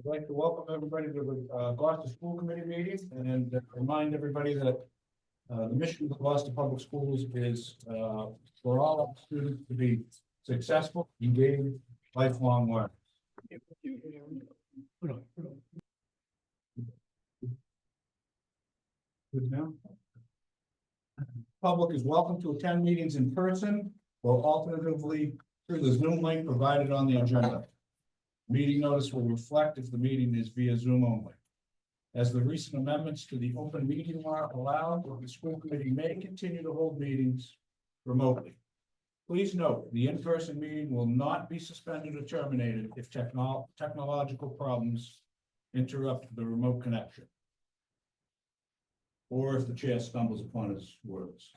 I'd like to welcome everybody to the Gloucester School Committee meeting and remind everybody that the mission of the Gloucester Public Schools is for all of students to be successful, engaged, lifelong learners. Good now. Public is welcome to attend meetings in person or alternatively through the Zoom link provided on the agenda. Meeting notice will reflect if the meeting is via Zoom only. As the recent amendments to the open meeting law allow, the school committee may continue to hold meetings remotely. Please note, the in-person meeting will not be suspended or terminated if technological problems interrupt the remote connection. Or if the chair stumbles upon his words.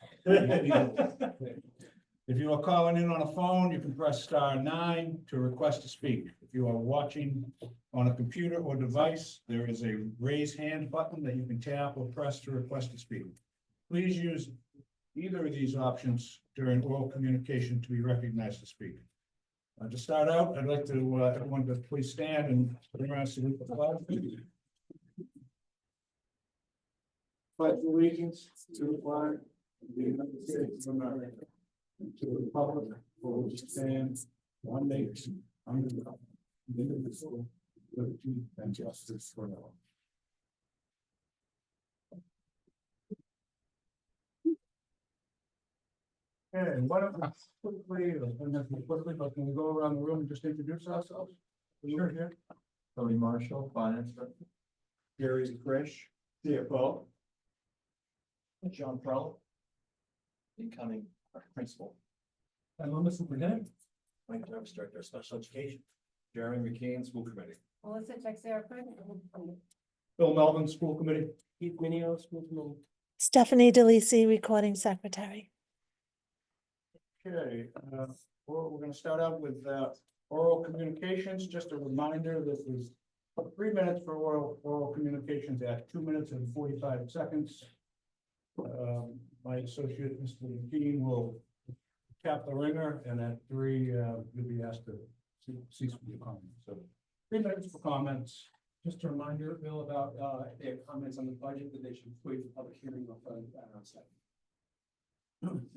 If you are calling in on a phone, you can press *9 to request to speak. If you are watching on a computer or device, there is a raise hand button that you can tap or press to request to speak. Please use either of these options during oral communication to be recognized to speak. To start out, I'd like to everyone to please stand and turn around and salute the flag. Pledge allegiance to the flag of the United States of America, to the republic for which it stands, one nation, under God, indivisible, with liberty and justice for all. Okay, why don't we quickly, but can we go around the room and just introduce ourselves? Sure, yeah. Tony Marshall, Finance Director. Gary Krish, CFO. John Prell, incoming principal. And I'm the superintendent. Mike Jarvis, Director of Special Education. Jeremy McKean, School Committee. Melissa Texera. Bill Melvin, School Committee. Keith Minio, School Committee. Stephanie DeLisi, Recording Secretary. Okay, we're going to start out with oral communications. Just a reminder, this is 3 minutes for oral communications at 2 minutes and 45 seconds. My associate, Mr. McKean, will tap the ringer, and at 3, you'll be asked to cease with your comments. So 3 minutes for comments. Just a reminder, Bill, about if they have comments on the budget, that they should wait for public hearing on second.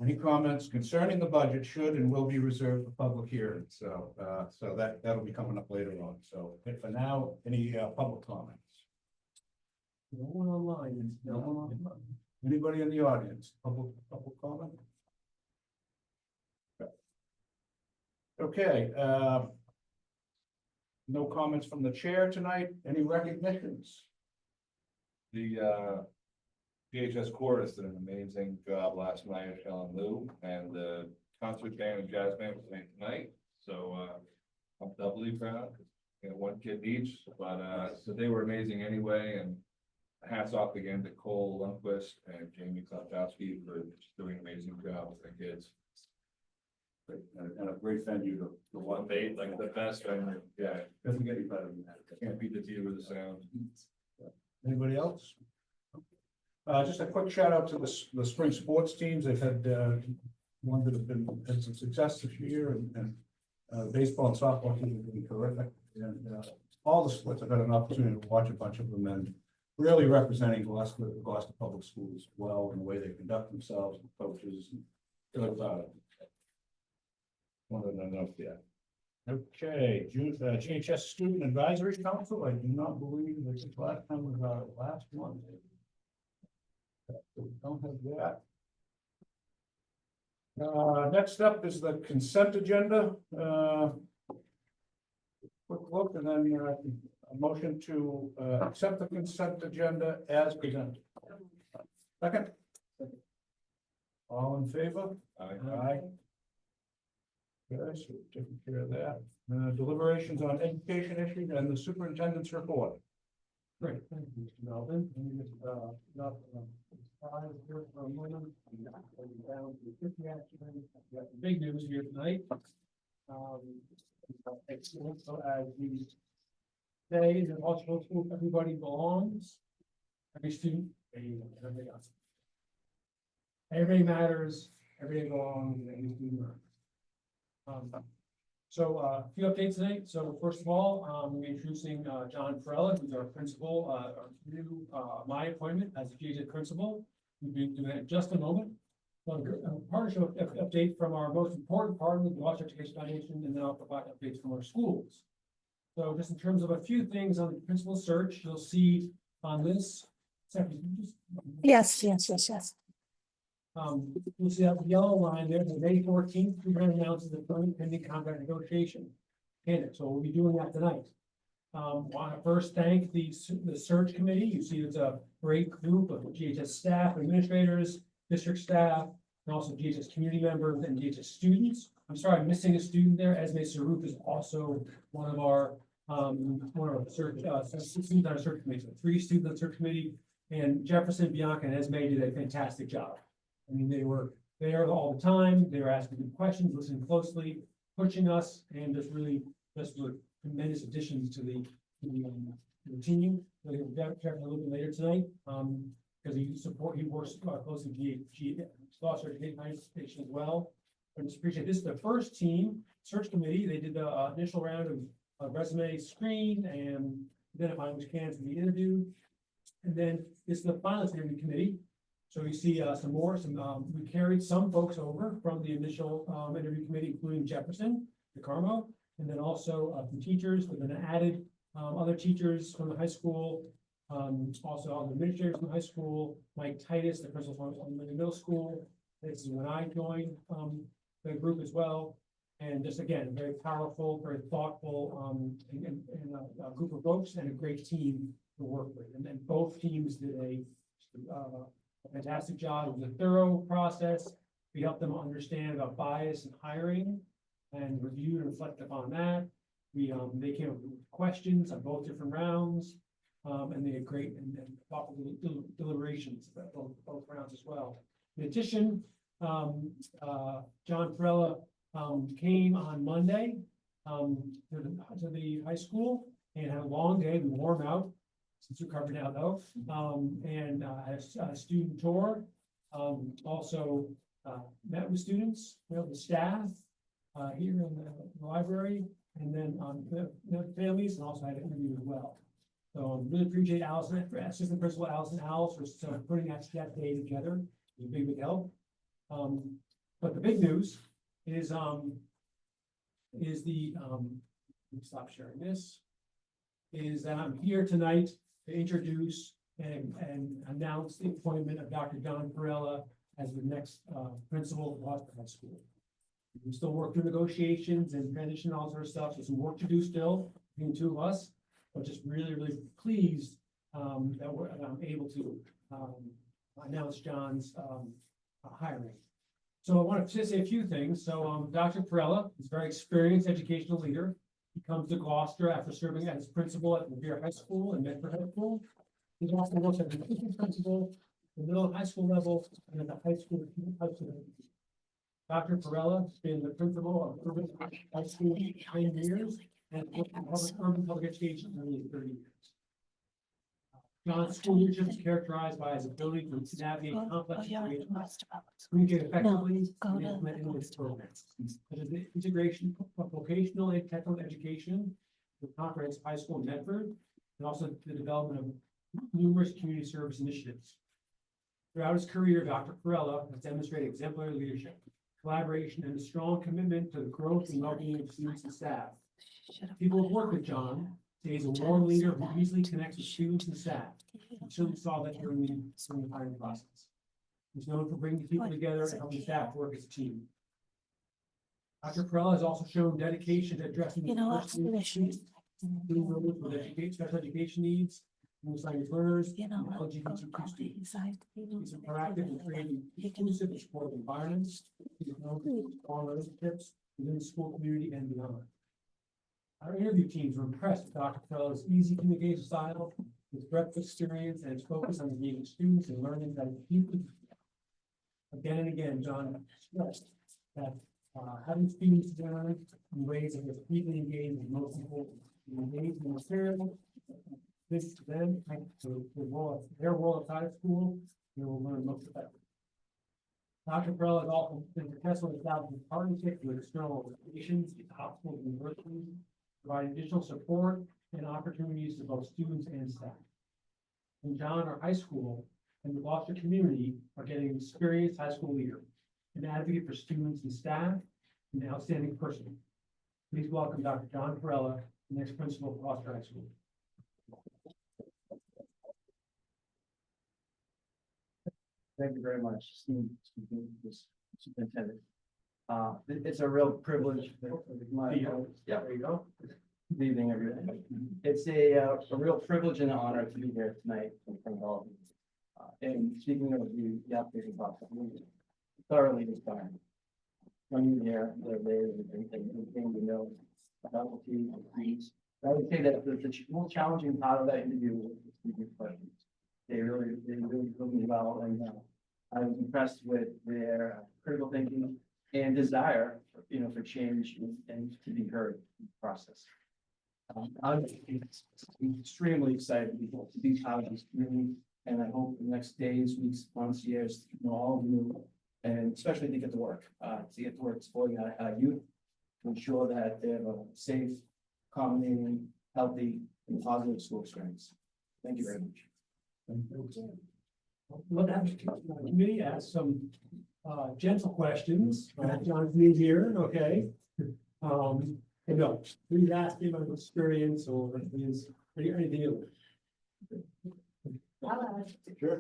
Any comments concerning the budget should and will be reserved for public hearing. So, that'll be coming up later on. So, for now, any public comments? No one online. No one online. Anybody in the audience? Public comment? Okay, no comments from the chair tonight. Any recognitions? The DHS chorus did an amazing job last night at Ellen Lou, and the concert band and jazz band was playing tonight. So I'm doubly proud. You know, one kid each, but so they were amazing anyway. And hats off again to Cole Lundquist and Jamie Klopkowski for just doing an amazing job with the kids. And a great venue to One made like the best venue. Yeah, doesn't get any better than that. Can't beat the theater with the sound. Anybody else? Just a quick shout out to the spring sports teams. They've had ones that have had some success this year, and baseball and softball teams have been terrific. And all the sports, I've had an opportunity to watch a bunch of them, and really representing Gloucester Public Schools well in the way they conduct themselves, and coaches, and really proud of them. Wanted to know, yeah. Okay, GHS Student Advisory Council. I do not believe that this last time was our last one. So we don't have that. Next up is the consent agenda. Quick look, and then a motion to accept the consent agenda as presented. Second. All in favor? Aye. Okay, so we've taken care of that. Deliberations on education issues and the superintendent's report. Great, thank you, Mr. Melvin. Let me just, not, five here for a moment. Down to 50 actually. We got the big news here tonight. So as we say, that Oxford School, everybody belongs. Every student, everybody else. Everybody matters, everybody belongs, and every student learns. So a few updates tonight. So first of all, we're introducing John Perella, who's our principal, our new, my appointment as the GHS principal. We'll be doing that in just a moment. So a partnership update from our most important partner, the Gloucester Education Foundation, and then I'll provide updates from our schools. So just in terms of a few things on the principal search, you'll see on this. Stephanie, can you just- Yes. You'll see that yellow line there, the May 14th, we're going to announce the pending contract negotiation. And so we'll be doing that tonight. Want to first thank the search committee. You see it's a great group of GHS staff, administrators, district staff, and also GHS community members and GHS students. I'm sorry, I'm missing a student there. Esme Saruf is also one of our search, students on our search committee. So 3 students on the search committee, and Jefferson, Bianca, and Esme did a fantastic job. I mean, they were there all the time. They were asking good questions, listening closely, pushing us, and just were tremendous additions to the team. We'll get Jeff a little bit later tonight, because he works closely with Gloucester Education as well. I just appreciate this is the first team search committee. They did the initial round of resume screen and identifying which candidates to be interviewed. And then this is the finalist interview committee. So you see we carried some folks over from the initial interview committee, including Jefferson, DeCarmo, and then also some teachers, and then added other teachers from the high school, also other administrators from the high school, Mike Titus, the principal from the middle school. This is when I joined the group as well. And just again, very powerful, very thoughtful, and a group of folks and a great team to work with. And then both teams did a fantastic job. It was a thorough process. We helped them understand about bias in hiring and reviewed and reflected upon that. They came up with questions on both different rounds, and they had great and thoughtful deliberations about both rounds as well. In addition, John Perella came on Monday to the high school and had a long day. We wore him out. Since you're covered now though, and had a student tour, also met with students, met with staff here in the library, and then met families, and also had an interview as well. So really appreciate Allison, Assistant Principal Allison Alls for putting that day together. It was a big help. But the big news is let me stop sharing this. Is that I'm here tonight to introduce and announce the appointment of Dr. John Perella as the next principal of Gloucester High School. We still work through negotiations and transition, all sort of stuff. So some work to do still between the two of us, but just really pleased that I'm able to announce John's hiring. So I want to say a few things. So Dr. Perella is a very experienced educational leader. He comes to Gloucester after serving as principal at Revere High School and Medford High School. He's also worked as an assistant principal, the middle and high school level, and at the high school. Dr. Perella has been the principal of Urban High School for 9 years and Urban Public Education for nearly 30 years. John's school leadership is characterized by his ability to navigate complex situations, communicate effectively, and implement innovative programs. Such as the integration of vocational and technical education with comprehensive high school in Medford, and also the development of numerous community service initiatives. Throughout his career, Dr. Perella has demonstrated exemplary leadership, collaboration, and a strong commitment to the growth and well-being of students and staff. People who work with John say he's a warm leader who easily connects with students and staff. We certainly saw that during the hiring process. He's known for bringing people together and helping staff work as a team. Dr. Perella has also shown dedication to addressing the diversity with special education needs, English language learners, and LGBTQ students. He's proactive in creating inclusive and supportive environments. He's known for strong relationships within the school community and beyond. Our interview teams were impressed with Dr. Perella's easy communication style, his breadth of experience, and his focus on engaging students and learning that deeply. Again and again, John stressed that having students learn in ways that are deeply engaged is most important. Engage in material, this to them, to their role outside of school, they will learn most effectively. Dr. Perrella has also been successful in establishing partnerships with external organizations, hospitals, and universities, providing additional support and opportunities to both students and staff. And John, our high school and the Gloucester community are getting an experienced high school leader, an advocate for students and staff, and an outstanding person. Please welcome Dr. John Perrella, the next principal of Gloucester High School. Thank you very much, Steve, Superintendent. It's a real privilege. Yeah, There you go. good evening, everyone. It's a real privilege and honor to be here tonight in front of all of you. And speaking of the application process, we thoroughly inspired. When you here, they're everything you know about the team and creeds. I would say that the most challenging part of that interview was the speaking questions. They really took me well, and I was impressed with their critical thinking and desire, for change and to be heard in the process. I'm extremely excited to be part of this community, and I hope the next days, weeks, months, years, all of you, and especially to get to work supporting our youth, to ensure that they have a safe, accommodating, healthy, and positive school experience. Thank you very much. Let the committee ask some gentle questions. John's new here, okay? Please ask him about experience or anything else. I'll ask. Sure.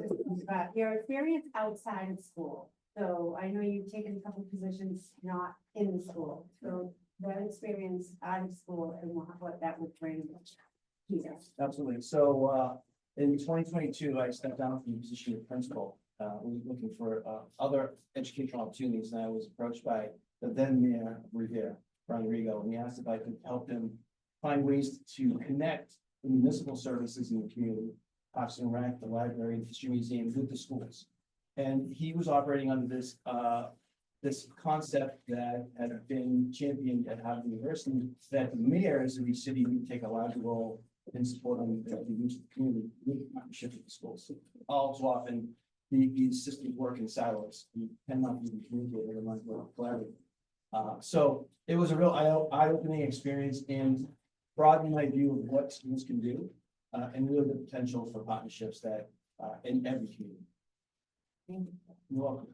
Your experience outside of school. So I know you've taken a couple positions not in the school. So that experience out of school and what that would bring. Yes. Absolutely. So, in 2022, I stepped down from the position of principal. We were looking for other educational opportunities, and I was approached by the then mayor of Revere, Brian Rigo, and he asked if I could help him find ways to connect the municipal services in the community, Parks and Rec, the library, the history museum, with the schools. And he was operating under this concept that had been championed at Harvard University, that the mayors of each city would take a larger role in supporting the use of the community with partnerships with the schools. All too often, these systems work in silos. You cannot even communicate among collaborative. So it was a real eye-opening experience and broadened my view of what schools can do, and really the potential for partnerships that in every community. You're welcome.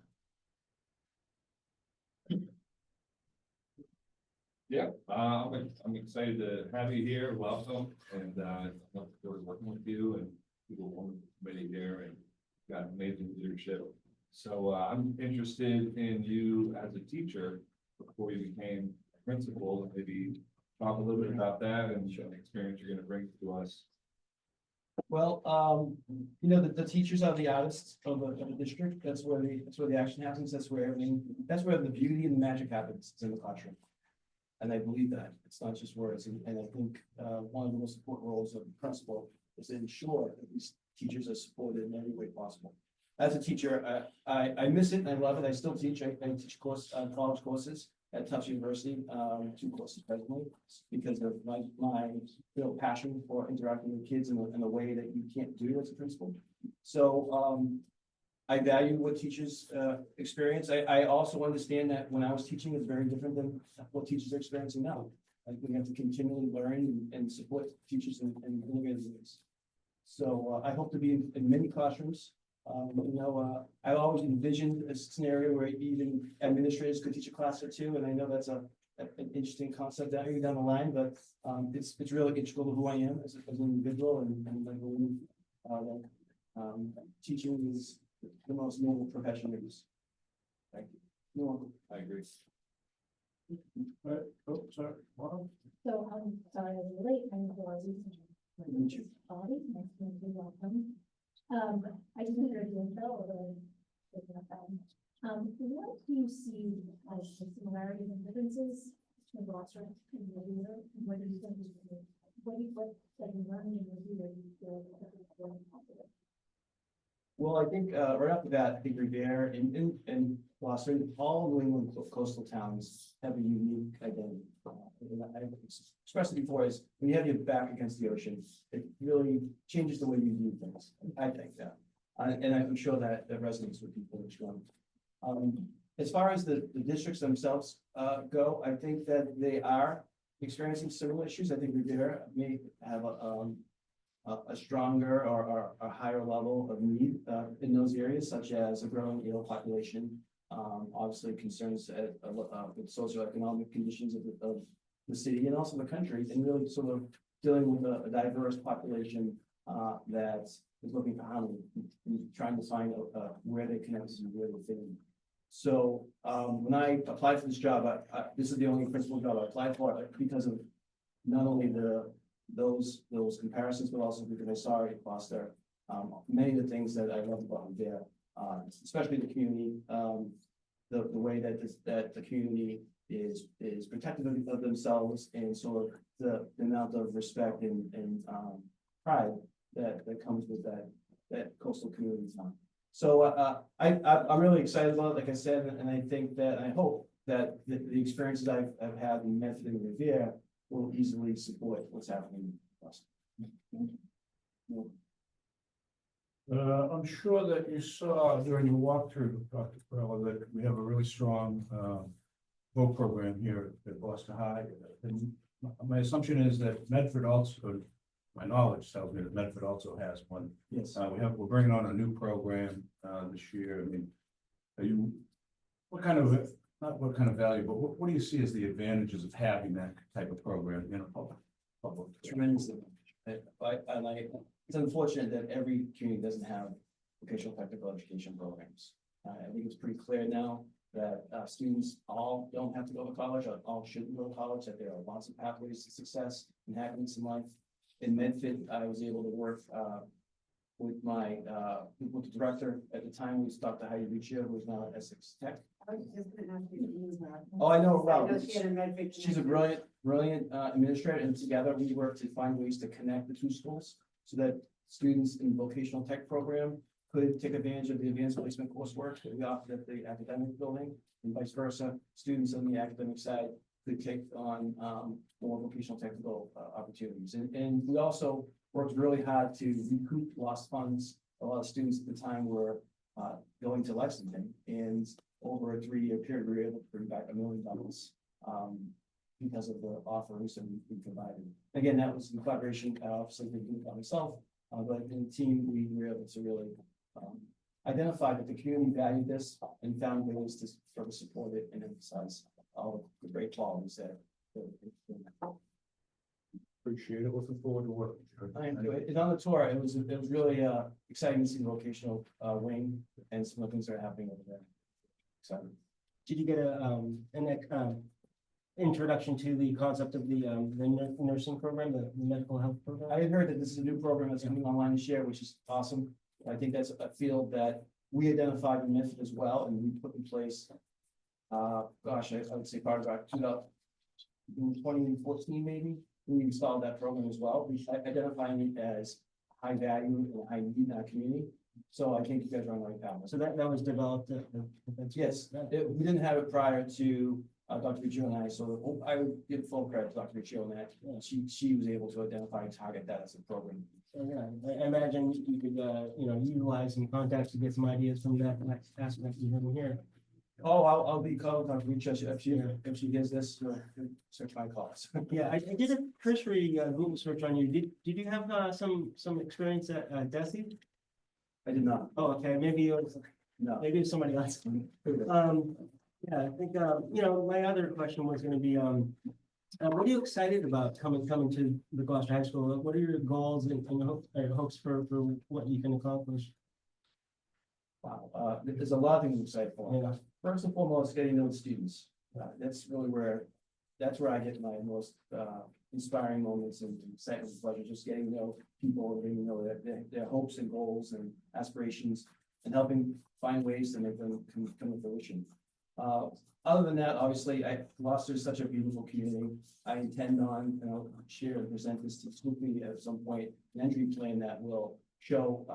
Yeah, I'm excited to have you here. Welcome, and I look forward to working with you and people on the committee here, and got amazing leadership. So I'm interested in you as a teacher before you became a principal. Maybe talk a little bit about that and the experience you're going to bring to us. Well, the teachers are the artists of the district. That's where the action happens. That's where the beauty and the magic happens. It's in the classroom. And I believe that it's not just words. And I think one of the most important roles of the principal is to ensure that these teachers are supported in every way possible. As a teacher, I miss it and I love it. I still teach. I teach college courses at Tufts University, 2 courses presently, because of my real passion for interacting with kids in a way that you can't do as a principal. So I value what teachers experience. I also understand that when I was teaching, it's very different than what teachers are experiencing now. Like we have to continually learn and support teachers in innovative ways. So I hope to be in many classrooms. I always envisioned a scenario where even administrators could teach a class or two, and I know that's an interesting concept down the line, but it's really integral to who I am as an individual, and I believe that teaching is the most noble profession there is. Thank you. You're welcome. I agree. Right. Oh, sorry. Wow. So I'm sorry I was late, I'm Dorothy. Nice to meet you. Nice to meet you, welcome. I just heard you intro, what do you see as the similarities and differences between Gloucester and Revere? What do you think what that you learned in Revere you feel very positive? Well, I think right off the bat, I think Revere and Gloucester, all New England coastal towns have a unique identity. And I expressed it before, is when you have your back against the ocean, it really changes the way you view things. I think that, and I'm sure that resonates with people in this room. As far as the districts themselves, go, I think that they are experiencing similar issues. I think Rivera may have a stronger or a higher level of need, in those areas, such as a growing ill population. Obviously concerns, with socioeconomic conditions of the city and also the country, and really sort of dealing with a diverse population, that is looking for housing, and trying to find, where they connect and where they fit in. So, when I applied for this job, this is the only principal job I applied for, because of not only those comparisons, but also because I saw it foster, many of the things that I love about there, especially the community, the way that the community is protective of themselves, and sort of the amount of respect and pride that comes with that coastal community town. So, I'm really excited about it, like I said, and I think that, I hope that the experiences I've had in Medford and Revere will easily support what's happening in Boston. I'm sure that you saw during the walkthrough, Dr. Perella, that we have a really strong, boat program here at Boston High. And my assumption is that Medford also, my knowledge tells me that Medford also has one. Yes. We're bringing on a new program, this year. I mean, what kind of, not what kind of value, but what do you see as the advantages of having that type of program in a public? Tremendously. It's unfortunate that every community doesn't have vocational technical education programs. I think it's pretty clear now that students all don't have to go to college, or all shouldn't go to college, that there are lots of pathways to success and happiness in life. In Medford, I was able to work with the director at the time, was Dr. Heidi Riccio, who is now at Essex Tech. I was just gonna ask you to use that. Oh, I know, I well, know she had a Medford she's a connection. brilliant administrator, and together we work to find ways to connect the two schools so that students in the vocational tech program could take advantage of the advanced placement coursework that we offer at the academic building, and vice versa. Students on the academic side could take on more vocational technical opportunities. And we also worked really hard to recoup lost funds. A lot of students at the time were going to Lexington, and over a 3-year period, we were able to bring back $1 million because of the offerings that we provided. Again, that was in collaboration, obviously, with myself, but in the team, we were able to really identify that the community valued this and found ways to further support it and emphasize all the great qualities that. Appreciate it. Looking forward to working. I enjoyed it. And on the tour, it was really exciting to see the vocational wing and some of the things that are happening over there. Exciting. Did you get an introduction to the concept of the nursing program, the medical health program? I had heard that this is a new program that's coming online this year, which is awesome. I think that's a field that we identified in Medford as well, and we put in place. I would say part of our 2014 maybe, we installed that program as well. We identifying it as high value and high need in our community. So I think you guys are on the right path. So that was developed. Yes, we didn't have it prior to Dr. Riccio and I, so I would give full credit to Dr. Riccio on that. She was able to identify and target that as a program. Yeah, I imagine you could, utilize some contacts to get some ideas from that aspect you have here. Oh, I'll be calling Dr. Riccio if she hears this, search my calls. Yeah, I did a cursory Google search on you. Did you have some experience at DESE? I did not, Oh, okay, maybe it was, no. maybe it was somebody else. Yeah, I think, my other question was gonna be, what are you excited about coming to the Gloucester High School? What are your goals and hopes for what you can accomplish? Wow, there's a lot of things I'm excited for. Yeah. First and foremost, getting to know the students. That's really where I get my most inspiring moments and excitement and pleasure, just getting to know people and getting to know their hopes and goals and aspirations, and helping find ways to make them come to fruition. Other than that, obviously, Gloucester is such a beautiful community. I intend on, share and present this to the school committee at some point, an entry plan that will show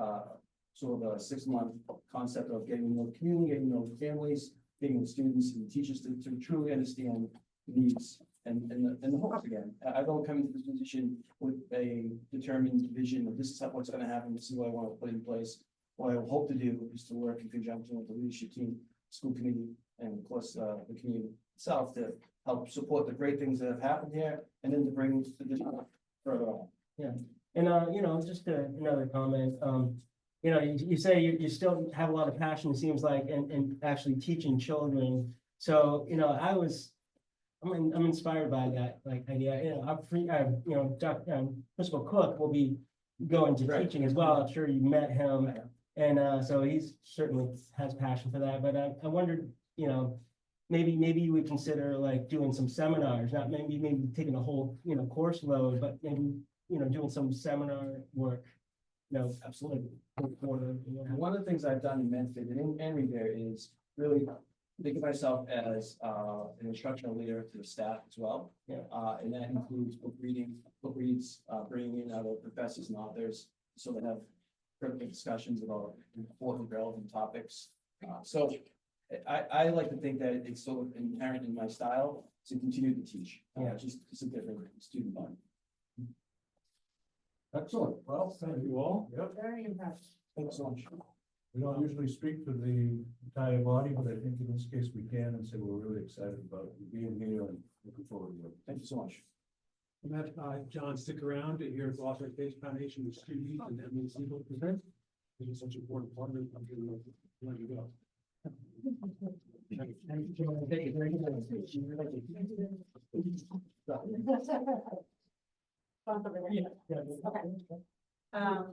sort of a 6-month concept of getting to know the community, getting to know the families, getting the students and teachers to truly understand the needs and the hopes again. I don't come into this position with a determined vision of this is what's going to happen, this is what I want to put in place. What I hope to do is to work in conjunction with the leadership team school committee and of course, the community itself to help support the great things that have happened here and then to bring the district further on. And, you know, just another comment, you know, you say you still have a lot of passion, it seems like, and actually teaching children. So, you know, I'm inspired by that, like, idea, you know, you know, Principal Cook will be going to Right. teaching as well. I'm sure you met him. And, so he's certainly has passion for that, but I wondered, you know, maybe you would consider like doing some seminars, not maybe taking a whole, you know, course load, but maybe, you know, doing some seminar work. You know, Absolutely. for, you know, One of the things I've done in Medford and Revere is really think of myself as an instructional leader to the staff as well. Yeah. And that includes book reads, bringing in other professors and authors, so they have critical discussions about important relevant topics. So I like to think that it's sort of inherent in my style to continue to teach. Yeah. Just it's a different student body. Excellent. Well, thank you all. Yep. Very impressive. Thanks so much. We don't usually speak for the entire body, but I think in this case we can and say we're really excited about you being here and looking forward to it. Thank you so much. I'm gonna have John stick around to hear Gloucester Space Foundation with students and Emily Siegel present. This is such an important part of it. I'm gonna let you go. Okay.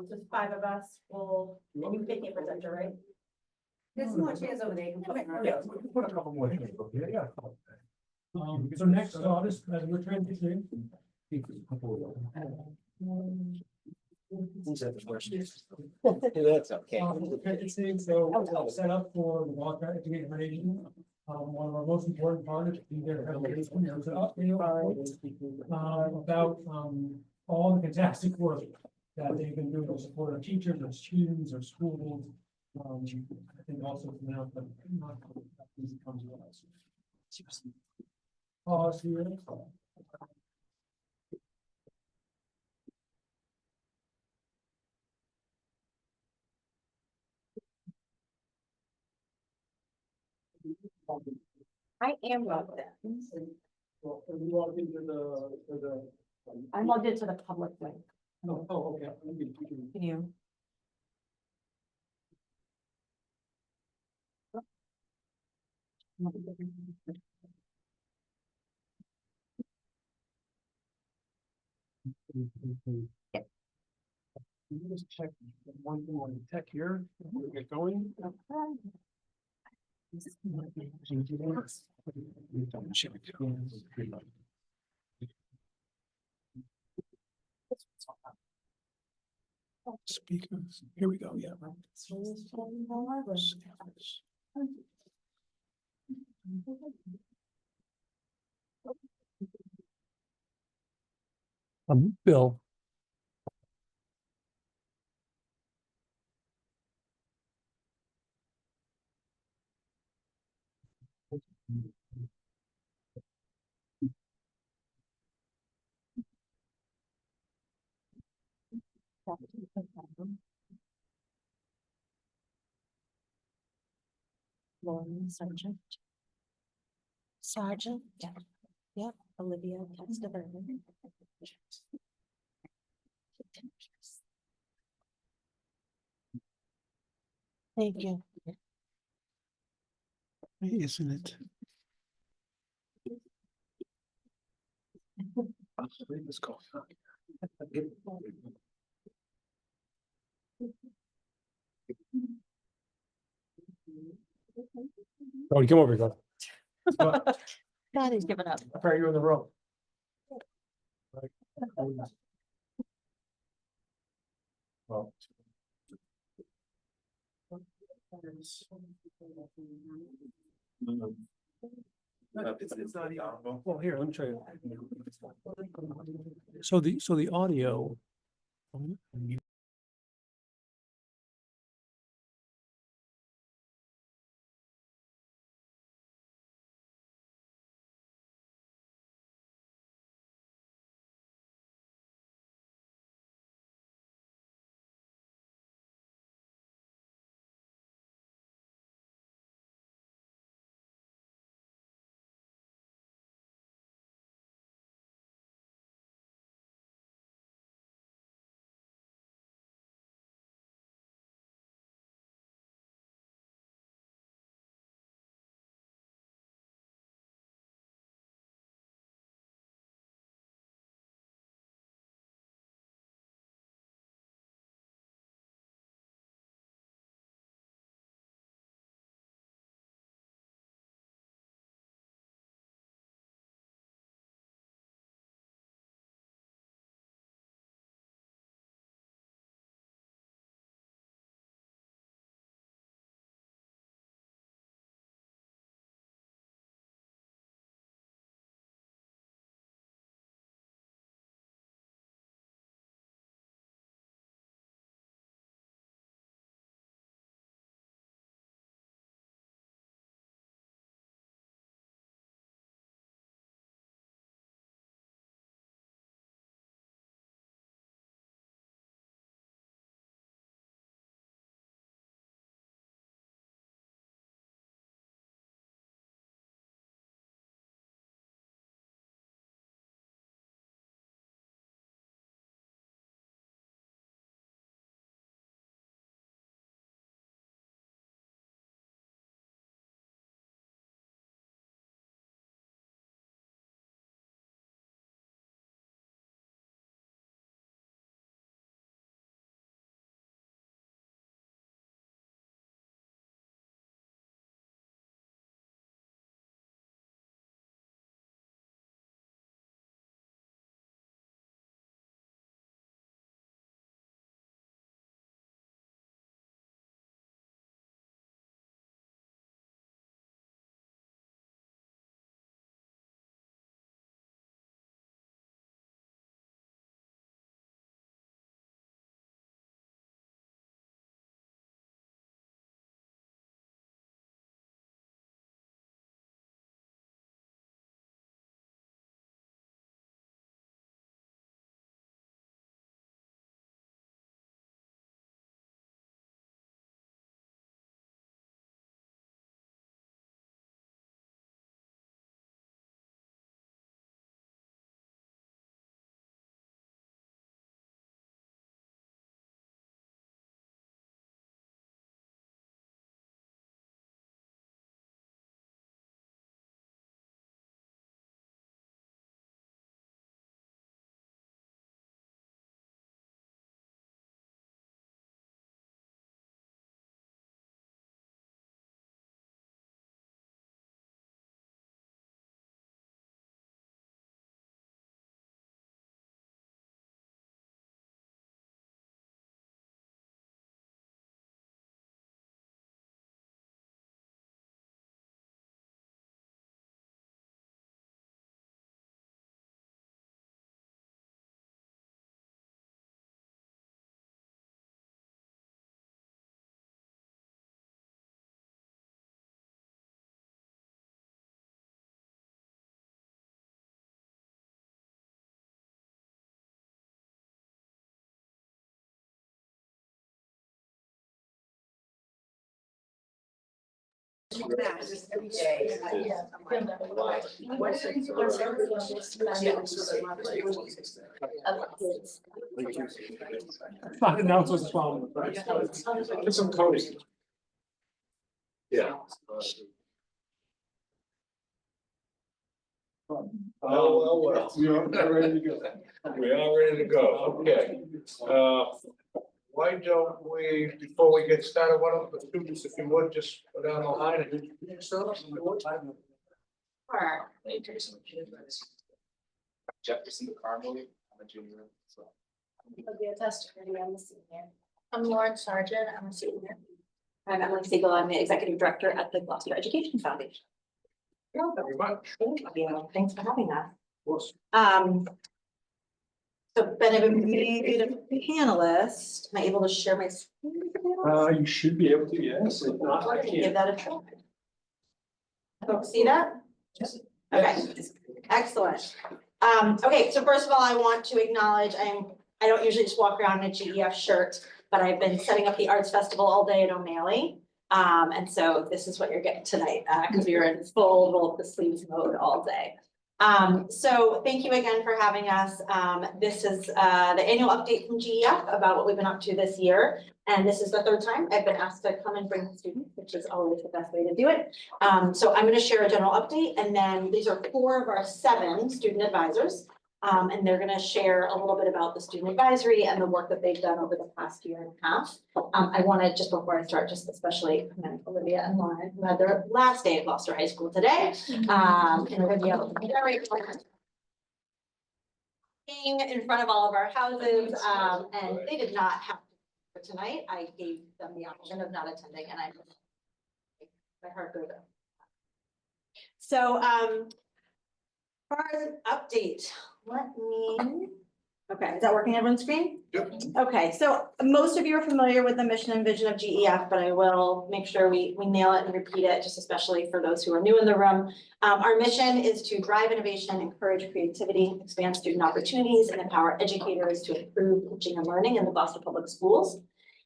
Just five of us will, and you pick a presenter, right? There's more chairs over there. You can put them. Yeah, we can put a couple more chairs up here, yeah. So next, August, as we're transitioning, That's okay. we're transitioning, so I'll set up for the Gloucester Education Foundation. One of our most important part is to be there. About, all the fantastic work that they've been doing to support our teachers, our students, our schools. I think also from now, but not these comes with us. Pause here. I am logged in. Well, are you logged into the? I'm logged into the public link. Oh, okay. Can you? Can you just check one thing on tech here, we get going? Speakers, here we go, yeah. Bill. Lauren Sargent. Sergeant, yeah, yep, Olivia Testaverde. Thank you. Isn't it? Let's go. Oh, come over here. God, he's given up. I you're in the room. Well, It's not the honorable. Well, here, let me show you. So the audio. Announcements as well. Get some coding. Yeah. Well. We are ready to go. We are ready to go, okay. Why don't we, before we get started, why don't the students, if you would, just go down the line and introduce yourselves? Sure. Jefferson McCarmley, I'm a junior, so. Olivia Tester, I'm a senior. I'm Lauren Sargent, I'm a senior. I'm Emily Siegel. I'm the executive director at the Gloucester Education Foundation. Thank you very much. Thank you. Thanks for having us. Of course. So Ben, I've been a panelist. Am I able to share my screen? You should be able to, yes, if not, I Give can't. that a try. Folks see that? Okay, excellent. Okay, so first of all, I want to acknowledge, I don't usually just walk around in a GEF shirt, but I've been setting up the Arts Festival all day in O'Malley. And so this is what you're getting tonight, because we were in full roll up the sleeves mode all day. So thank you again for having us. This is the annual update from GEF about what we've been up to this year. And this is the third time I've been asked to come and bring students, which is always the best way to do it. So I'm going to share a general update, and then these are 4 of our 7 student advisors. And they're going to share a little bit about the student advisory and the work that they've done over the past year and a half. I want to, just before I start, just especially commend Olivia and Lauren, who had their last day at Gloucester High School today. And Olivia was very in front of all of our houses, and they did not have for tonight. I gave them the option of not attending, and my heart goes out. So, far as an update, okay, is that working on everyone's screen? Yep. Okay, so most of you are familiar with the mission and vision of GEF, but I will make sure we nail it and repeat it, just especially for those who are new in the room. Our mission is to drive innovation, encourage creativity, expand student opportunities, and empower educators to improve teaching and learning in the Gloucester Public Schools.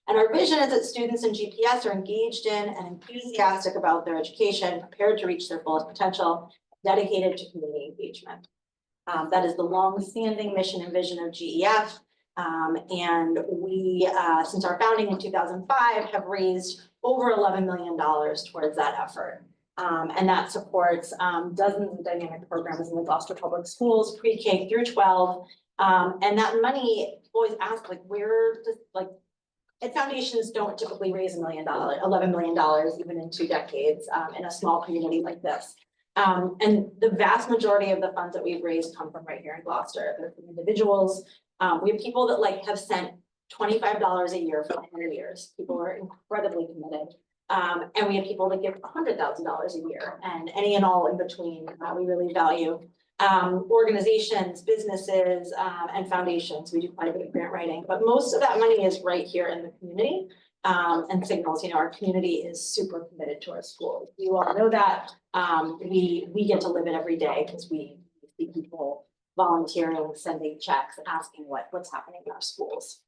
And our vision is that students in GPS are engaged in and enthusiastic about their education, prepared to reach their fullest potential, dedicated to community engagement. That is the long-standing mission and vision of GEF. And we, since our founding in 2005, have raised over $11 million towards that effort. And that supports dozens of dynamic programs in the Gloucester Public Schools, pre-K through 12. And that money, always ask, like, where does, like, foundations don't typically raise $11 million, even in 2 decades, in a small community like this. And the vast majority of the funds that we've raised come from right here in Gloucester. They're from individuals. We have people that have sent $25 a year for 100 years. People are incredibly committed. And we have people that give $100,000 a year, and any and all in between. We really value organizations, businesses, and foundations. We do quite a bit of grant writing, but most of that money is right here in the community. And signals, our community is super committed to our schools. You all know that. We get to live it every day because we see people volunteering, sending checks, asking what's happening in our schools.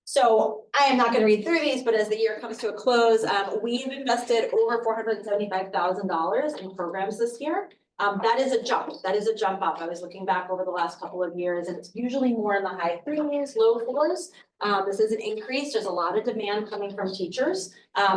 So I am not going to read through these, but as the year comes to a close, we've invested over $475,000 in programs this year. That is a jump. That is a jump up. I was looking back over the last couple of years, and it's usually more in the high 3s, low 4s. This is an increase. There's a lot of demand coming from teachers,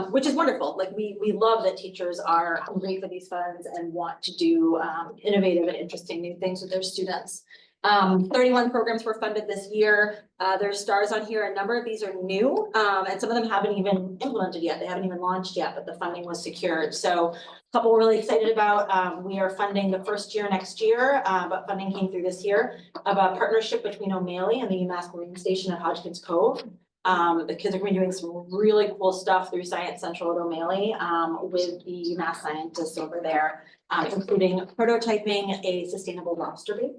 which is wonderful. Like we love that teachers are hungry for these funds and want to do innovative and interesting new things with their students. 31 programs were funded this year. There's stars on here. A number of these are new, and some of them haven't even implemented yet. They haven't even launched yet, but the funding was secured. So a couple we're really excited about. We are funding the first year next year, but funding came through this year of a partnership between O'Malley and the UMass Marine Station at Hodgkins Cove. The kids are going to be doing some really cool stuff through Science Central at O'Malley with the UMass scientists over there, including prototyping a sustainable lobster bait.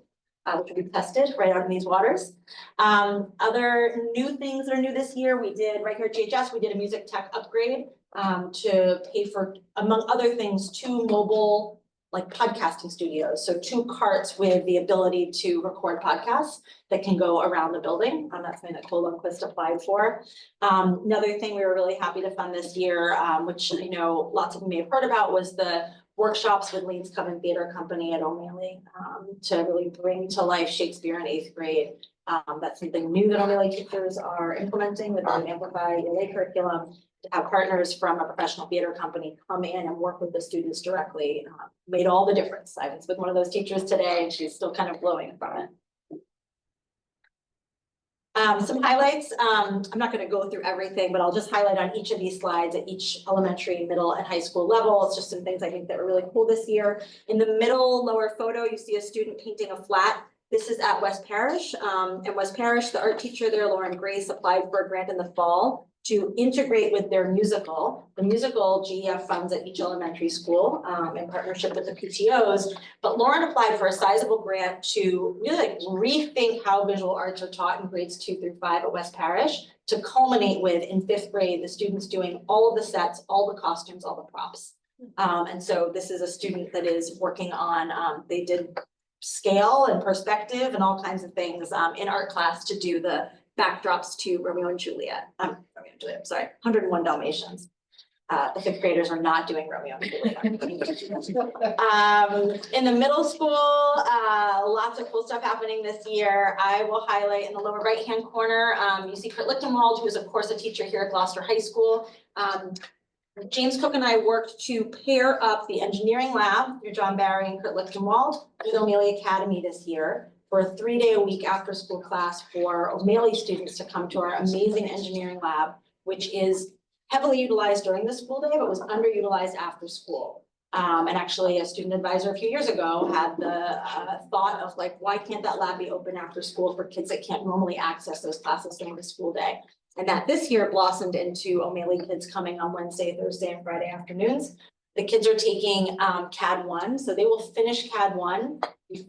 Which will be tested right out in these waters. Other new things that are new this year, we did right here at GHS, we did a music tech upgrade to pay for, among other things, 2 mobile like podcasting studios, so 2 carts with the ability to record podcasts that can go around the building. That's something that Cole Lundquist applied for. Another thing we were really happy to fund this year, which I know lots of you may have heard about, was the workshops with Leeds Coven Theater Company at O'Malley, to really bring to life Shakespeare in 8th grade. That's something new that O'Malley teachers are implementing with an Amplify ELA curriculum, to have partners from a professional theater company come in and work with the students directly, made all the difference. I was with one of those teachers today and she's still kind of glowing from it. Some highlights, I'm not gonna go through everything, but I'll just highlight on each of these slides at each elementary, middle, and high school level. It's just some things I think that were really cool this year. In the middle lower photo, you see a student painting a flat. This is at West Parish. In West Parish, the art teacher there, Lauren Grace, applied for a grant in the fall to integrate with their musical. The musical GEF funds at each elementary school, in partnership with the PTOs. But Lauren applied for a sizable grant to really like rethink how visual arts are taught in grades 2 through 5 at West Parish, to culminate with, in 5th grade, the students doing all of the sets, all the costumes, all the props. And so this is a student that is working on, they did scale and perspective and all kinds of things in art class to do the backdrops to Romeo and Juliet. Sorry, 101 Dalmatians. The 5th graders are not doing Romeo and Juliet. In the middle school, lots of cool stuff happening this year. I will highlight in the lower right-hand corner, you see Kurt Lichtenwald, who's of course a teacher here at Gloucester High School. James Cook and I worked to pair up the engineering lab through John Barry and Kurt Lichtenwald with O'Malley Academy this year for a 3-day-a-week after-school class for O'Malley students to come to our amazing engineering lab, which is heavily utilized during the school day, but was underutilized after school. And actually a student advisor a few years ago had the thought of like, why can't that lab be open after school for kids that can't normally access those classes during the school day? And that this year blossomed into O'Malley kids coming on Wednesday, Thursday, and Friday afternoons. The kids are taking CAD 1, so they will finish CAD 1,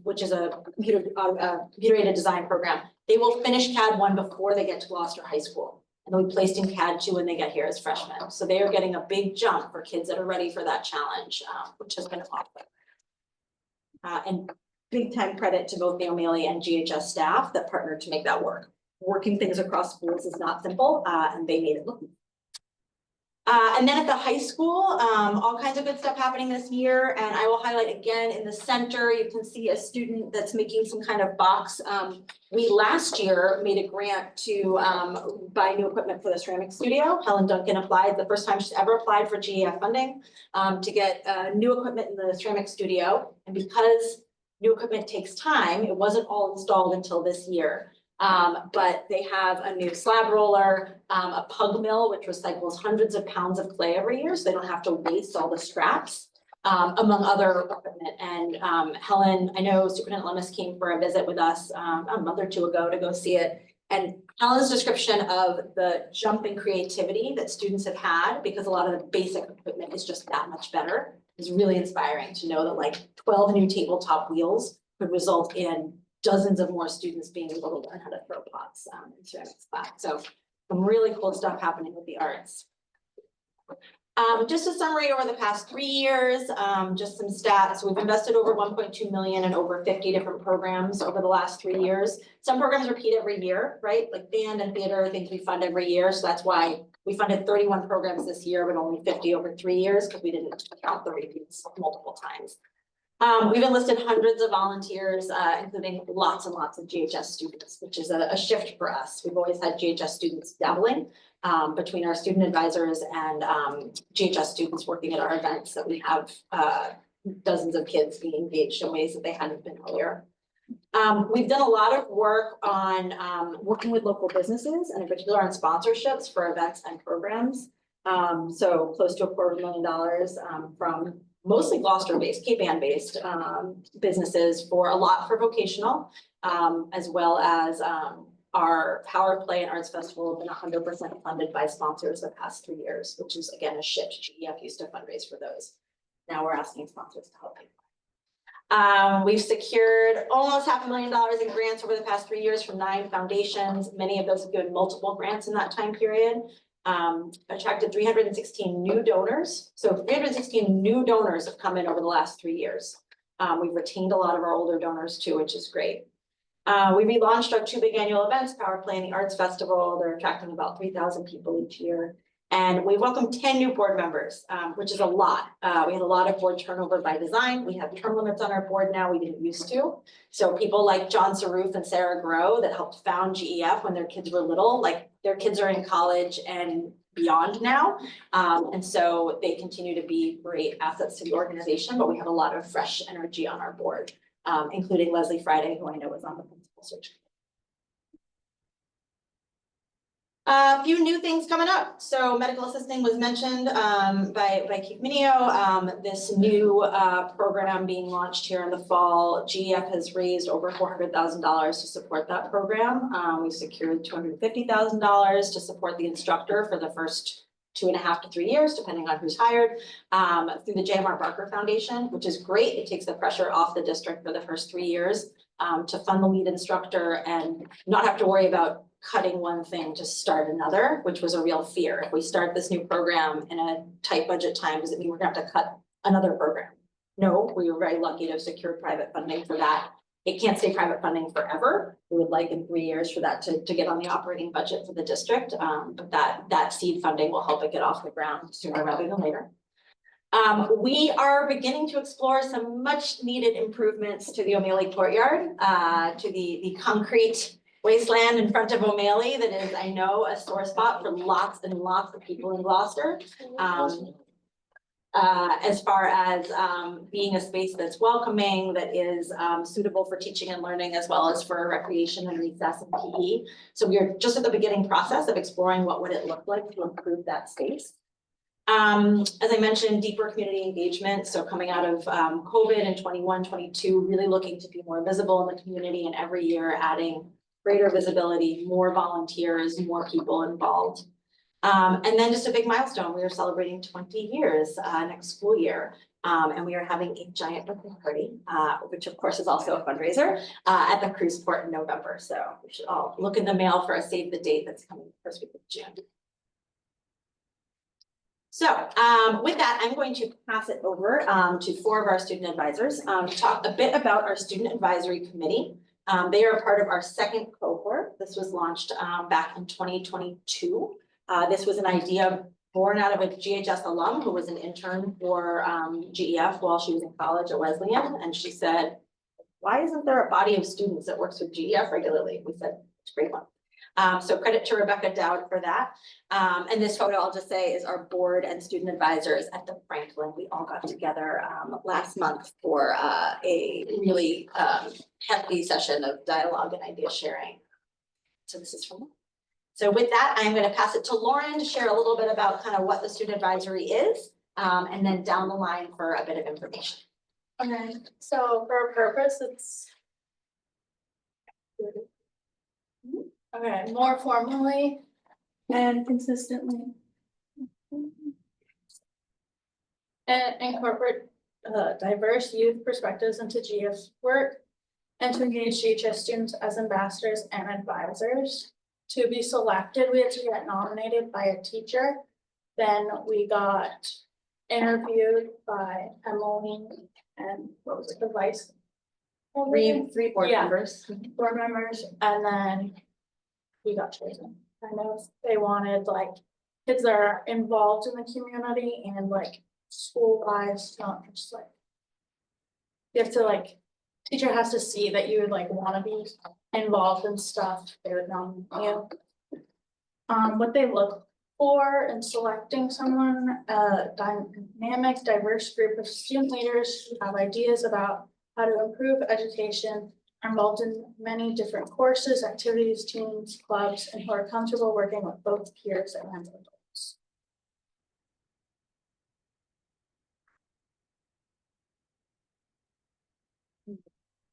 which is a computer-aided design program. They will finish CAD 1 before they get to Gloucester High School. And they'll be placed in CAD 2 when they get here as freshmen. So they are getting a big jump for kids that are ready for that challenge, which has been awesome. And big time credit to both the O'Malley and GHS staff that partnered to make that work. Working things across schools is not simple, and they made it look. And then at the high school, all kinds of good stuff happening this year. And I will highlight again in the center, you can see a student that's making some kind of box. We last year made a grant to buy new equipment for the ceramic studio. Helen Duncan applied, the first time she's ever applied for GEF funding, to get new equipment in the ceramic studio. And because new equipment takes time, it wasn't all installed until this year. But they have a new slab roller, a pug mill, which recycles hundreds of pounds of clay every year, so they don't have to waste all the scraps, among other equipment. And Helen, I know Superintendent Lummis came for a visit with us a month or 2 ago to go see it. And Helen's description of the jump in creativity that students have had, because a lot of the basic equipment is just that much better, is really inspiring to know that like 12 new tabletop wheels could result in dozens of more students being able to learn how to throw pots in ceramics class. So some really cool stuff happening with the arts. Just a summary over the past 3 years, just some stats. We've invested over 1.2 million in over 50 different programs over the last 3 years. Some programs repeat every year, right? Like band and theater, things we fund every year. So that's why we funded 31 programs this year, but only 50 over 3 years, because we didn't count the repeats multiple times. We've enlisted hundreds of volunteers, including lots and lots of GHS students, which is a shift for us. We've always had GHS students dabbling between our student advisors and GHS students working at our events, that we have dozens of kids being engaged in ways that they hadn't been earlier. We've done a lot of work on working with local businesses, and in particular on sponsorships for events and programs. So close to $250,000 from mostly Gloucester-based, Cape Ann-based businesses for a lot for vocational, as well as our Power Play and Arts Festival have been 100% funded by sponsors the past 3 years, which is again a shift. GEF used to fundraise for those. Now we're asking sponsors to help people. We've secured almost $500,000 in grants over the past 3 years from 9 foundations. Many of those have given multiple grants in that time period. attracted 316 new donors. So 316 new donors have come in over the last 3 years. We've retained a lot of our older donors too, which is great. We relaunched our 2 big annual events, Power Play and the Arts Festival. They're attracting about 3,000 people each year. And we welcomed 10 new board members, which is a lot. We had a lot of board turnover by design. We have term limits on our board now, we didn't used to. So people like John Saroof and Sarah Grow that helped found GEF when their kids were little, like their kids are in college and beyond now. And so they continue to be great assets to the organization, but we have a lot of fresh energy on our board, including Leslie Friday, who I know is on the principal search. A few new things coming up. So medical assisting was mentioned by Keith Minio. This new program being launched here in the fall. GEF has raised over $400,000 to support that program. We've secured $250,000 to support the instructor for the first 2.5 to 3 years, depending on who's hired, through the JMR Barker Foundation, which is great. It takes the pressure off the district for the first 3 years to fund the lead instructor and not have to worry about cutting one thing to start another, which was a real fear. If we start this new program in a tight budget time, does it mean we're gonna have to cut another program? No, we were very lucky to have secured private funding for that. It can't stay private funding forever. We would like in 3 years for that to get on the operating budget for the district. But that seed funding will help it get off the ground sooner rather than later. We are beginning to explore some much needed improvements to the O'Malley Courtyard, to the concrete wasteland in front of O'Malley that is, I know, a sore spot for lots and lots of people in Gloucester. As far as being a space that's welcoming, that is suitable for teaching and learning, as well as for recreation and recess and PE. So we are just at the beginning process of exploring what would it look like to improve that space. As I mentioned, deeper community engagement. So coming out of COVID in 21, 22, really looking to be more visible in the community, and every year adding greater visibility, more volunteers, more people involved. And then just a big milestone, we are celebrating 20 years next school year. And we are having a giant birthday party, which of course is also a fundraiser, at the cruise port in November. So we should all look in the mail for a save the date that's coming first week of June. So with that, I'm going to pass it over to 4 of our student advisors to talk a bit about our student advisory committee. They are part of our second cohort. This was launched back in 2022. This was an idea born out of a GHS alum who was an intern for GEF while she was in college at Wesleyan. And she said, why isn't there a body of students that works with GEF regularly? We said, it's a great one. So credit to Rebecca Dowd for that. And this photo, I'll just say, is our board and student advisors at the Franklin. We all got together last month for a really hefty session of dialogue and idea sharing. So this is from them. So with that, I'm going to pass it to Lauren to share a little bit about kind of what the student advisory is, and then down the line for a bit of information. Okay, so for a purpose, it's okay, more formally and consistently and incorporate diverse youth perspectives into GEF's work, and to engage GHS students as ambassadors and advisors. To be selected, we had to get nominated by a teacher. Then we got interviewed by Emily and what was it, the vice? Three board Yeah. members. Board members, and then we got chosen. I know they wanted like kids that are involved in the community and like school wise, not just like. You have to like, teacher has to see that you would like wanna be involved in stuff, they would nominate you. What they look for in selecting someone, dynamic, diverse group of student leaders who have ideas about how to improve education, are involved in many different courses, activities, teams, clubs, and who are comfortable working with both peers and adults.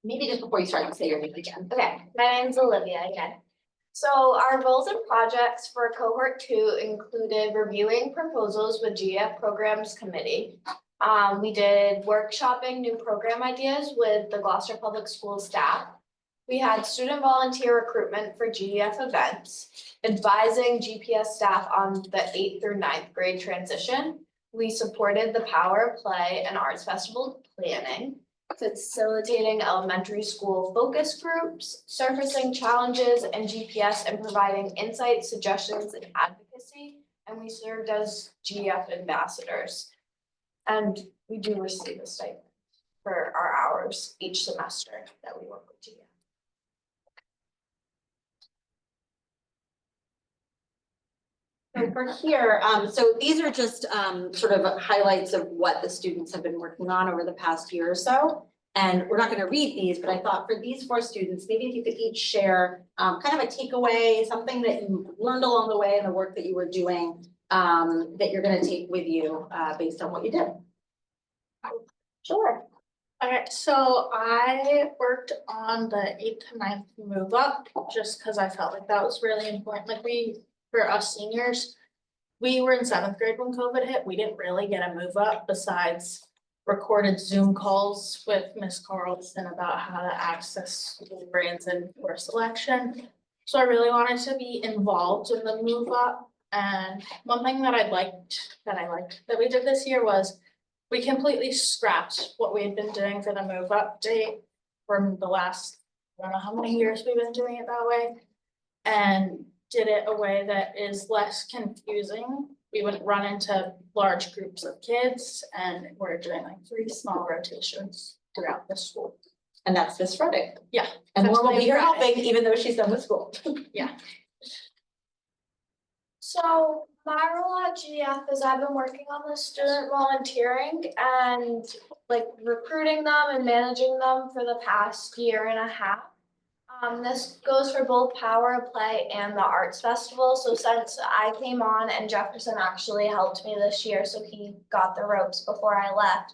Maybe just before you start, say your name again. Okay, my name's Olivia again. So our goals and projects for cohort 2 included reviewing proposals with GEF Programs Committee. We did workshopping new program ideas with the Gloucester Public Schools staff. We had student volunteer recruitment for GEF events, advising GPS staff on the 8th through 9th grade transition. We supported the Power of Play and Arts Festival planning, facilitating elementary school focus groups, surfacing challenges in GPS and providing insights, suggestions, and advocacy. And we served as GEF ambassadors. And we do receive a stipend for our hours each semester that we work with GEF. So for here, so these are just sort of highlights of what the students have been working on over the past year or so. And we're not gonna read these, but I thought for these 4 students, maybe if you could each share kind of a takeaway, something that you learned along the way in the work that you were doing that you're gonna take with you based on what you did. Sure. Alright, so I worked on the 8th to 9th move up, just because I felt like that was really important. Like for us seniors, we were in 7th grade when COVID hit. We didn't really get a move up besides recorded Zoom calls with Miss Carlson about how to access school brands and course selection. So I really wanted to be involved in the move up. And one thing that I liked that we did this year was we completely scrapped what we had been doing for the move up date from the last, I don't know how many years we've been doing it that way. And did it a way that is less confusing. We wouldn't run into large groups of kids, and we're doing like 3 small rotations throughout the school. And that's this Friday. Yeah. And that's Laura will be here Friday. helping, even though she's done with school. So my role at GEF is I've been working on the student volunteering and like recruiting them and managing them for the past year and a half. This goes for both Power of Play and the Arts Festival. So since I came on and Jefferson actually helped me this year, so he got the ropes before I left.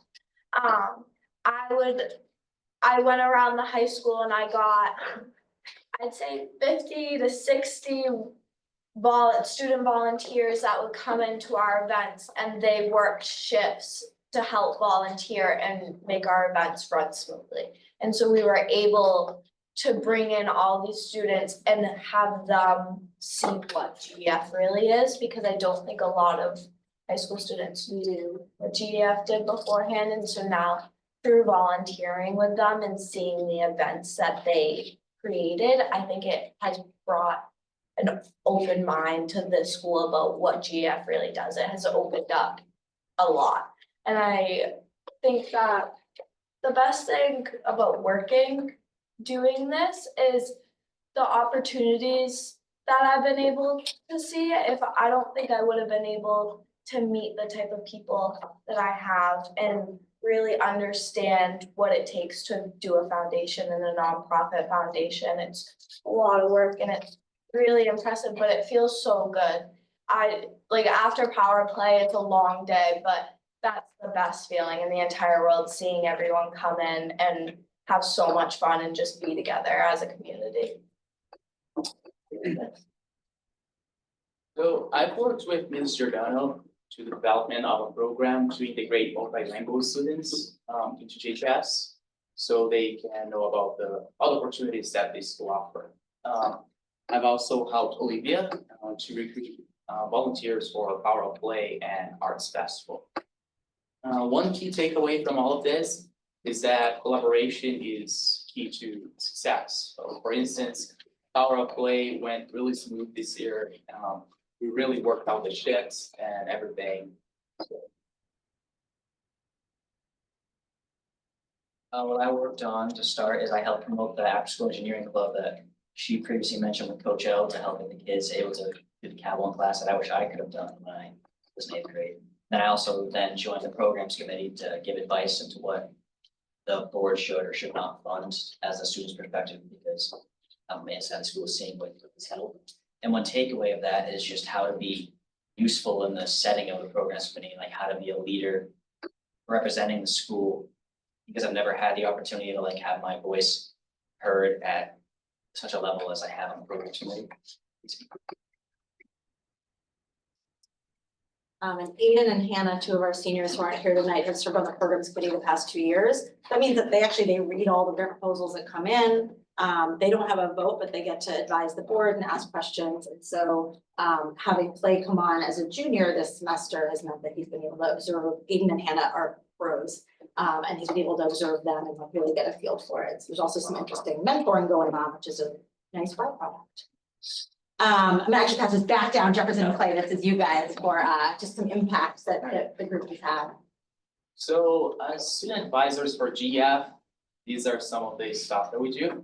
I went around the high school and I got, I'd say 50 to 60 student volunteers that would come into our events, and they worked shifts to help volunteer and make our events run smoothly. And so we were able to bring in all these students and have them see what GEF really is, because I don't think a lot of high school students knew what GEF did beforehand. And so now through volunteering with them and seeing the events that they created, I think it has brought an open mind to the school about what GEF really does. It has opened up a lot. And I think that the best thing about doing this is the opportunities that I've been able to see. If I don't think I would have been able to meet the type of people that I have and really understand what it takes to do a foundation and a nonprofit foundation. It's a lot of work and it's really impressive, but it feels so good. After Power Play, it's a long day, but that's the best feeling in the entire world, seeing everyone come in and have so much fun and just be together as a community. So I've worked with Ms. Giordano to the development of a program to integrate multilingual students into JHS, so they can know about the other opportunities that this school offer. I've also helped Olivia to recruit volunteers for Power of Play and Arts Festival. One key takeaway from all of this is that collaboration is key to success. So for instance, Power of Play went really smooth this year. We really worked out the shifts and everything. What I worked on to start is I helped promote the after school engineering club that she previously mentioned with Coach L, to helping the kids able to do the Cat 1 class that I wish I could have done when I was in 8th grade. Then I also joined the programs committee to give advice into what the board should or should not fund as a student's perspective, because inside school is seeing what is held. And one takeaway of that is just how to be useful in the setting of the programs committee, like how to be a leader representing the school, because I've never had the opportunity to have my voice heard at such a level as I have on the programs committee. And Aiden and Hannah, two of our seniors who aren't here tonight, have served on the programs committee the past 2 years. That means that they read all the different proposals that come in. They don't have a vote, but they get to advise the board and ask questions. And so having Clay come on as a junior this semester has meant that he's been able to observe. Aiden and Hannah are pros. And he's been able to observe them and really get a feel for it. So there's also some interesting mentoring going on, which is a nice byproduct. I'm gonna actually pass this back down, Jefferson and Clay, this is you guys for just some impacts that the group has had. So as student advisors for GEF, these are some of the stuff that we do.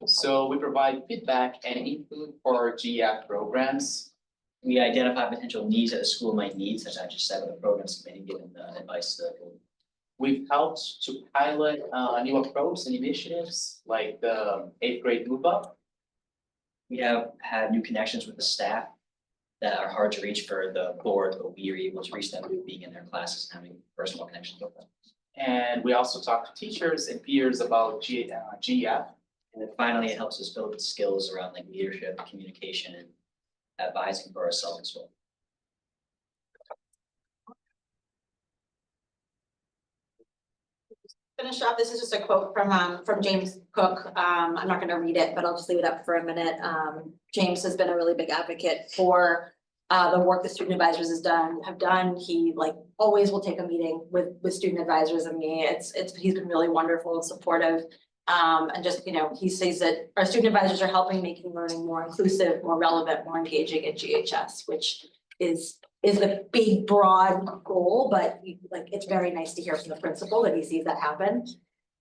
So we provide feedback and input for our GEF programs. We identify potential needs that the school might need, such as I just said with the programs committee, giving advice to the board. We've helped to pilot new approaches and initiatives like the 8th grade move up. We have had new connections with the staff that are hard to reach for the board, but we are able to reach them through being in their classes and having personal connections with them. And we also talk to teachers and peers about GEF. And then finally, it helps us build the skills around like leadership, communication, and advising for ourselves as well. Finish off, this is just a quote from James Cook. I'm not gonna read it, but I'll just leave it up for a minute. James has been a really big advocate for the work the student advisors have done. He like always will take a meeting with student advisors and me. He's been really wonderful and supportive. And just, you know, he says that our student advisors are helping making learning more inclusive, more relevant, more engaging at GHS, which is the big broad goal, but like, it's very nice to hear from the principal that he sees that happen.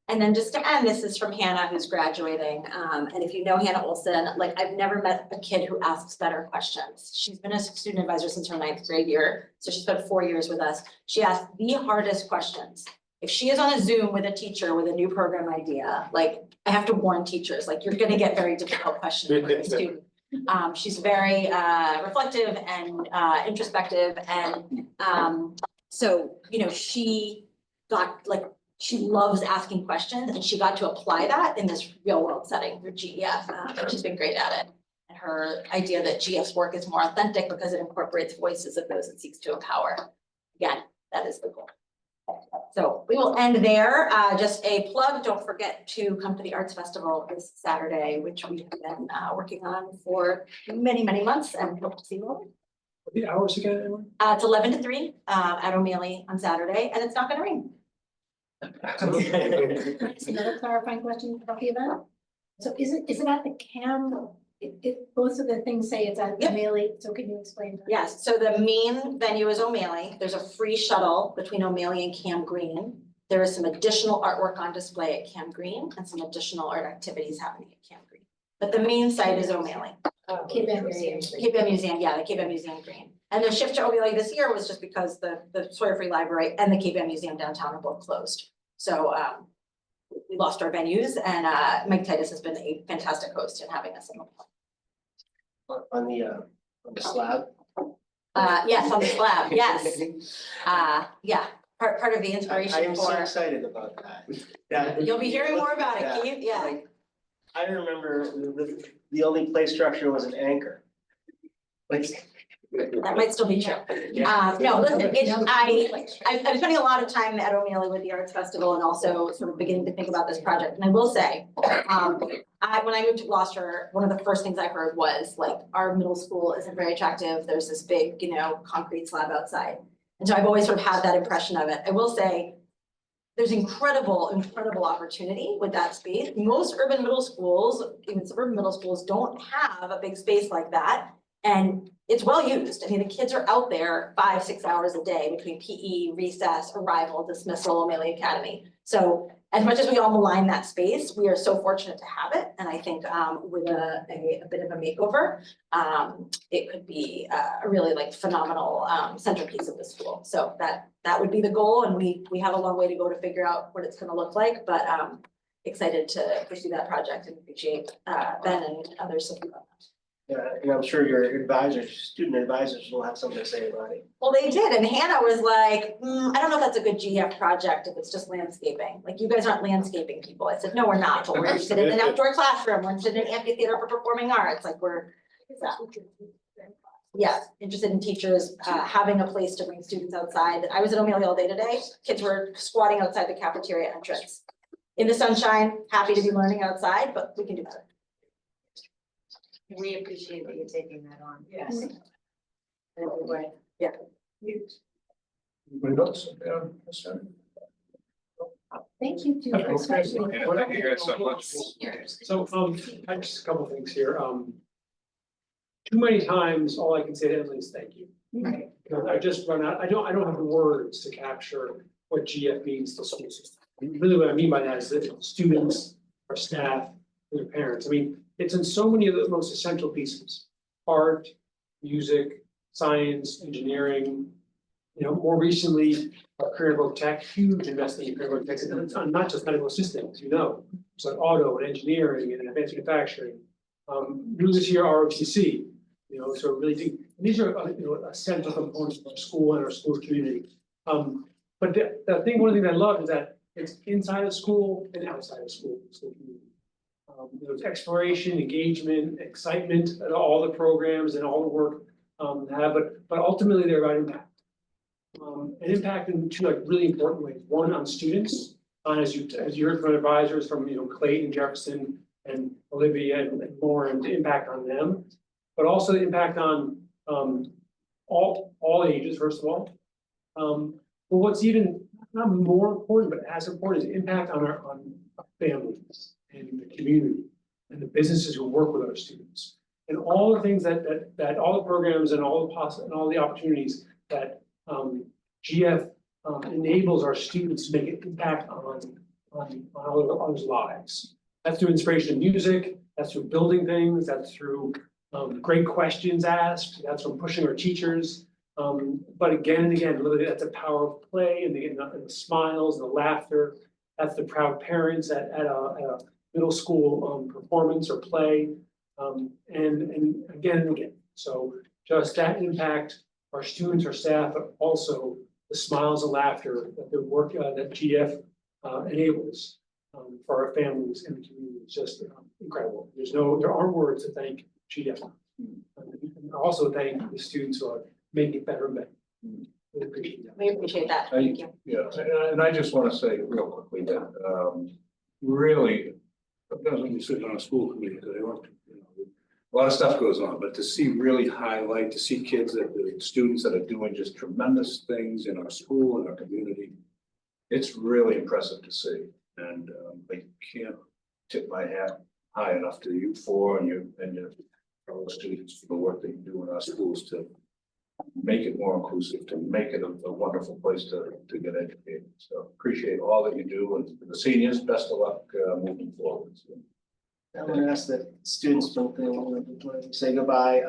And then just to end, this is from Hannah, who's graduating. And if you know Hannah Olson, like I've never met a kid who asks better questions. She's been a student advisor since her 9th grade year. So she spent 4 years with us. She asked the hardest questions. If she is on a Zoom with a teacher with a new program idea, like I have to warn teachers, like you're gonna get very difficult questions from a student. She's very reflective and introspective, and so, you know, she loves asking questions, and she got to apply that in this real world setting for GEF, and she's been great at it. And her idea that GEF's work is more authentic because it incorporates voices of those it seeks to empower. Again, that is the goal. So we will end there. Just a plug, don't forget to come to the Arts Festival this Saturday, which we have been working on for many, many months, and hope to see you all. The hours again, Emily? It's 11 to 3 at O'Malley on Saturday, and it's not gonna rain. Another clarifying question about the event. So is it at the CAM? Both of the things say it's at Yep. O'Malley, so can you explain that? Yes, so the main venue is O'Malley. There's a free shuttle between O'Malley and Cam Green. There is some additional artwork on display at Cam Green and some additional art activities happening at Cam Green. But the main site is O'Malley. Cape Ann Museum. Cape Ann Museum, yeah, the Cape Ann Museum Green. And the shift to O'Malley this year was just because the Sawyer Free Library and the Cape Ann Museum downtown are both closed. So we lost our venues, and Mike Titus has been a fantastic host in having us in O'Malley. On the slab. Yes, on the slab, yes. Yeah, part of the I inspiration am so for, excited about that. Yeah. you'll be hearing more about it, Yeah. Keith, yeah. Like, I remember the only play structure was an anchor. Like. That might still be true. Yeah. No, listen, I'm spending a lot of time at O'Malley with the Arts Festival and also sort of beginning to think about this project. And I will say, when I moved to Gloucester, one of the first things I heard was like, our middle school isn't very attractive. There's this big, you know, concrete slab outside. And so I've always sort of had that impression of it. I will say, there's incredible opportunity with that space. Most urban middle schools, even suburban middle schools, don't have a big space like that. And it's well used. I mean, the kids are out there 5-6 hours a day between PE, recess, arrival, dismissal, O'Malley Academy. So as much as we all malign that space, we are so fortunate to have it. And I think with a bit of a makeover, it could be a really like phenomenal centerpiece of the school. So that would be the goal. And we have a long way to go to figure out what it's gonna look like, but excited to pursue that project and appreciate Ben and others support on that. Yeah, and I'm sure your advisors, student advisors will have something to say about it. Well, they did, and Hannah was like, I don't know if that's a good GF project if it's just landscaping. Like, you guys aren't landscaping people. I said, no, we're not, but we're interested in an outdoor classroom, we're interested in an amphitheater for performing arts, like we're. yeah, interested in teachers, having a place to bring students outside. I was at O'Malley all day today. Kids were squatting outside the cafeteria entrance. In the sunshine, happy to be learning outside, but we can do better. We appreciate that you're taking that on. Yes. Anyway. Anybody else? Sorry. Thank you. too. Okay. Especially- Yeah, thank you guys so much. So, I just a couple of things here, too many times, all I can say to Emily is thank you. Because I just run out, I don't have the words to capture what GF means to school system. Really what I mean by that is that students, our staff, and their parents, I mean, it's in so many of the most essential pieces. Art, music, science, engineering, you know, more recently, our career growth tech, huge investment in career growth tech, and it's not just medical systems, you know. It's like auto and engineering and advanced manufacturing. New this year, ROTC, you know, so really deep, these are, you know, essential components of our school and our school community. But the thing, one thing I love is that it's inside of school and outside of school community. There's exploration, engagement, excitement at all the programs and all the work have, but ultimately they're about impact. An impact in two like really important ways. One on students, as you heard from advisors from, you know, Clayton, Jefferson, and Olivia and Lauren, the impact on them, but also the impact on all ages, first of all. But what's even not more important, but as important is impact on our families and the community and the businesses who work with our students. And all the things that all the programs and all the opportunities that GF enables our students to make an impact on others' lives. That's through inspiration of music, that's through building things, that's through great questions asked, that's from pushing our teachers. But again and again, literally that's the power of play and the smiles and the laughter. That's the proud parents at a middle school performance or play. And again and again. So just that impact, our students, our staff, but also the smiles and laughter that the work that GF enables for our families and the community is just incredible. There aren't words to thank GF. And also thank the students who are making it better and better. We appreciate that. We appreciate that. Thank you. Yeah, and I just want to say real quickly that, really, sometimes when you sit on a school committee, they want to, you know, a lot of stuff goes on, but to see really highlight, to see kids the students that are doing just tremendous things in our school and our community, it's really impressive to see. And I can't tip my hat high enough to you four and your fellow students for the work that you do in our schools to make it more inclusive, to make it a wonderful place to get educated. So appreciate all that you do, and for the seniors, best of luck moving forward. So, I want to ask the students one thing, before we say goodbye.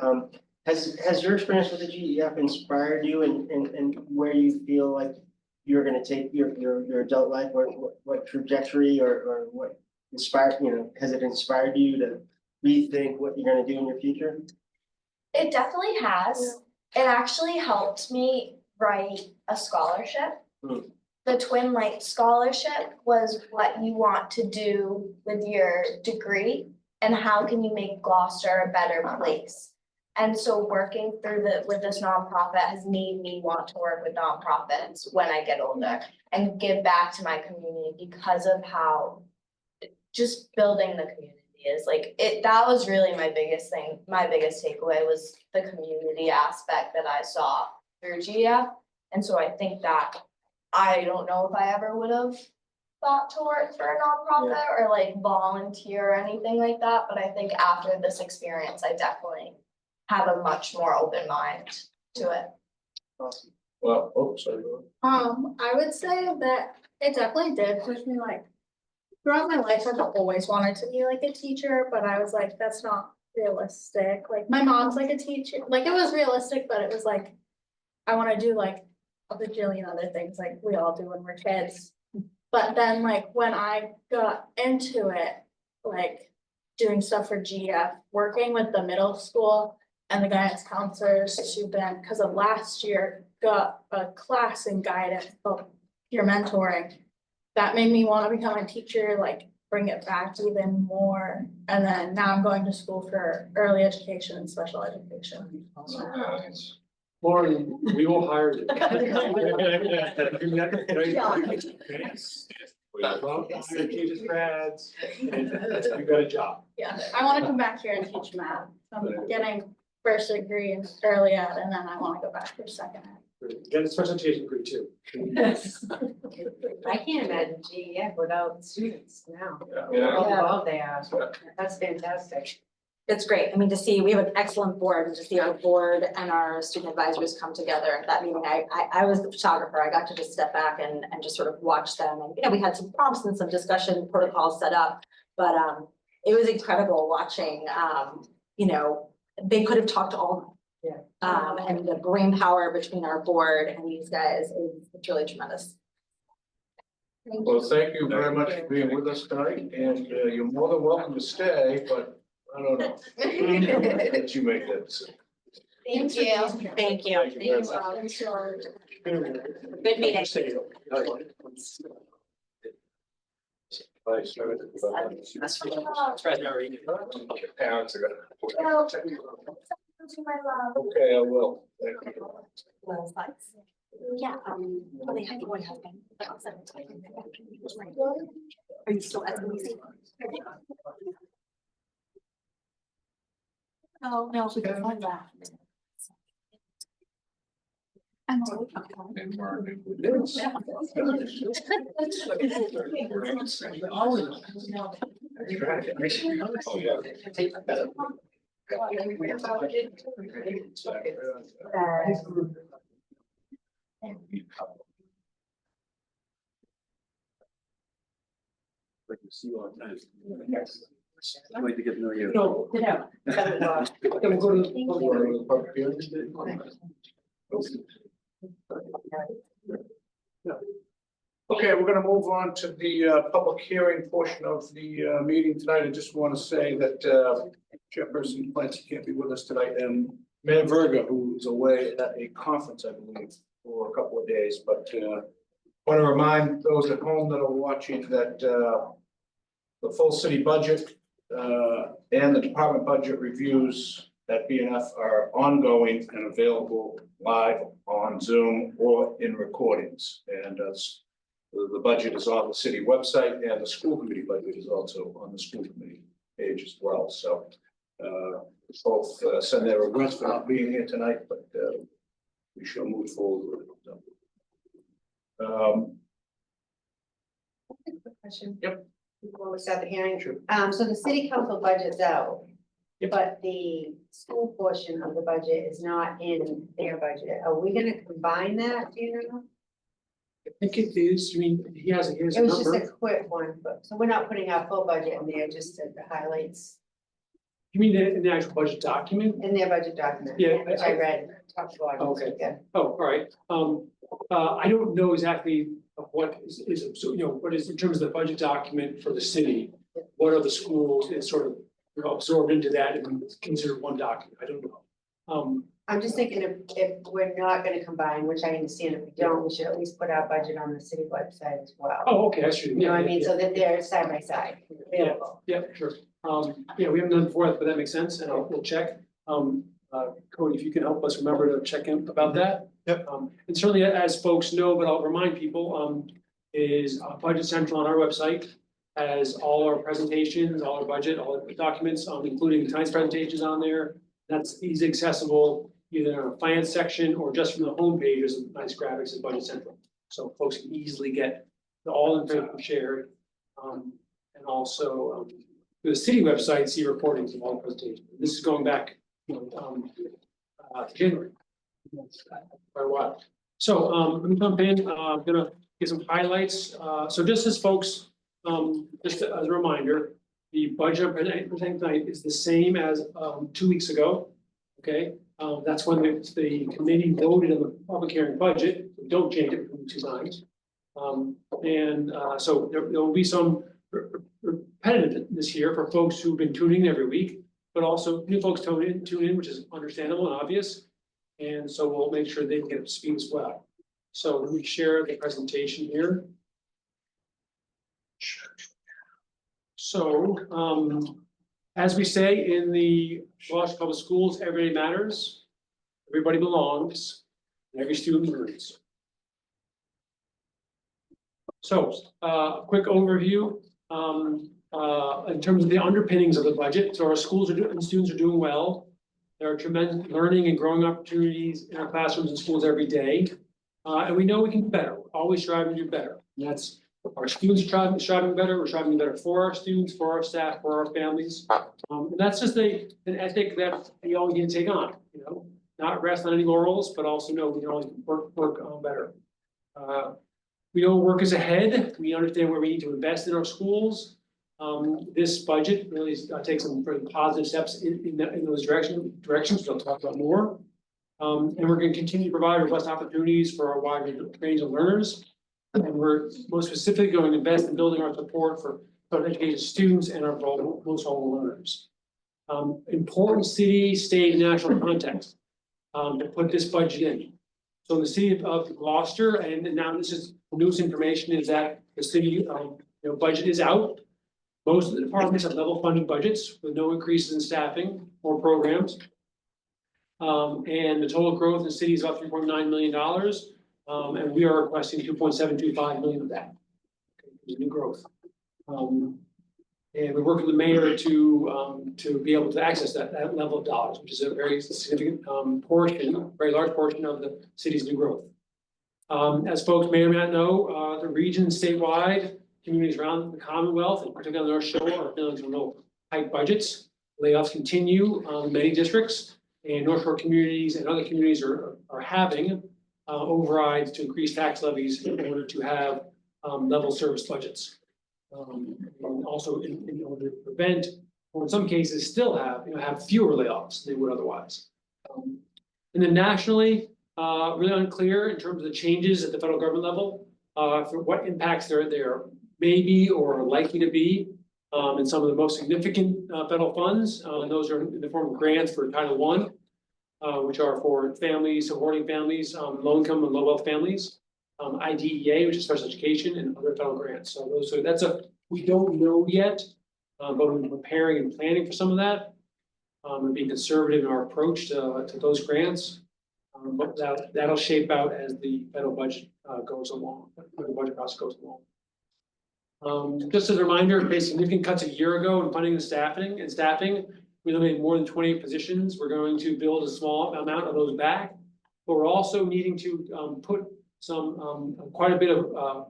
Has your experience with the GEF inspired you and where you feel like you're gonna take your adult life, or what trajectory or what inspired, you know, has it inspired you to rethink what you're gonna do in your future? It definitely has. It actually helped me write a scholarship. The Twin Light Scholarship was what you want to do with your degree and how can you make Gloucester a better place. And so working through with this nonprofit has made me want to work with nonprofits when I get older and give back to my community because of how just building the community is like that was really my biggest thing. My biggest takeaway was the community aspect that I saw through GF. And so I think that I don't know if I ever would have thought to work for a nonprofit or like volunteer or anything like that. But I think after this experience, I definitely have a much more open mind to it. Awesome. well, oh, sorry. go ahead. I would say that it definitely did push me like throughout my life, I've always wanted to be like a teacher, but I was like, that's not realistic. Like my mom's like a teacher, like it was realistic, but it was like, I want to do like a bajillion other things like we all do when we're kids. But then like when I got into it, like doing stuff for GF, working with the middle school and the guidance counselors to then, because of last year, got a class in guidance called peer mentoring. That made me want to become a teacher like bring it back even more. And then now I'm going to school for early education and special education. Lauren, we will hire you. Jesus grads, and you got a job. Yeah, I want to come back here and teach math. I'm getting first degree in early ed, and then I want to go back for second ed. Get a special education degree too. I can't imagine GEF without students now. Yeah. How involved they are. That's fantastic. It's great. I mean, to see, we have an excellent board, and to see our board and our student advisors come together at that meeting. I was the photographer. I got to just step back and just sort of watch them. And, you know, we had some prompts and some discussion protocols set up, but it was incredible watching, you know, they could have talked to all of them. Yeah. And the brain power between our board and these guys is it's really tremendous. Well, thank you very much for being with us tonight, and you're more than welcome to stay, but I don't know. Let you make that decision. Thank you. Thank you. Thank you very much. Good meeting. Parents are Well, gonna. to my love. Okay, I will. Thank you. Yeah, well, they had one husband, but also. Are you still at the Oh, no, we can find that. I'm See you on time. Yes. I'd like to get to know you. No. Yeah. Then we'll go to the Public hearing? Okay, we're gonna move on to the public hearing portion of the meeting tonight. I just want to say that Chairperson Clancy can't be with us tonight, and Mayor Verga, who is away at a conference, I believe, for a couple of days, but want to remind those at home that are watching that the full city budget and the department budget reviews at BNF are ongoing and available live on Zoom or in recordings. And the budget is on the city website, and the school committee budget is also on the school committee page as well. So both send their regrets for not being here tonight, but we shall move forward with it. Question. Yep. Before we start the hearing. Sure. So the city council budget's out. Yep. But the school portion of the budget is not in their budget. Are we gonna combine that, do you know? I think it is, I mean, he has a It was just number. a quick one, but, so we're not putting our full budget in there, just the highlights You mean in the actual budget document? in their budget document. Yeah, Which I read, top to bottom. Okay. Yeah. Oh, all right. I don't know exactly of what is, so, you know, what is in terms of the budget document for the city. What are the schools is sort of, you know, absorbed into that and considered one document. I don't know. I'm just thinking if we're not gonna combine, which I understand if we don't, we should at least put our budget on the city website as well. Oh, okay, that's true. You know what I mean? Yeah, So that they're side by side available. yeah, sure. Yeah, we haven't done it before, but that makes sense, and we'll check. Cody, if you can help us remember to check in about that. Yep. And certainly, as folks know, but I'll remind people, is Budget Central on our website has all our presentations, all our budget, all the documents, including tonight's presentations on there. That's easy accessible, either in our finance section or just from the homepage, there's some nice graphics in Budget Central. So folks can easily get all the information shared. And also, the city website, see recordings of all the presentations. This is going back, you know, to January. Quite a while. So, let me jump in, I'm gonna get some highlights. So just as folks, just as a reminder, the budget I'm presenting tonight is the same as, 2 weeks ago. Okay, that's when the committee voted on the public hearing budget. Don't change it from 2 times. So there will be some repetitiveness here for folks who've been tuning in every week, but also new folks tune in, which is understandable and obvious. And so we'll make sure they can get up to speed as well. So let me share the presentation here. So, as we say in the Gloucester Public Schools, everybody matters, everybody belongs, and every student learns. So, a quick overview, in terms of the underpinnings of the budget. So our schools are doing, and students are doing well. There are tremendous learning and growing opportunities in our classrooms and schools every day. And we know we can do better, we're always striving to do better. And that's, our students are striving better, we're striving better for our students, for our staff, for our families. And that's just an ethic that we all need to take on, you know, not rest on any laurels, but also know we can always work better. We know work is ahead, we understand where we need to invest in our schools. This budget really takes some very positive steps in those directions, which I'll talk about more. And we're going to continue to provide robust opportunities for our wide range of learners. And we're most specifically going to invest in building our support for education students and our most vulnerable learners. Important city, state, and national context to put this budget in. So in the city of Gloucester, and now this is newest information, is that the city budget is out. Most of the departments have level funded budgets with no increases in staffing or programs. And the total growth in the city is about $3.9 million. And we are requesting $2.725 million of that. Okay, new growth. And we work with the mayor to be able to access that level of dollars, which is a very significant portion, very large portion of the city's new growth. As folks may or may not know, the region statewide, communities around the Commonwealth, and particularly the North Shore, are feeling some low tight budgets. Layoffs continue in many districts, and North Shore communities and other communities are having overrides to increase tax levies in order to have level service budgets. And also in order to prevent, or in some cases still have fewer layoffs than they would otherwise. And then nationally, really unclear in terms of the changes at the federal government level for what impacts there may be or are likely to be in some of the most significant federal funds. And those are in the form of grants for Title I, which are for families, supporting families, low income and low wealth families. IDEA, which is special education, and other federal grants. So we don't know yet, but we're preparing and planning for some of that. And being conservative in our approach to those grants. But that'll shape out as the federal budget goes along, the budget process goes along. Just as a reminder, we made significant cuts a year ago in funding and staffing. We eliminated more than 28 positions. We're going to build a small amount of those back, but we're also needing to put some quite a bit of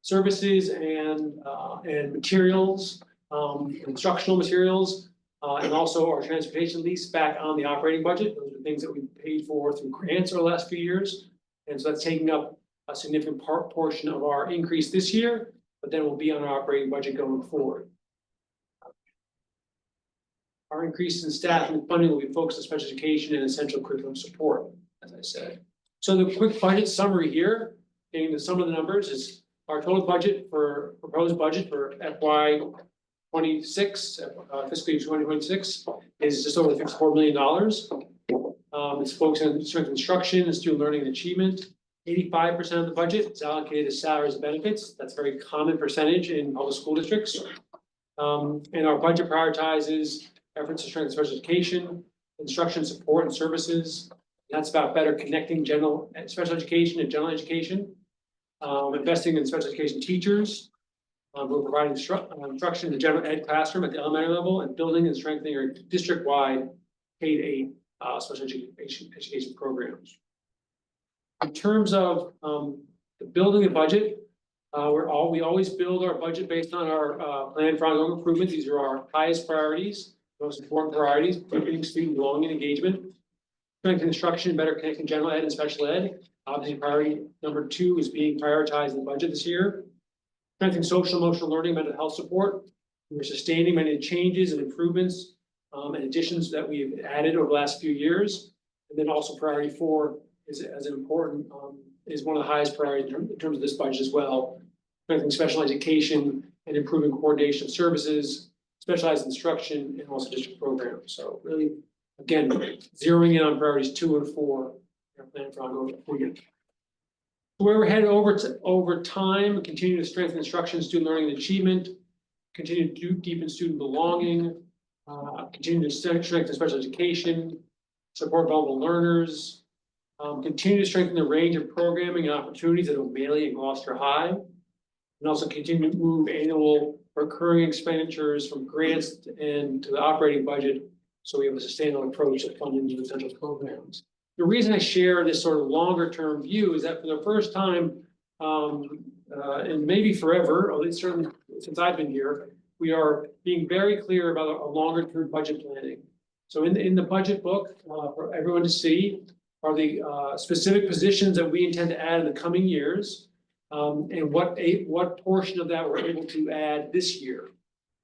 services and materials, instructional materials, and also our transportation lease back on the operating budget. Those are things that we paid for through grants over the last few years, and so that's taking up a significant portion of our increase this year, but then we'll be on our operating budget going forward. Our increase in staff and funding will be focused on special education and essential curriculum support, as I said. So the quick budget summary here, getting to some of the numbers, is our total budget for proposed budget for FY 26, fiscal year 2026, is just over $54 million. It's focused on strength instruction and student learning and achievement. 85% of the budget is allocated to salaries and benefits. That's a very common percentage in public school districts. And our budget prioritizes efforts to strengthen special education, instruction support and services. That's about better connecting special education and general education, investing in special education teachers. We're providing instruction in the general ed classroom at the elementary level, and building and strengthening our district-wide K-8 special education programs. In terms of the building and budget, we always build our budget based on our plan for ongoing improvement. These are our highest priorities, most important priorities: deepening student belonging and engagement, strengthening instruction, better connecting general ed and special ed. Obviously, priority number 2 is being prioritized in the budget this year. Strengthening social emotional learning, mental health support. We're sustaining many changes and improvements and additions that we've added over the last few years. And then also priority 4 is as an important, is one of the highest priorities in terms of this budget as well. Strengthening special education and improving coordination of services, specialized instruction, and also district programs. So really, again, zeroing in on priorities 2 and 4, our plan for ongoing improvement. Where we're headed over time, continue to strengthen instruction, student learning, and achievement. continue to deepen student belonging, continue to strengthen special education, support vulnerable learners, continue to strengthen the range of programming and opportunities at O'Malley and Gloucester High, and also continue to move annual recurring expenditures from grants and to the operating budget, so we have a sustainable approach to funding these essential programs. The reason I share this sort of longer term view is that for the first time, and maybe forever, or at least certainly since I've been here, we are being very clear about a longer term budget planning. So in the budget book, for everyone to see, are the specific positions that we intend to add in the coming years, and what portion of that we're able to add this year.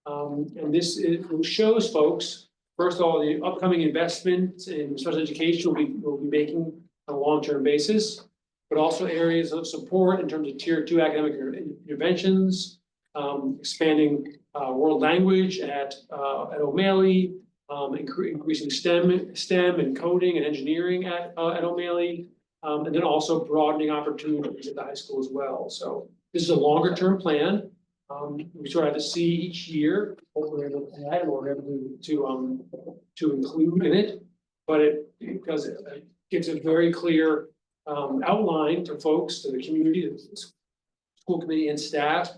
And this shows folks, first of all, the upcoming investments in special education we'll be making on a long-term basis, but also areas of support in terms of tier 2 academic interventions, expanding world language at O'Malley, increasing STEM and coding and engineering at O'Malley, and then also broadening opportunities at the high school as well. So this is a longer term plan. We sort of have to see each year what we're able to add and what we're able to include in it. But because it gives a very clear outline to folks, to the community, to the school committee and staff,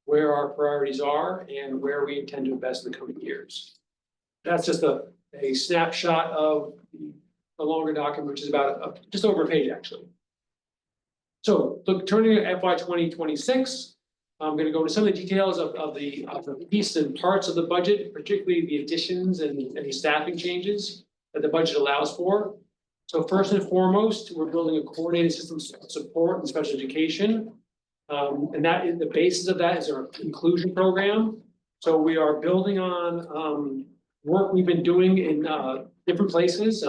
where our priorities are and where we intend to invest in the coming years. That's just a snapshot of the longer document, which is about just over a page actually. So look, turning to FY 2026. I'm going to go into some of the details of the pieces and parts of the budget, particularly the additions and the staffing changes that the budget allows for. So first and foremost, we're building a coordinated system of support in special education. And that is the basis of that is our inclusion program. So we are building on work we've been doing in different places,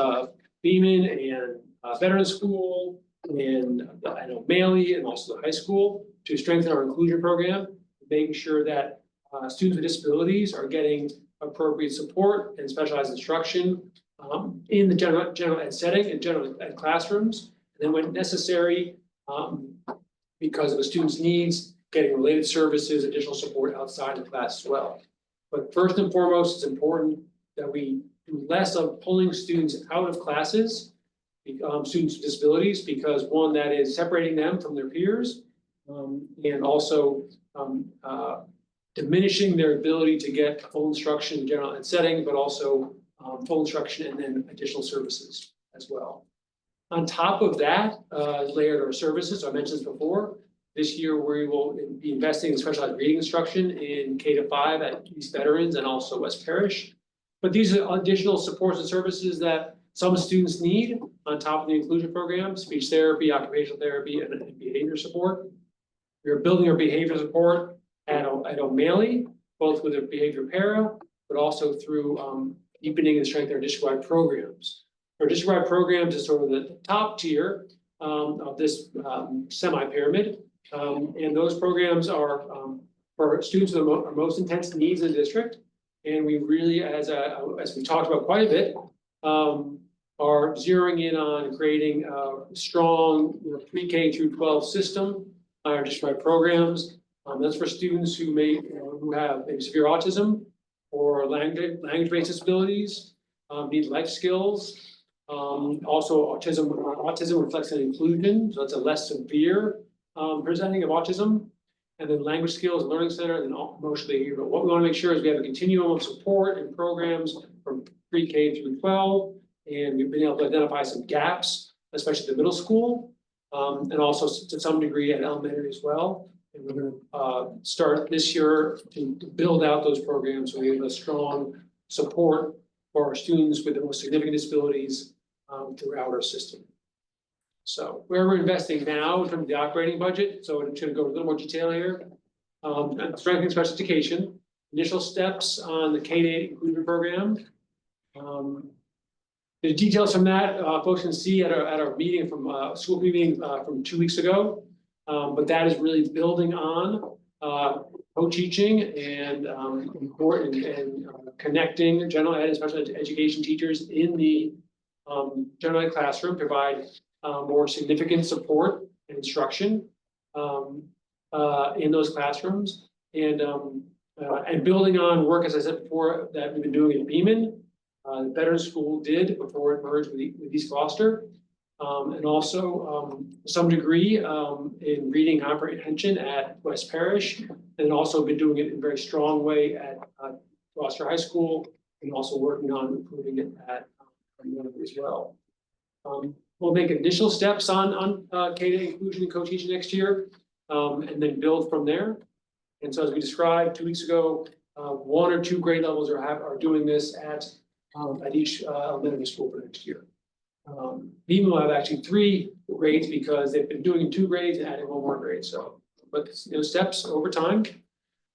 Beeman and Veteran School and O'Malley and also the high school, to strengthen our inclusion program, making sure that students with disabilities are getting appropriate support and specialized instruction in the general ed setting and general ed classrooms. And then when necessary, because of the student's needs, getting related services, additional support outside the class as well. But first and foremost, it's important that we do less of pulling students out of classes, students with disabilities, because one, that is separating them from their peers, and also diminishing their ability to get full instruction in general ed setting, but also full instruction and then additional services as well. On top of that, layered our services. So I mentioned this before. This year we will be investing in specialized reading instruction in K-5 at East Veterans and also West Parish. But these are additional supports and services that some students need on top of the inclusion program: speech therapy, occupational therapy, and behavior support. We are building our behavior support at O'Malley, both with a behavior para, but also through deepening and strengthening our district-wide programs. Our district-wide programs is sort of the top tier of this semi-pyramid. And those programs are for students with the most intense needs in the district. And we really, as we talked about quite a bit, are zeroing in on creating a strong pre-K through 12 system on our district programs. That's for students who who have maybe severe autism or language-based disabilities, need life skills. Also autism reflects an inclusion, so it's a less severe presenting of autism. And then language skills, learning center, and then emotional behavior. But what we want to make sure is we have a continuum of support and programs from pre-K through 12. And we've been able to identify some gaps, especially the middle school, and also to some degree at elementary as well. And we're going to start this year to build out those programs so we have a strong support for our students with the most significant disabilities throughout our system. So where we're investing now in terms of the operating budget, so I'm going to go a little more detail here. Strengthening special education, initial steps on the K-8 inclusion program. The details from that folks can see at our meeting from school meeting from 2 weeks ago. But that is really building on co-teaching and connecting general ed and special education teachers in the general ed classroom, provide more significant support and instruction in those classrooms, and And building on work, as I said before, that we've been doing in Beaman, the Veterans School did before it merged with East Gloucester. And also, to some degree, in reading comprehension at West Parish, and also been doing it in a very strong way at Gloucester High School, and also working on improving it at Youngwood as well. We'll make initial steps on K-8 inclusion and co-teaching next year, and then build from there. And so as we described 2 weeks ago, 1 or 2 grade levels are doing this at each elementary school for next year. Beaman will have actually 3 grades because they've been doing 2 grades and adding 1 more grade. So, but steps over time.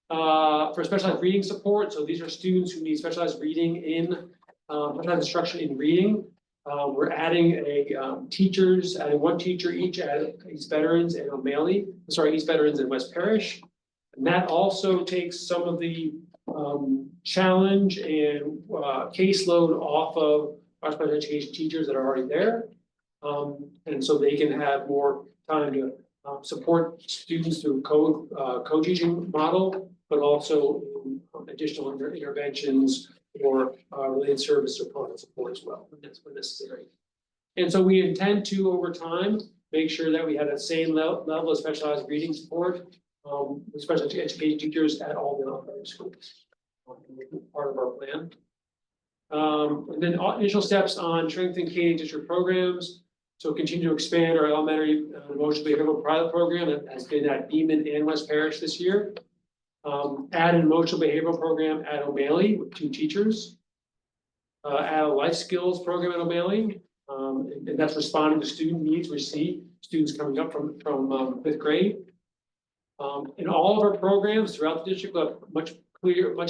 For specialized reading support, so these are students who need specialized reading in specialized instruction in reading. We're adding adding 1 teacher each at East Veterans and East Veterans and West Parish. And that also takes some of the challenge and caseload off of our special education teachers that are already there. And so they can have more time to support students through co-teaching model, but also additional interventions or related service or product support as well when necessary. And so we intend to, over time, make sure that we have that same level of specialized reading support with special education teachers at all the elementary schools. Part of our plan. And then initial steps on strengthening K-8 district programs. So continue to expand our elementary emotional behavioral pilot program that has been at Beaman and West Parish this year. Add an emotional behavioral program at O'Malley with 2 teachers. Add a life skills program at O'Malley, and that's responding to student needs. We see students coming up from 5th grade. In all of our programs throughout the district, we'll have much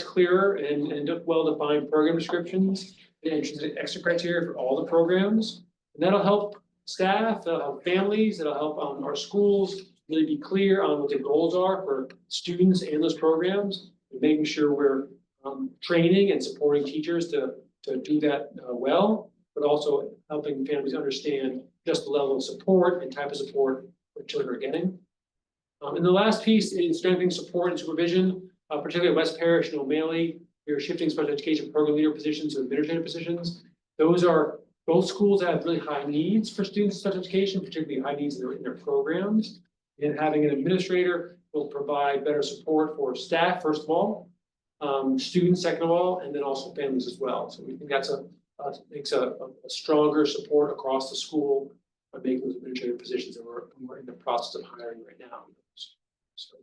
clearer and well-defined program descriptions and extra criteria for all the programs. And that'll help staff, that'll help families, that'll help our schools really be clear on what the goals are for students and those programs, and making sure we're training and supporting teachers to do that well, but also helping families understand just the level of support and type of support that children are getting. And the last piece is strengthening support and supervision, particularly at West Parish and O'Malley. We are shifting special education program leader positions to administrative positions. Those are both schools that have really high needs for students in special education, particularly high needs in their programs. And having an administrator will provide better support for staff, first of all, students, second of all, and then also families as well. So we think that's makes a stronger support across the school by making those administrative positions that we're in the process of hiring right now. So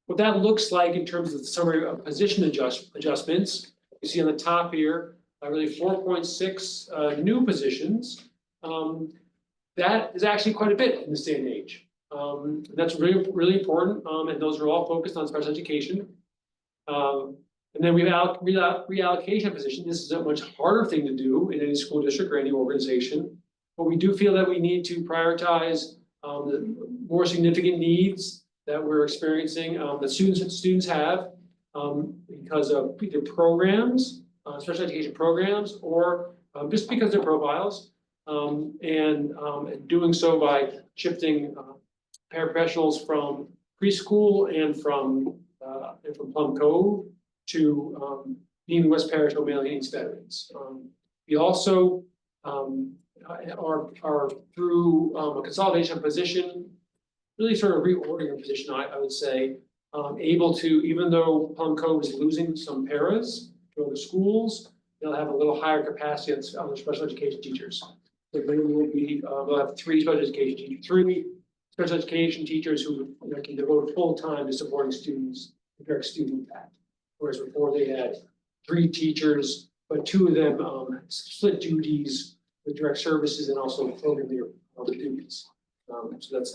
what that looks like in terms of the summary of position adjustments, you see on the top here, really 4.6 new positions. That is actually quite a bit in this day and age. That's really important, and those are all focused on special education. And then we have reallocation position. This is a much harder thing to do in any school district or any organization, but we do feel that we need to prioritize the more significant needs that we're experiencing, that students have because of either programs, special education programs, or just because of their profiles, and doing so by shifting paraprofessionals from preschool and from Plum Cove to Beaman, West Parish, O'Malley, and East Veterans. We also are through a consolidation position, really sort of reordering a position, I would say, able to, even though Plum Cove is losing some paras to other schools, they'll have a little higher capacity on their special education teachers. So they will be, they'll have 3 special education teachers who can devote full time to supporting students, direct student impact. Whereas before they had 3 teachers, but 2 of them split duties with direct services and also program leader duties. So that's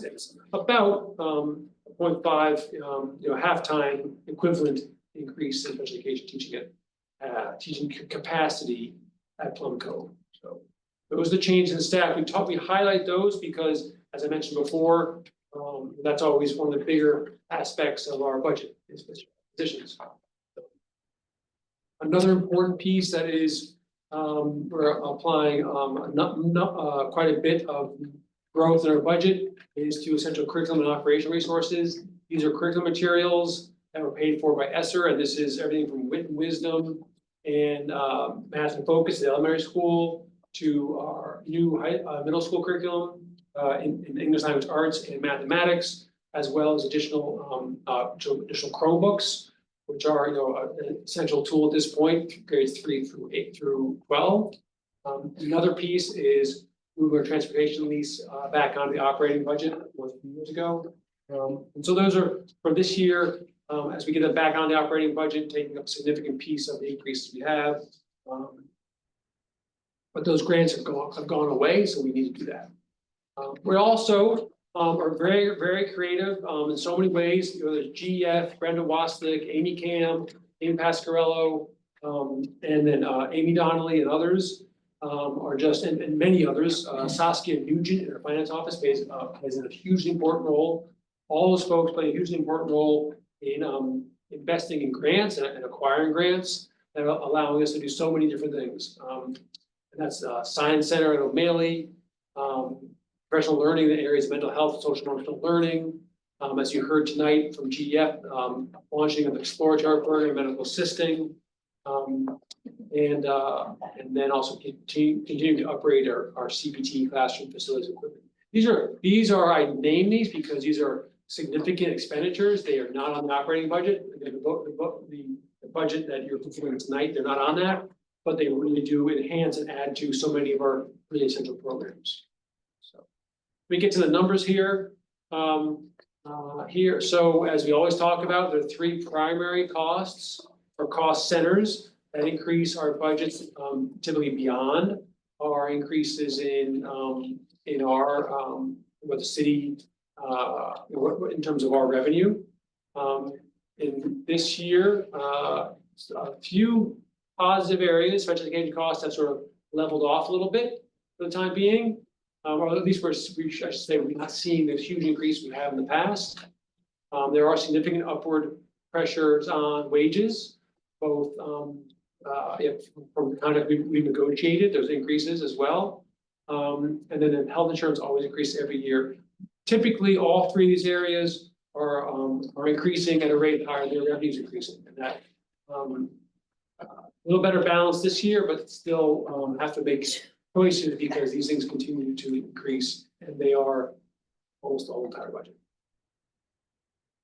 about 0.5 half-time equivalent increase in special education teaching capacity at Plum Cove. So those are the changes in staff. We highlight those because, as I mentioned before, that's always one of the bigger aspects of our budget is positions. Another important piece that is we're applying quite a bit of growth in our budget is to essential curriculum and operation resources. These are curriculum materials that were paid for by ESSER, and this is everything from Wit and Wisdom and Math and Focus at the elementary school to our new middle school curriculum in English language arts and mathematics, as well as additional Chromebooks, which are, an essential tool at this point, grades 3 through 8 through 12. Another piece is moving our transportation lease back on the operating budget was a few years ago. And so those are for this year, as we get it back on the operating budget, taking up a significant piece of the increases we have. But those grants have gone away, so we need to do that. We also are very, very creative in so many ways. There's GEF, Brenda Waslick, Amy Cam, Amy Pascarello, and then Amy Donnelly and others are just, and many others. Saskia Nugent in our finance office plays a hugely important role. All those folks play a hugely important role in investing in grants and acquiring grants that are allowing us to do so many different things. And that's Science Center at O'Malley, professional learning in the areas of mental health, social emotional learning. As you heard tonight from GEF, launching an exploratory program, medical assisting, and then also continuing to upgrade our CPT classroom facilities equipment. These are I name these because these are significant expenditures. They are not on the operating budget. The budget that you're considering tonight, they're not on that, but they really do enhance and add to so many of our really essential programs. So we get to the numbers here. So as we always talk about, there are 3 primary costs or cost centers that increase our budgets typically beyond our increases in our what the city in terms of our revenue. In this year, a few positive areas, special education costs have sort of leveled off a little bit for the time being. Or at least I should say we're not seeing the huge increase we have in the past. There are significant upward pressures on wages, both from the kind of we negotiated those increases as well. And then the health insurance always increases every year. Typically, all 3 of these areas are increasing at a rate higher than their revenues increasing, and that a little better balance this year, but still have to make choices because these things continue to increase, and they are almost the whole entire budget.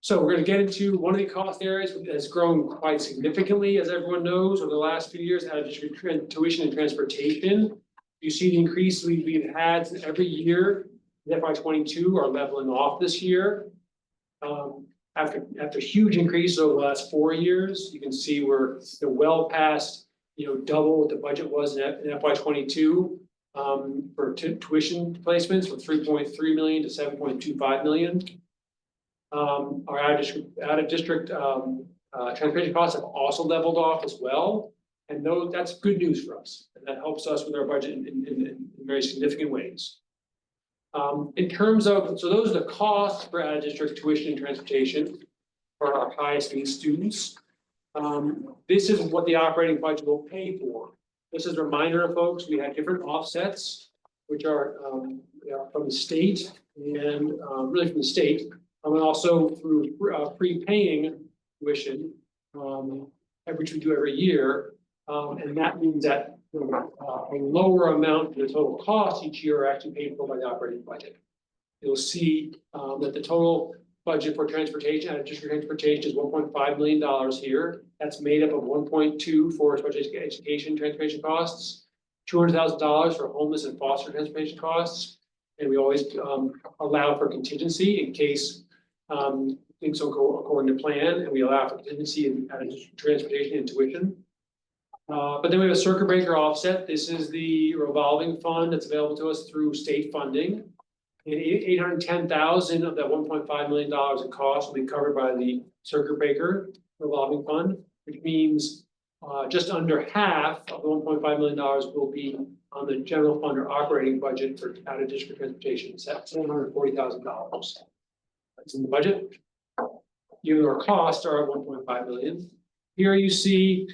So we're going to get into one of the cost areas that has grown quite significantly, as everyone knows, over the last few years, out of district tuition and transportation. You see the increase we've had every year. FY22 are leveling off this year. After huge increase over the last 4 years, you can see we're well past, double what the budget was in FY22 for tuition placements from 3.3 million to 7.25 million. Our out of district transportation costs have also leveled off as well, and that's good news for us, and that helps us with our budget in very significant ways. In terms of, so those are the costs for out of district tuition and transportation for our highest need students. This is what the operating budget will pay for. This is a reminder, folks, we have different offsets, which are from the state and really from the state, and also through prepaying tuition, which we do every year. And that means that a lower amount of the total cost each year are actually paid for by the operating budget. You'll see that the total budget for transportation, out of district transportation, is $1.5 million here. That's made up of 1.2 for special education transportation costs, $200,000 for homeless and foster transportation costs, and we always allow for contingency in case things don't go according to plan, and we allow for contingency in out of district transportation and tuition. But then we have a circuit breaker offset. This is the revolving fund that's available to us through state funding. And 810,000 of that $1.5 million in costs will be covered by the circuit breaker revolving fund, which means just under half of the $1.5 million will be on the general fund or operating budget for out of district transportation. It's at $740,000. That's in the budget. Even our costs are at $1.5 million. Here you see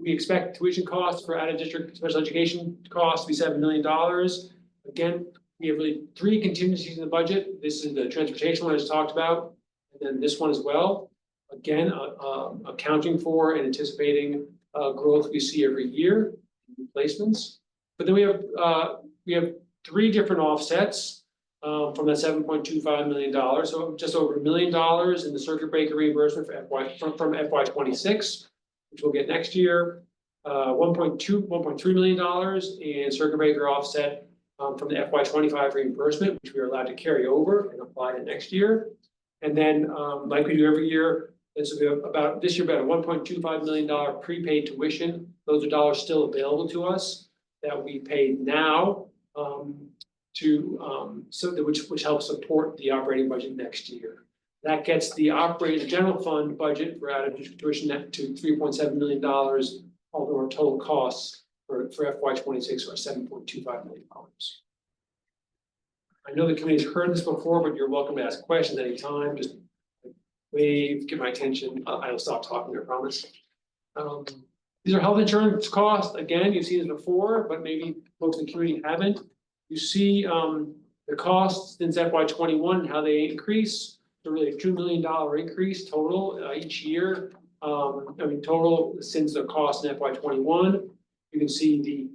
we expect tuition costs for out of district special education costs to be $7 million. Again, we have really 3 contingencies in the budget. This is the transportation one I just talked about, and then this one as well. Again, accounting for and anticipating growth we see every year, replacements. But then we have three different offsets from that $7.25 million, so just over $1 million in the circuit breaker reimbursement from FY 26, which we'll get next year. $1.3 million in circuit breaker offset from the FY 25 reimbursement, which we are allowed to carry over and apply to next year. And then, like we do every year, this year about a $1.25 million prepaid tuition. Those are dollars still available to us that we pay now which helps support the operating budget next year. That gets the general fund budget for out of district tuition net to $3.7 million, although our total costs for FY 26 are $7.25 million. I know the committee's heard this before, but you're welcome to ask questions anytime. Just wave, get my attention. I'll stop talking, I promise. These are health insurance costs. Again, you've seen this before, but maybe folks in the community haven't. You see the costs since FY 21 and how they increase. They're really a $2 million increase total each year. Total since the cost in FY 21. You can see the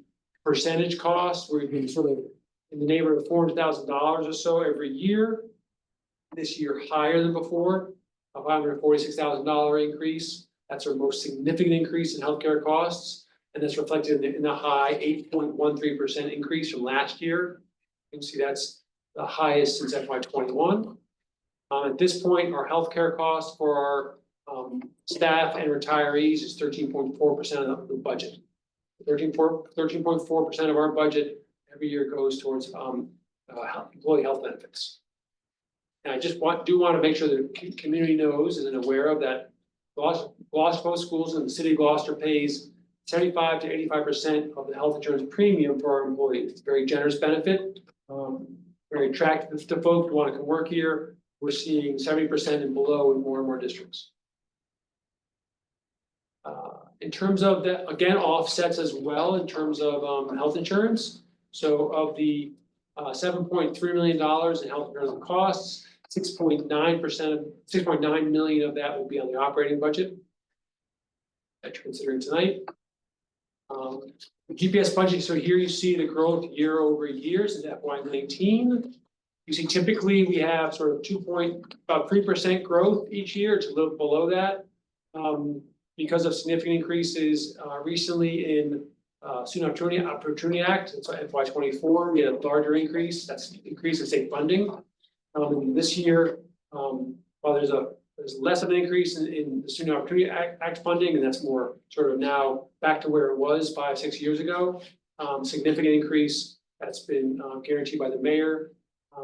percentage cost where you've been sort of in the neighborhood of $400,000 or so every year. This year higher than before, a $546,000 increase. That's our most significant increase in healthcare costs. And that's reflected in the high 8.13% increase from last year. You can see that's the highest since FY 21. At this point, our healthcare costs for our staff and retirees is 13.4% of the budget. 13.4% of our budget every year goes towards employee health benefits. And I just do want to make sure the community knows and is aware of that. Gloucester Public Schools in the city of Gloucester pays 75 to 85% of the health insurance premium for our employees. It's a very generous benefit, very attractive to folks who want to come work here. We're seeing 70% and below in more and more districts. In terms of that, again, offsets as well in terms of health insurance. So of the $7.3 million in health insurance costs, 6.9 million of that will be on the operating budget that you're considering tonight. The GPS budget, so here you see the growth year over year since FY 19. You see typically we have sort of about 3% growth each year. It's a little below that. Because of significant increases recently in Student Opportunity Act, so FY 24, we had a larger increase. That's an increase in state funding. This year, while there's less of an increase in the Student Opportunity Act funding, and that's more sort of now back to where it was 5-6 years ago. Significant increase that's been guaranteed by the mayor.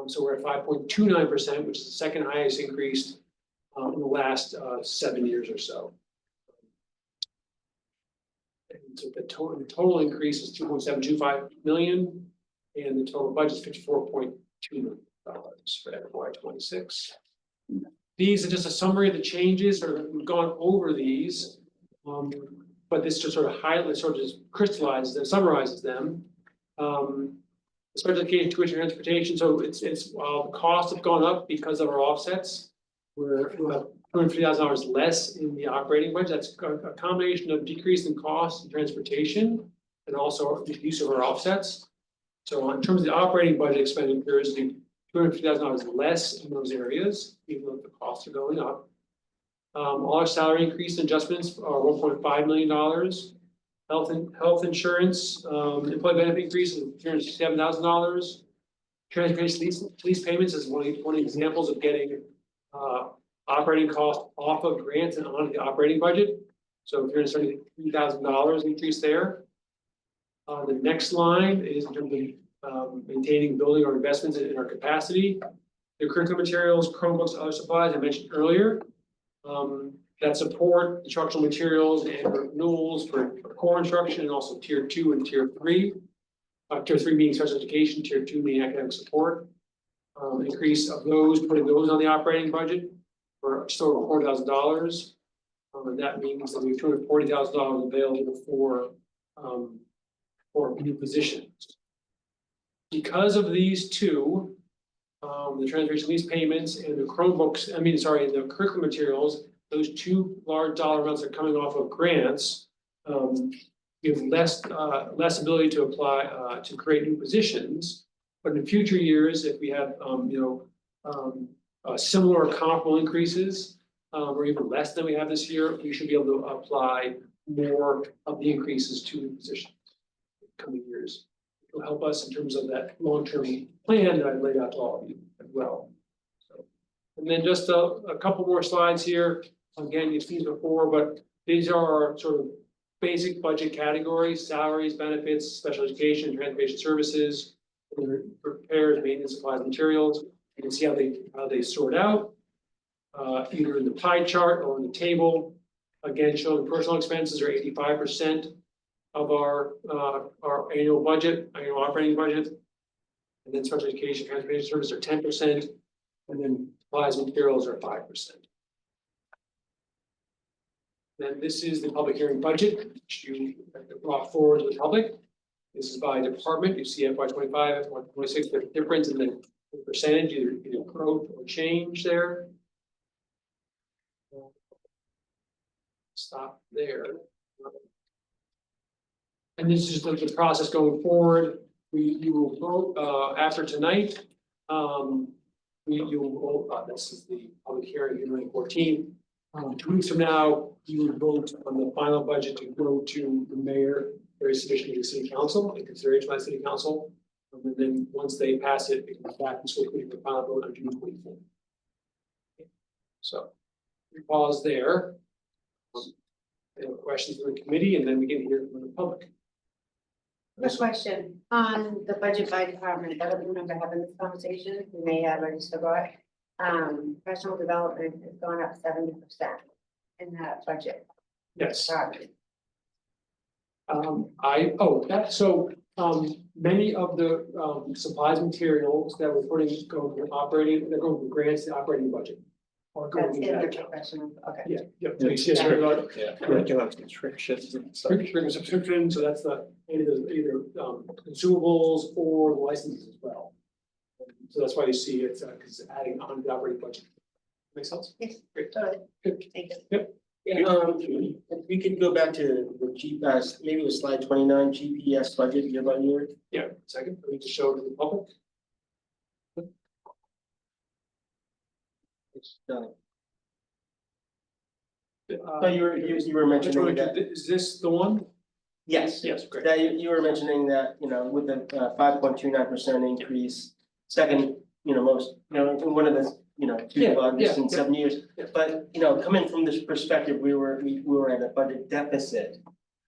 So we're at 5.29%, which is the second highest increase in the last 7 years or so. And so the total increase is 2.725 million, and the total budget is $54.2 million for FY 26. These are just a summary of the changes, or we've gone over these, but this just sort of highlights, sort of just crystallizes them, summarizes them. Special education tuition transportation, so it's the costs have gone up because of our offsets. We're $250,000 less in the operating budget. That's a combination of decrease in costs and transportation, and also the use of our offsets. So in terms of the operating budget expenditures, the $250,000 less in those areas, even though the costs are going up. All our salary increase adjustments are $1.5 million. Health insurance, employee benefit increase of $367,000. Transportation lease payments is one of the examples of getting operating costs off of grants and onto the operating budget. So $373,000 increase there. The next line is in terms of maintaining, building our investments in our capacity. The curriculum materials, Chromebooks, other supplies I mentioned earlier. That support instructional materials and renewals for core instruction, and also tier 2 and tier 3. Tier 3 being special education, tier 2 being academic support. Increase of those, putting those on the operating budget for just over $4,000. And that means that we have $240,000 available for new positions. Because of these two, the transportation lease payments and the Chromebooks, the curriculum materials, those two large dollar amounts are coming off of grants. You have less ability to apply, to create new positions. But in future years, if we have, similar comparable increases, or even less than we have this year, we should be able to apply more of the increases to the position in coming years. It'll help us in terms of that long-term plan that I laid out to all of you as well. So, and then just a couple more slides here. Again, you've seen before, but these are our sort of basic budget categories: salaries, benefits, special education, transportation services, repairs, maintenance, supplies, materials. You can see how they sort out, either in the pie chart or in the table. Again, showing personal expenses are 85% of our annual budget, annual operating budget. And then special education, transportation services are 10%, and then supplies and materials are 5%. Then this is the public hearing budget, which you brought forward to the public. This is by department. You see FY 25, FY 26, the difference in the percentage, either growth or change there. Stop there. And this is the process going forward. You will vote after tonight. You will vote. This is the public hearing, January 14th. 2 weeks from now, you would vote on the final budget to go to the mayor, very submission to the city council, and consideration by the city council. And then once they pass it, it comes back to school committee for final vote on June 24th. So we pause there. Any questions from the committee, and then we can hear from the public. Quick question on the budget by department. I don't remember having this conversation. We may have already forgot. Professional development has gone up 70% in that budget. Yes. Department. Many of the supplies materials that we're putting going from operating, they're going from grants to operating budget. Or That's going in into the that account. professional, okay. Yeah, yep. So you see it's very large. Yeah. Subscriptions, so that's the either consumables or licenses as well. So that's why you see it's because it's adding on the operating budget. Make sense? Yes. Great. Totally. Good. Thank you. Yep. If we could go back to the GPS, maybe it was slide 29, GPS budget year by year. Yeah, second, we need to show it to the public. It's done. Uh, So you were mentioning that, Is this the one? yes, Yes, great. that you were mentioning that, with the 5.29% increase, second, most, one of the, two Yeah, largest yeah, in 7 years. yeah. But, coming from this perspective, we were at a budget deficit.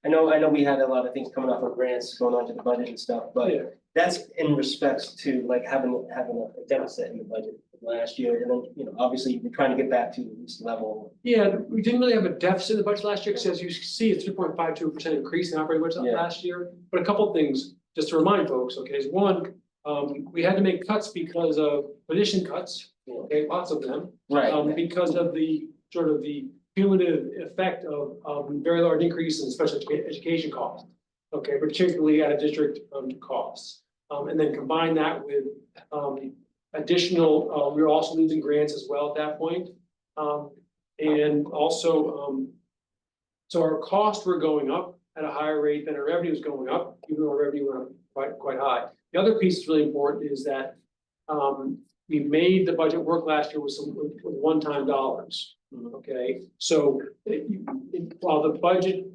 I know we had a lot of things coming off of grants going on to the budget and stuff, but Yeah. that's in respects to like having a deficit in the budget last year. And then, obviously we're trying to get back to this level. Yeah, we didn't really have a deficit in the budget last year, because as you see, it's 3.52% increase in operating budget Yeah. last year. But a couple of things, just to remind folks, okay, is one, we had to make cuts because of position cuts, okay, lots of them. Right. Because of the sort of the cumulative effect of very large increase in special education costs. Okay, particularly at a district costs. And then combine that with additional, we were also losing grants as well at that point. And also, so our costs were going up at a higher rate than our revenue was going up, even though our revenue went up quite high. The other piece that's really important is that we made the budget work last year with some one-time dollars. Okay, so while the budget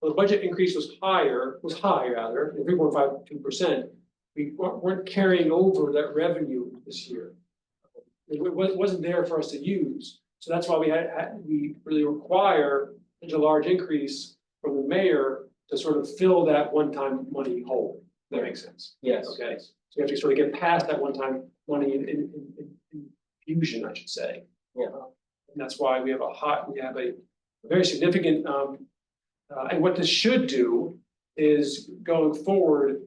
well, the budget increase was high rather, 3.52%. We weren't carrying over that revenue this year. It wasn't there for us to use. So that's why we really require such a large increase from the mayor to sort of fill that one-time money hole. If that makes sense. Yes. Okay, so you have to sort of get past that one-time money in infusion, I should say. Yeah. And that's why we have a very significant, and what this should do is going forward,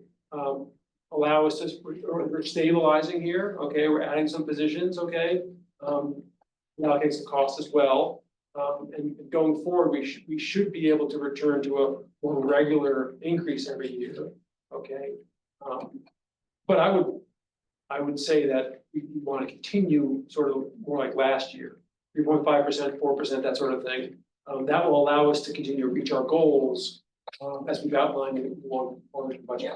allow us to, we're stabilizing here, okay, we're adding some positions, okay? Allocating some costs as well. And going forward, we should be able to return to a more regular increase every year, okay? But I would I would say that we want to continue sort of more like last year, 3.5%, 4%, that sort of thing. That will allow us to continue to reach our goals, as we've outlined in the long-term budget.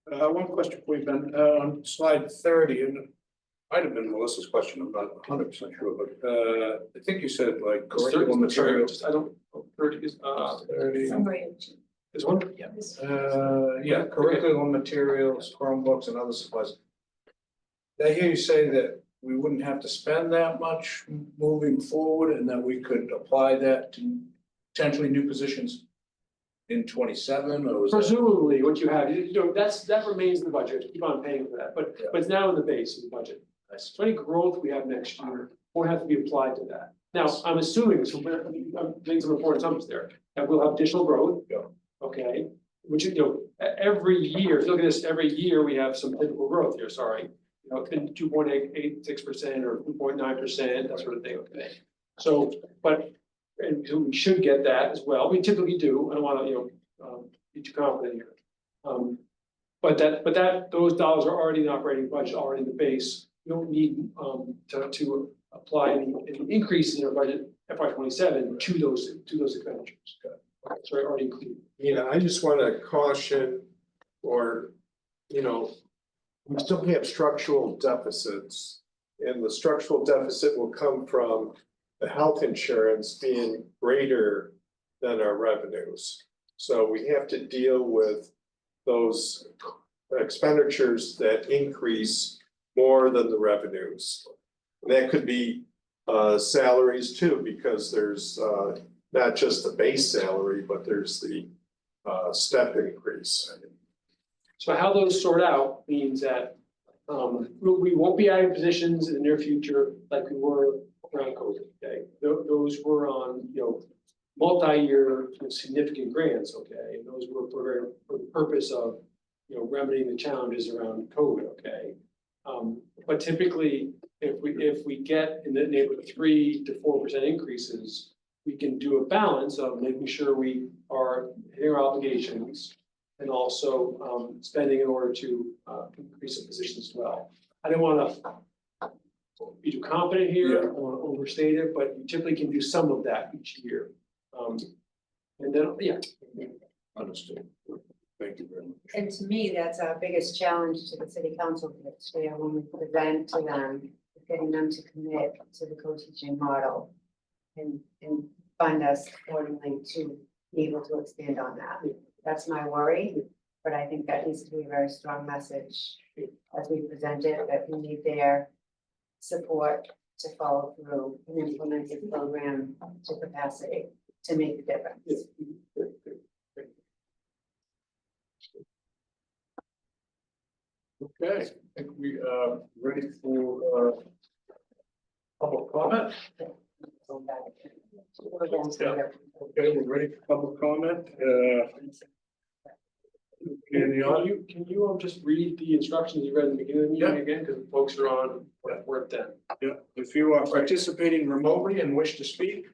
One question for you, Ben, on slide 30, and it might have been Melissa's question, I'm not 100% sure, but, I think you said like curriculum materials. I don't, 30 is, 30, this one? yeah, curriculum materials, Chromebooks and other supplies. Did I hear you say that we wouldn't have to spend that much moving forward and that we could apply that to potentially new positions in 27, or was that? Presumably, what you have, that remains in the budget, keep on paying for that, but it's now in the base of the budget. So any growth we have next year won't have to be applied to that. Now, I'm assuming, so I'm making some important assumptions there, that we'll have additional growth. Yeah. Okay, which, every year, if you look at this, every year we have some typical growth here, sorry. It could be 2.86% or 2.9%, that sort of thing, okay? So, and so we should get that as well, we typically do, I don't wanna, be too confident here. But those dollars are already in the operating budget, already in the base, you don't need, to apply any increases in our budget FY 27 to those expenditures. So already included. I just want to caution, or, we still have structural deficits. And the structural deficit will come from the health insurance being greater than our revenues. So we have to deal with those expenditures that increase more than the revenues. And that could be salaries too, because there's not just the base salary, but there's the step increase. So how those sort out means that we won't be adding positions in the near future like we were around COVID, okay? Those were on, multi-year significant grants, okay? And those were for the purpose of, remedying the challenges around COVID, okay? But typically, if we get in the neighborhood of 3 to 4% increases, we can do a balance of making sure we are hitting our obligations and also spending in order to increase the positions as well. I don't want to be too confident here, I don't want to overstate it, but you typically can do some of that each year. And then, Understood. Thank you very much. And to me, that's our biggest challenge to the city council this year when we present to them, getting them to commit to the co-teaching model and fund us accordingly to be able to expand on that. That's my worry, but I think that needs to be a very strong message as we present it, that we need their support to follow through and implement the program to capacity to make the difference. Okay, I think we are ready for public comment. Okay, we're ready for public comment. Can you just read the instructions you read in the beginning of the meeting again, because folks are on work then. Yeah, if you are participating remotely and wish to speak,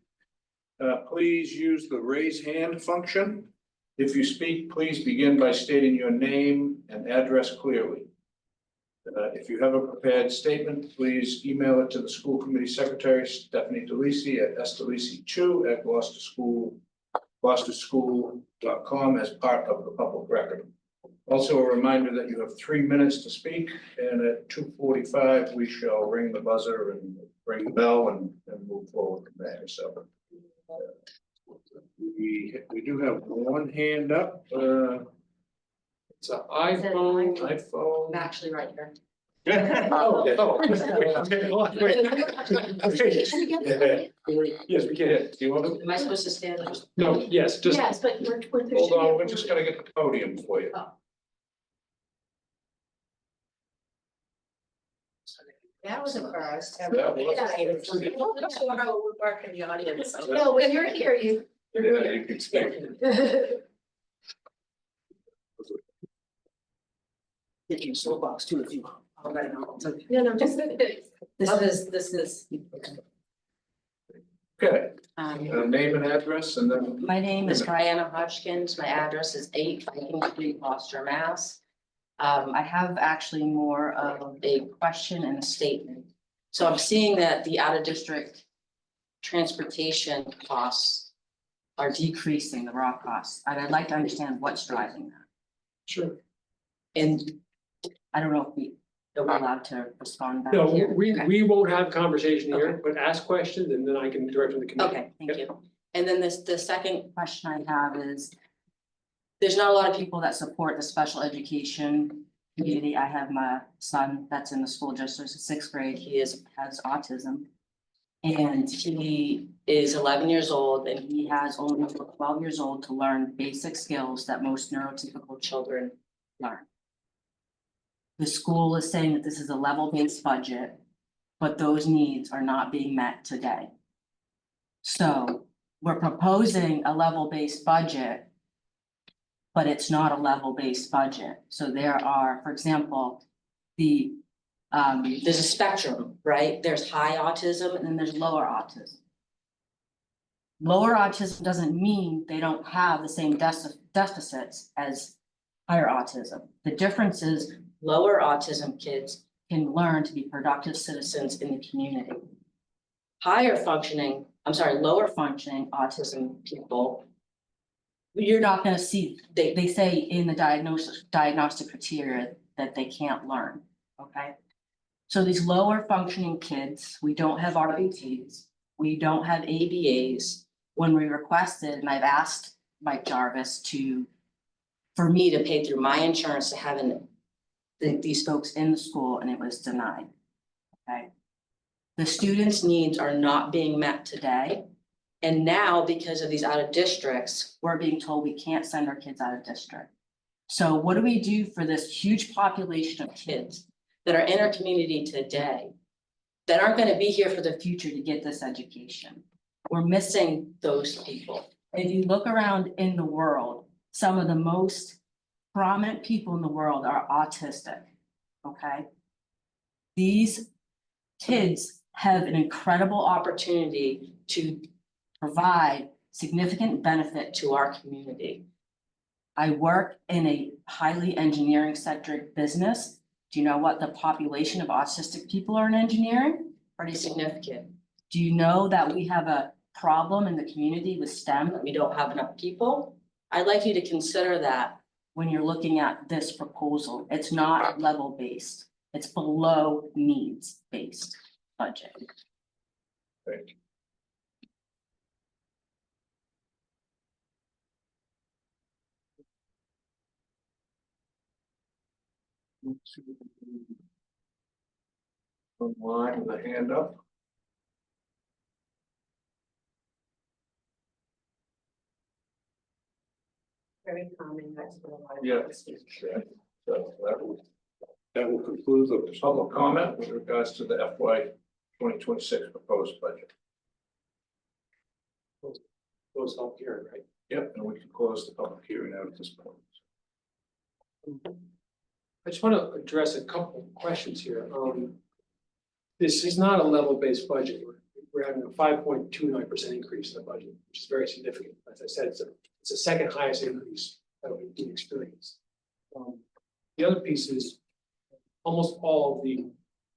please use the raise hand function. If you speak, please begin by stating your name and address clearly. If you have a prepared statement, please email it to the school committee secretary, Stephanie DeLisi at sdelisi2@gloucesterschool.com as part of the public record. Also a reminder that you have 3 minutes to speak, and at 2:45, we shall ring the buzzer and ring the bell and move forward from there. So we do have one hand up. It's an iPhone. I'm actually right here. Okay. Yes, we can. Do you want to? Am I supposed to stand? No, yes, just. Yes, but we're. Hold on, we're just gonna get the podium for you. That was a first. That was- Work in the audience. No, when you're here, you. Yeah, you can speak. Get you soapbox too if you want. All right, No, just. This is. Okay, Um, name and address and then. my name is Diana Hodgkins. My address is 8 Viking Street, Gloucester, Mass. I have actually more of a question and a statement. So I'm seeing that the out-of-district transportation costs are decreasing, the raw costs, and I'd like to understand what's driving that. Sure. And I don't know if we're allowed to respond back No, here. we, Okay. we won't have conversation here, Okay. but ask questions and then I can direct them to the committee. Okay, thank you. And then the second question I have is, there's not a lot of people that support the special education community. I have my son that's in the school district, sixth grade, has autism. And he is 11 years old and he has only until 12 years old to learn basic skills that most neurotypical children learn. The school is saying that this is a level-based budget, but those needs are not being met today. So we're proposing a level-based budget, but it's not a level-based budget. So there are, for example, there's a spectrum, right? There's high autism and then there's lower autism. Lower autism doesn't mean they don't have the same deficits as higher autism. The difference is lower autism kids can learn to be productive citizens in the community. Lower functioning autism people, you're not gonna see, they say in the diagnostic criteria that they can't learn, okay? So these lower functioning kids, we don't have RBTs, we don't have ABAs. When we requested, and I've asked Mike Jarvis for me to pay through my insurance to have these folks in the school, and it was denied, okay? The students' needs are not being met today. And now, because of these out of districts, we're being told we can't send our kids out of district. So what do we do for this huge population of kids that are in our community today that aren't gonna be here for the future to get this education? We're missing those people. If you look around in the world, some of the most prominent people in the world are autistic, okay? These kids have an incredible opportunity to provide significant benefit to our community. I work in a highly engineering centric business. Do you know what the population of autistic people are in engineering? Pretty significant. Do you know that we have a problem in the community with STEM, that we don't have enough people? I'd like you to consider that when you're looking at this proposal. It's not level based, it's below needs based budget. Thank you. Online with a hand up. Very common, that's what a lot of. Yeah. So that will conclude the public comment with regards to the FY 2026 proposed budget. Close up here, right? Yep, and we can close the public hearing out at this point. I just want to address a couple of questions here. This is not a level-based budget. We're having a 5.29% increase in the budget, which is very significant. As I said, it's the second highest increase that we've experienced. The other piece is almost all of the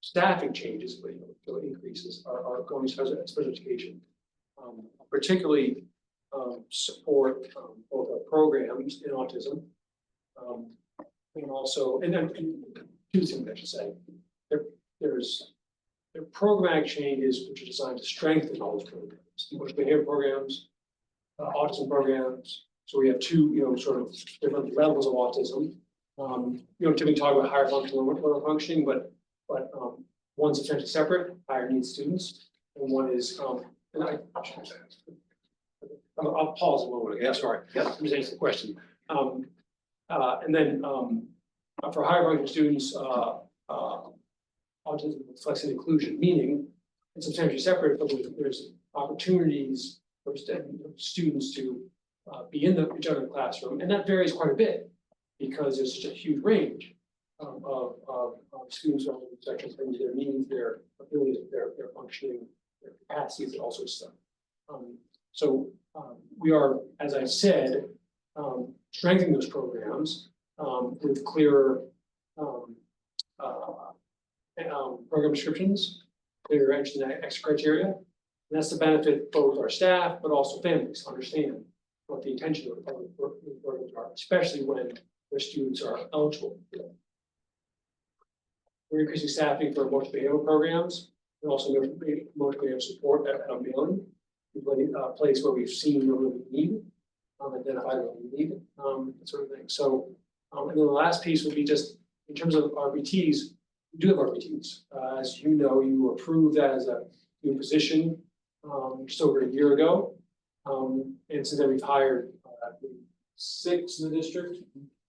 staffing changes, increases are going to special education. Particularly support both our programs in autism. And also, and then two things I should say. There are programmatic changes which are designed to strengthen all those programs. English behavior programs, autism programs. So we have two, sort of different levels of autism. Typically talk about higher functioning, lower functioning, but one's essentially separate, higher needs students, and one is I'll pause a moment. Okay, sorry. Yeah, let me answer the question. And then for higher functioning students, autism with flex and inclusion, meaning it's substantially separate, but there's opportunities for students to be in the general classroom, and that varies quite a bit because there's such a huge range of students on the spectrum, their needs, their abilities, their functioning, their capacities, and all sorts of stuff. So, we are, as I said, strengthening those programs, with clearer, program descriptions, clear entry and exit criteria. And that's to benefit both our staff, but also families to understand what the intention of the programs are, especially when their students are eligible. We're increasing staffing for motor behavioral programs and also motor behavioral support at Mailing. A place where we've seen what we need, identified what we need, that sort of thing. So, and then the last piece would be just in terms of RBTs, we do have RBTs. As you know, you approved that as a new position just over a year ago. And since then we've hired 6 in the district,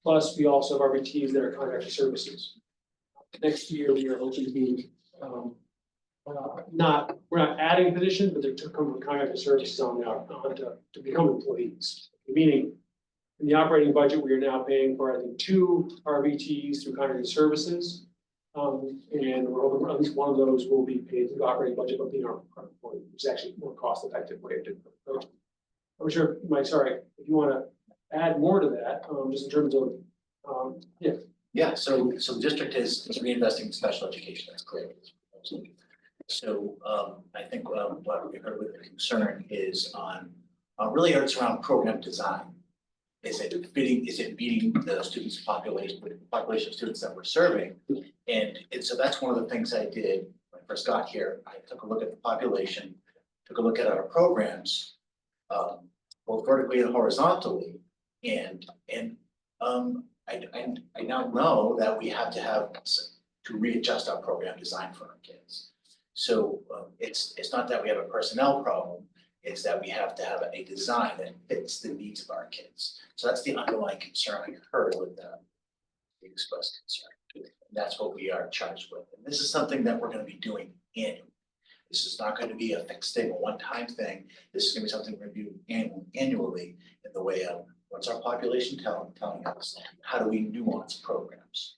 plus we also have RBTs that are contracted services. Next year, we are hoping to be we're not adding positions, but they're to come from contracted services on to become employees. Meaning, in the operating budget, we are now paying for, I think, 2 RBTs through contracted services. And we're hoping at least one of those will be paid through the operating budget, but being our employee, which is actually a more cost-effective way of doing it. I'm sure, Mike, sorry, if you want to add more to that, just in terms of, yeah. Yeah, so the district is reinvesting in special education, that's clear. So I think what we heard with the concern is on really it's around program design. Is it meeting the students' population of students that we're serving? And so that's one of the things I did when I first got here. I took a look at the population, took a look at our programs, both vertically and horizontally, and I now know that we have to readjust our program design for our kids. So it's not that we have a personnel problem, it's that we have to have a design that fits the needs of our kids. So that's the underlying concern I heard with the expressed concern. And that's what we are charged with. And this is something that we're going to be doing annually. This is not going to be a fixed thing, a one-time thing. This is going to be something we're going to do annually in the way of what's our population telling us? How do we nuance programs?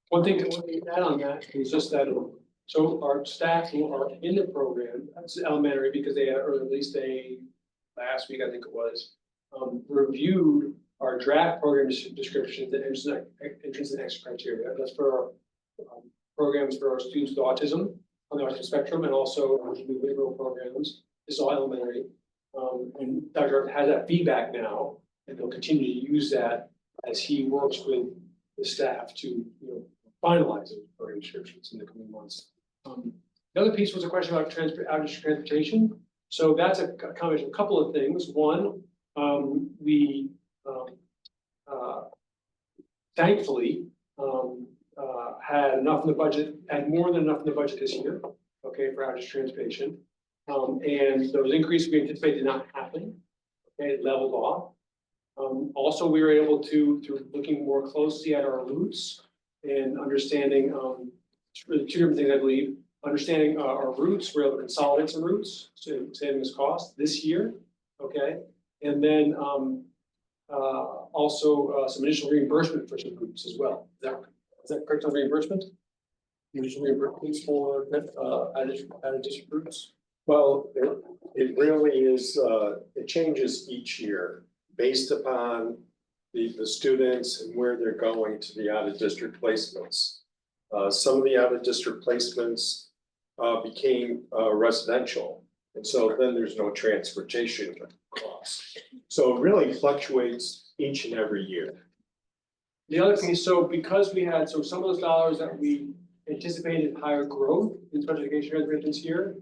One thing to add on that is just that, so our staff who are in the program, that's elementary because they had, or at least last week, I think it was, reviewed our draft program descriptions and entrance and exit criteria. That's for our programs for our students with autism on the autism spectrum and also our behavioral programs. This is all elementary. And Dr. has that feedback now, and they'll continue to use that as he works with the staff to finalize those program descriptions in the coming months. The other piece was a question about out-of-district transportation. So that's a combination of a couple of things. One, we thankfully had enough in the budget, had more than enough in the budget this year, okay, for out-of-district transportation. And those increases we anticipate did not happen. Okay, it leveled off. Also, we were able to, through looking more closely at our routes and understanding, really 2 different things, I believe. Understanding our routes, we're able to consolidate some routes, so saving us cost this year, okay? And then also some additional reimbursement for some routes as well. Is that correct on reimbursement? Additional reimbursements for out-of-district routes? Well, it really is, it changes each year based upon the students and where they're going to the out-of-district placements. Some of the out-of-district placements became residential, and so then there's no transportation costs. So it really fluctuates each and every year. The other thing is, so because we had, so some of those dollars that we anticipated higher growth in special education transportation this year,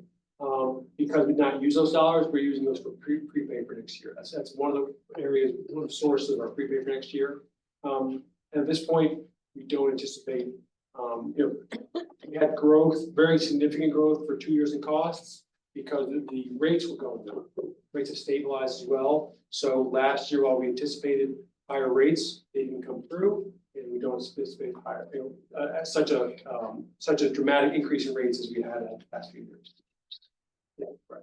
because we did not use those dollars, we're using those for prepay for next year. That's one of the areas, one of the sources of our prepay for next year. And at this point, we don't anticipate, we had growth, very significant growth for 2 years in costs because the rates were going down. Rates have stabilized as well. So last year, while we anticipated higher rates, they didn't come through, and we don't anticipate higher, such a dramatic increase in rates as we had in the past few years. Yeah, right.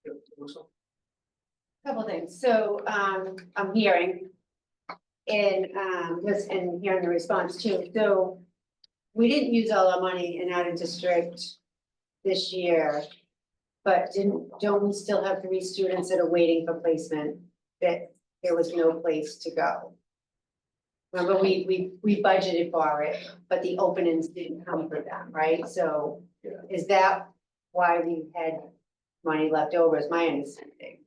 Yeah, Couple things. So I'm hearing and hearing the response too. So we didn't use all our money in out of district this year But don't we still have 3 students that are waiting for placement, that there was no place to go? Remember, we budgeted for it, but the openings didn't come for them, right? So is that why we had money left over, is my understanding?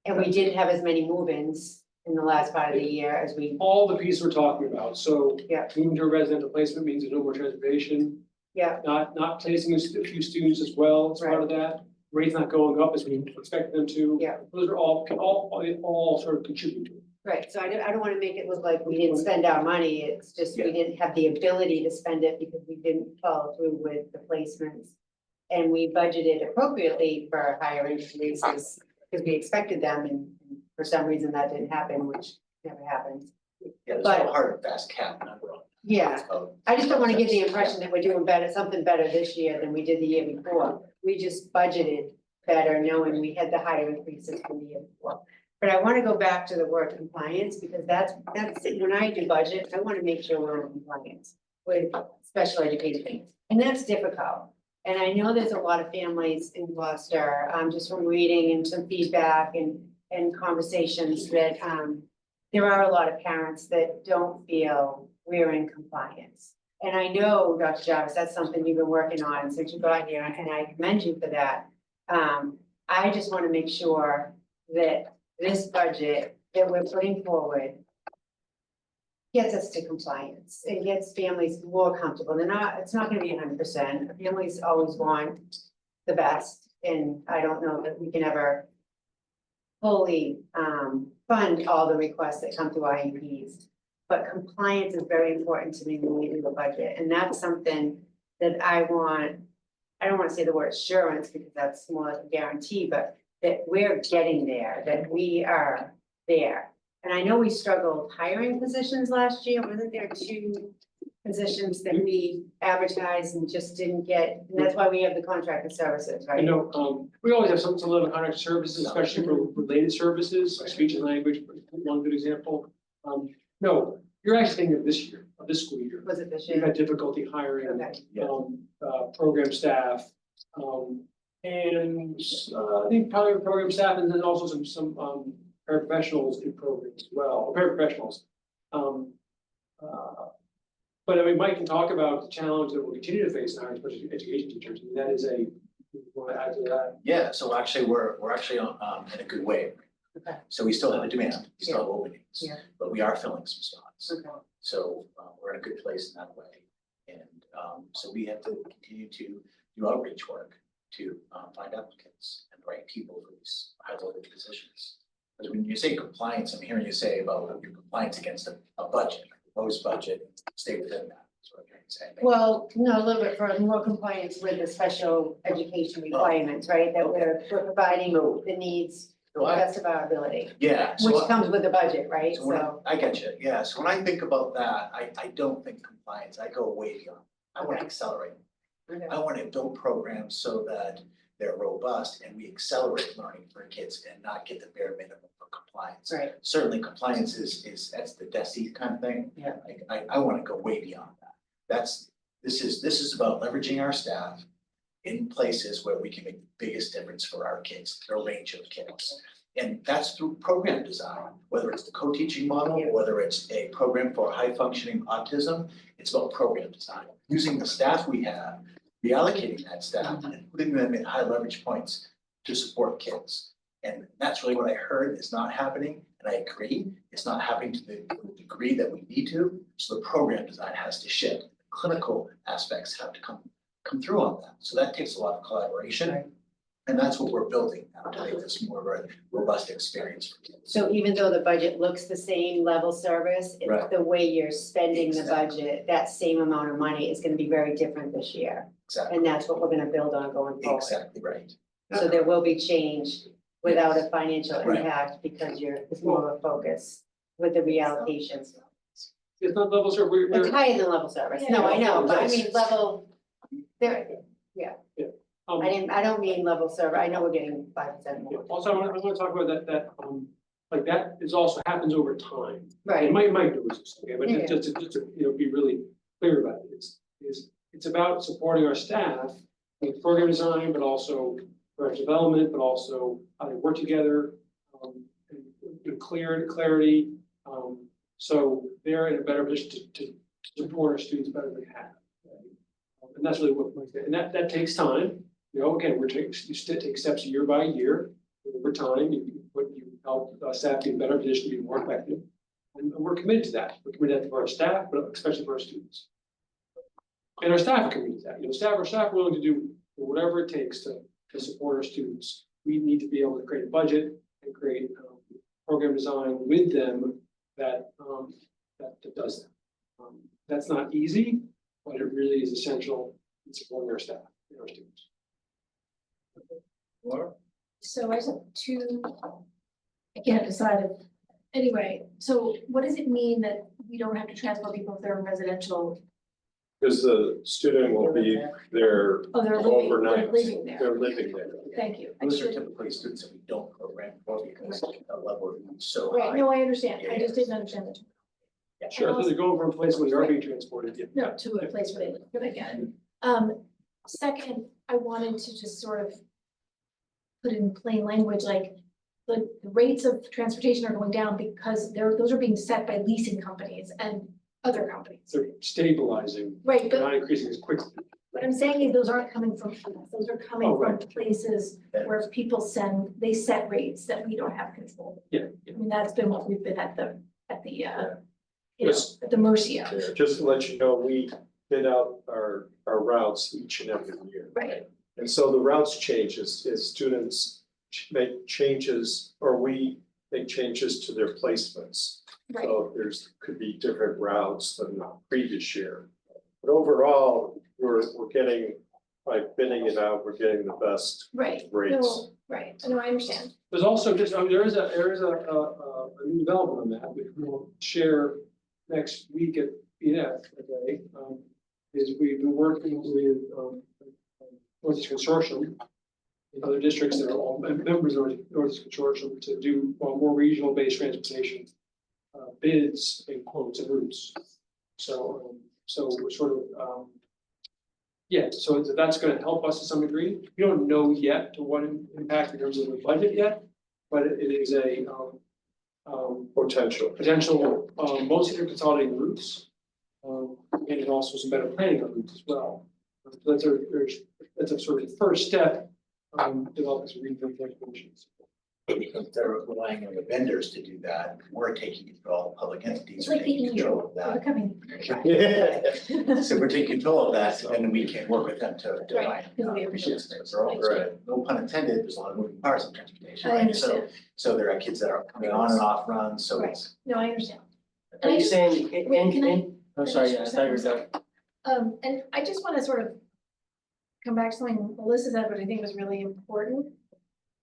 And we didn't have as many move-ins in the last part of the year as we, All the pieces we're talking about, so. Yeah. Moving to a residential placement means there's no more transportation, yeah, not placing a few students as well as part of that. Rates not going up as we expect them to. Yeah. Those are all sort of contribute to it. right, so I don't wanna make it look like we didn't spend our money, it's just we didn't have the ability to spend it because we didn't follow through with the placements. And we budgeted appropriately for higher increases, because we expected them, and for some reason that didn't happen, which never happens. Yeah, there's But- no hard and fast cap number on it. Yeah, So, I just don't wanna give the impression that we're doing better, something better this year than we did the year before. We just budgeted better, knowing we had the higher increases from the year before. But I wanna go back to the word compliance, because that's, when I do budget, I wanna make sure we're in compliance with special education. And that's difficult. And I know there's a lot of families in Gloucester, just from reading and some feedback and conversations that, there are a lot of parents that don't feel we're in compliance. And I know, Dr. Jarvis, that's something you've been working on since you got here, and I commend you for that. I just wanna make sure that this budget that we're putting forward gets us to compliance and gets families more comfortable. It's not gonna be 100%. Families always want the best, and I don't know that we can ever fully fund all the requests that come through IEPs. But compliance is very important to me when we do the budget, and that's something that I don't wanna say the word assurance, because that's more like a guarantee, but that we're getting there, that we are there. And I know we struggled hiring positions last year. Wasn't there 2 positions that we advertised and just didn't get? And that's why we have the contracted services, I right? know, we always have some level of contract services, especially for related services, like speech and language, one good example. No, you're actually thinking of this year, of this school year. Was it this We've year? had difficulty hiring, Okay. program staff, and I think probably program staff, and then also some paraprofessionals in programs as well, paraprofessionals. But I mean, Mike can talk about the challenge that we'll continue to face in our special education teachers, and that is you want to add to that? Yeah, so actually, we're actually on, in a good way. Okay. So we still have a demand, we still have openings. Yeah. But we are filling some spots. Okay. So we're in a good place in that way. And so we have to continue to do outreach work to find applicants and the right people for these high level positions. Because when you say compliance, I'm hearing you say about your compliance against a budget, a proposed budget, stay within that. That's what I'm hearing you say. Well, no, a little bit for more compliance with the special education requirements, right? That we're providing the needs to the best of our ability, Yeah. so which comes with the budget, right? So when So, I get you, yeah, so when I think about that, I don't think compliance, I go way beyond. I want to accelerate. okay. I want to build programs so that they're robust and we accelerate learning for kids and not get the bare minimum for compliance. Right. Certainly compliance is, that's the DESE kind of thing. Yeah. I want to go way beyond that. This is about leveraging our staff in places where we can make the biggest difference for our kids, their range of kids. And that's through program design, whether it's the co-teaching model, whether it's a program for high functioning autism, it's about program design. Using the staff we have, reallocating that staff and putting them in high leverage points to support kids. And that's really what I heard is not happening, and I agree, it's not happening to the degree that we need to, so the program design has to shift. Clinical aspects have to come through on that, so that takes a lot of collaboration. And that's what we're building now to make this more of a robust experience for kids. So even though the budget looks the same level service, it's Right. the way you're spending the Exactly. budget, that same amount of money is gonna be very different this year. Exactly, And that's what we're gonna build on going forward. exactly right. So there will be change without a financial Right. impact because it's more of a focus with the reallocations. It's not level, sir, It's higher than level service. No, I know, but I mean level, there, I don't mean level server. I know we're getting 5% more. Also, I want to talk about that, like that is also happens over time. Right. And Mike knows this, okay, but Yeah. just to, be really clear about it, it's about supporting our staff with program design, but also professional development, but also how they work together, and clarity. So they're in a better position to support our students better than they have. And that's really what, and that takes time. You know, again, you still take steps year by year. Over time, you help staff be in a better position to be more effective. And we're committed to that. We're committed to that for our staff, but especially for our students. And our staff are committed to that. You know, our staff are willing to do whatever it takes to support our students. We need to be able to create a budget and create program design with them that does that. That's not easy, but it really is essential in supporting our staff and our students. Laura? So I just have two, I can't decide if, anyway, so what does it mean that we don't have to transfer people if they're in residential? Because the student will be there Oh, they're living, overnight. they're living there. They're living there. Thank you. Those are typically students that we don't program for because the level is so Right, high. no, I understand. I just didn't understand the. Yeah, Sure, so they're going from a place where they are being transported. Yeah. No, to a place where they live, but I get it. Second, I wanted to just sort of put in plain language, like the rates of transportation are going down because those are being set by leasing companies and other companies. They're stabilizing, Right, they're but not increasing as quickly. what I'm saying is those aren't coming from us. Those are coming Oh, from right. places where people they set rates that we don't have control. Yeah. I mean, that's been what we've been at the Yes. at the mercy of. Yeah, just to let you know, we bid out our routes each and every year. Right, And so the routes changes as students make changes, or we make changes to their placements. right. So could be different routes than the previous year. But overall, we're getting, by bidding it out, we're getting the best Right. rates. No, right. No, I understand. There's also just, I mean, there is a new development on that, which we'll share next week at BNF, okay? Is we've been working with, Northeast Consortium and other districts that are all members of Northeast Consortium to do more regional-based transportation bids and quotes and routes. So we're sort of, yeah, so that's gonna help us to some degree. We don't know yet to what impact in terms of the budget yet, but it is a potential, mostly for consolidating routes. And also some better planning of routes as well. So that's a sort of first step, developing some regional transportations. Because they're relying on the vendors to do that, we're taking control, public entities It's are like the taking EU, control of they're that. coming. So we're taking control of that, and then we can work with them to Right, find. because we appreciate logistics. Right. No pun intended, there's a lot of moving parts in transportation, I right? understand. So there are kids that are coming on and off runs, so Right. it's. No, I understand. Are you saying, Wait, can I I'm sorry, finish yeah, I for a thought you were second? done. And I just want to sort of come back to something Melissa said, but I think was really important,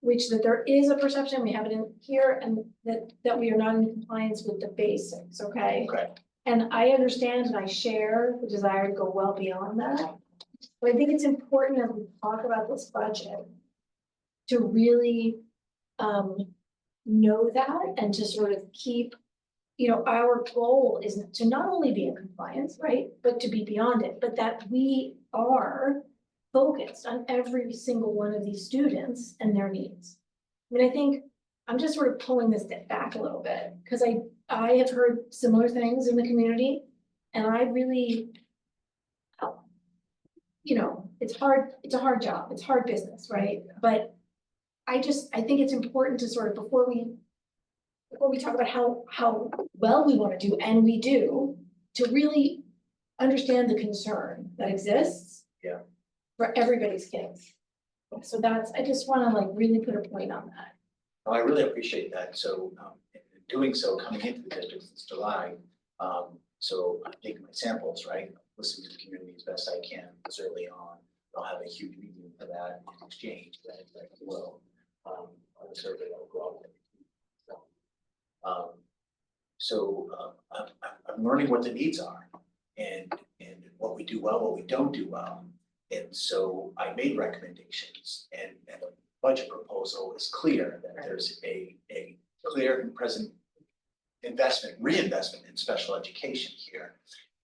which that there is a perception, we have it in here, and that we are not in compliance with the basics, okay? Okay. And I understand and I share the desire to go well beyond that. But I think it's important as we talk about this budget to really know that and to sort of keep, our goal is to not only be in compliance, right? But to be beyond it, but that we are focused on every single one of these students and their needs. I mean, I think I'm just sort of pulling this back a little bit because I have heard similar things in the community and I really, it's hard, it's a hard job, it's hard business, right? But I think it's important to sort of, before we talk about how well we want to do, and we do, to really understand the concern that exists. Yeah. For everybody's kids. So I just want to really put a point on that. I really appreciate that. So, in doing so, coming into the district since July, so I'm taking my samples, right? Listening to the community as best I can, as early on. I'll have a huge meeting for that in exchange, that will, on the survey that will go out there. I'm learning what the needs are and what we do well, what we don't do well. And so I made recommendations and the budget proposal is clear that there's a clear and present reinvestment in special education here.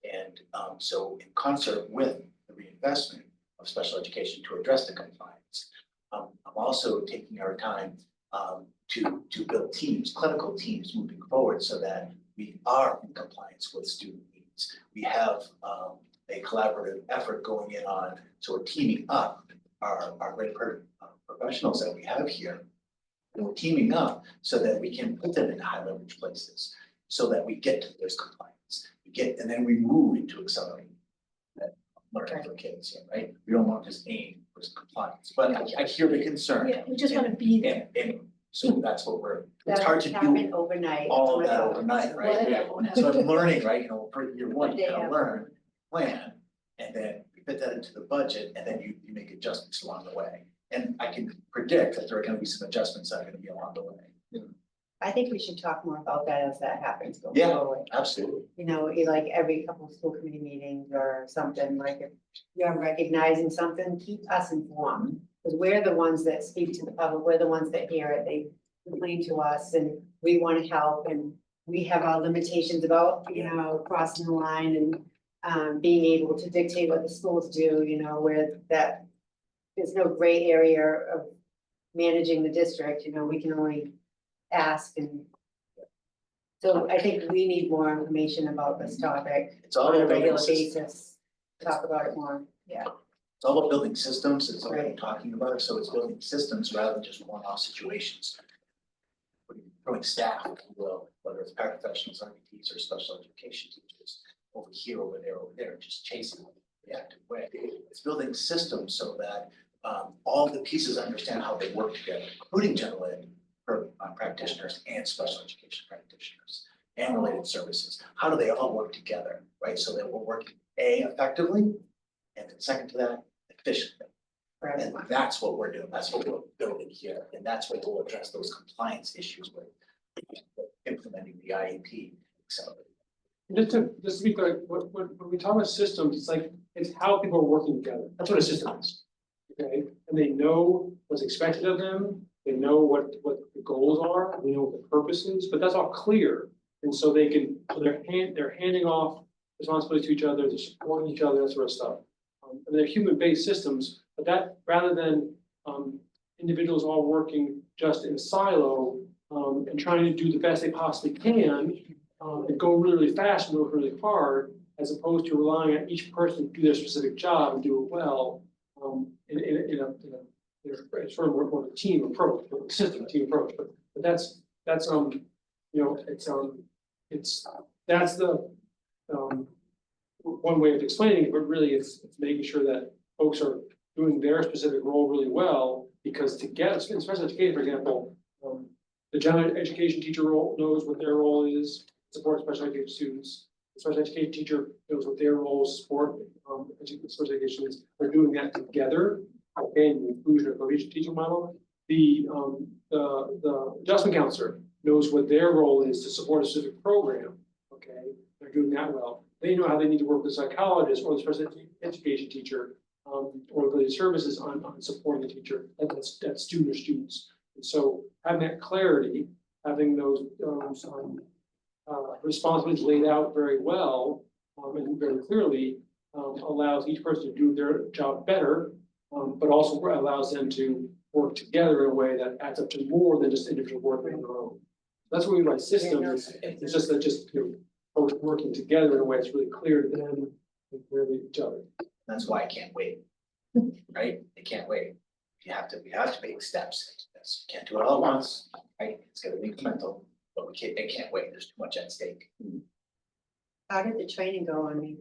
And so in concert with the reinvestment of special education to address the compliance, I'm also taking our time to build teams, clinical teams moving forward so that we are in compliance with student needs. We have a collaborative effort going in on, so we're teaming up our great professionals that we have here. And we're teaming up so that we can put them in high leverage places, so that we get to those compliance. And then we move into accelerating that learning for kids, right? We don't want to just aim for compliance, but I hear the concern. Yeah, we just wanna be there. And so that's what it's hard to do overnight. all of that overnight, right? Whatever. So I'm learning, right, for year one, you They gotta have- learn, plan, and then you fit that into the budget, and then you make adjustments along the way. And I can predict that there are gonna be some adjustments that are gonna be along the way. I think we should talk more about that as that happens going Yeah. forward. Absolutely. You know, like every couple of school committee meetings or something, like if you're recognizing something, keep us informed. Because we're the ones that speak to the public, we're the ones that hear it, they complain to us and we want to help and we have our limitations about, you know, crossing the line and being able to dictate what the schools do, you know, where that there's no gray area of managing the district, you know, we can only ask and so I think we need more information about this topic It's all on a about building regular systems. basis. Talk about it more, yeah. It's all about building systems, it's all about Right. talking about it, so it's building systems rather than just one-off situations. Throwing staff, if you will, whether it's paraprofessionals, RPTs, or special education teachers, over here, over there, just chasing them in a reactive way. It's building systems so that all the pieces understand how they work together, including general ed practitioners and special education practitioners and related services. How do they all work together, right? So that we're working effectively, and then second to that, efficiently. And that's what we're doing, that's what we're building here, and that's what we'll address those compliance issues with implementing the IEP, accelerated. Just to be clear, when we talk about systems, it's like, it's how people are working together. That's what a system is. Okay, and they know what's expected of them, they know what the goals are, they know what the purpose is, but that's all clear. And so they're handing off responsibility to each other, they're supporting each other, that sort of stuff. And they're human-based systems, but that, rather than individuals all working just in a silo, and trying to do the best they possibly can, and go really, really fast and work really hard, as opposed to relying on each person to do their specific job and do it well, in a sort of more of a team approach, a system team approach, but that's you know, that's the one way of explaining it, but really it's making sure that folks are doing their specific role really well, because to get, especially education, for example, the general education teacher role knows what their role is, support special education students. The special education teacher knows what their role is, support special education students. They're doing that together. Okay, in the inclusion of cohesion teaching model. The adjustment counselor knows what their role is to support a specific program. Okay, they're doing that well. They know how they need to work with the psychologist or the special education teacher, or related services on supporting the teacher, that's student or students. And so having that clarity, having those responsibilities laid out very well and very clearly allows each person to do their job better, but also allows them to work together in a way that adds up to more than just individual work on their own. That's what we mean by systems. It's just that folks working together in a way that's really clear to them and clear to each other. That's why I can't wait, right? I can't wait. We have to make steps. Yes, we can't do it all at once, right? It's gonna be incremental, but I can't wait. There's too much at stake. How did the training go on the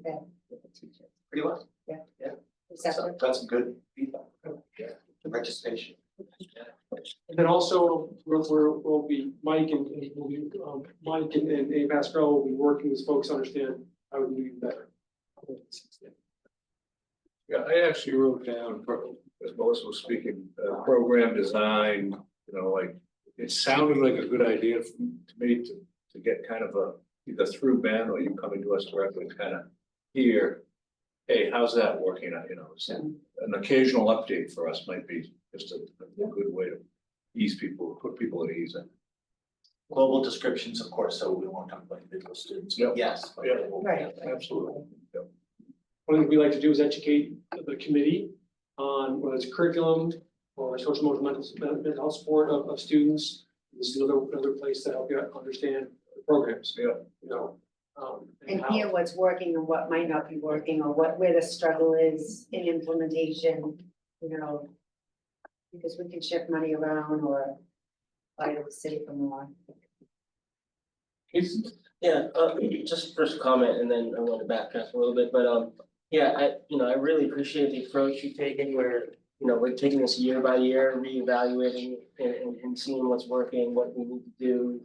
with the teachers? Pretty well. Yeah. Yeah. Accepted? Got some good feedback. Yeah. Participation. And then also, we'll be, Mike and Pascal will be working with folks to understand how we do even better. Yeah, I actually wrote down, as Melissa was speaking, program design, like, it sounded like a good idea to me to get kind of either through Ben or you coming to us directly, kind of hear, hey, how's that working out, so an occasional update for us might be just a good way to put people at ease. Global descriptions, of course, so we won't talk about individual students, but yes. but Yeah. Right. Absolutely. One thing we like to do is educate the committee on whether it's curriculum, or social emotional mental health support of students. This is another place to help you understand the programs. Yeah. You know, And how- hear what's working and what might not be working, or where the struggle is in implementation, you know. Because we can shift money around or try to save for more. Yeah, just first comment and then I want to backtrack a little bit, but yeah, I really appreciate the approach you've taken where, we're taking this year by year, reevaluating and seeing what's working, what we need to do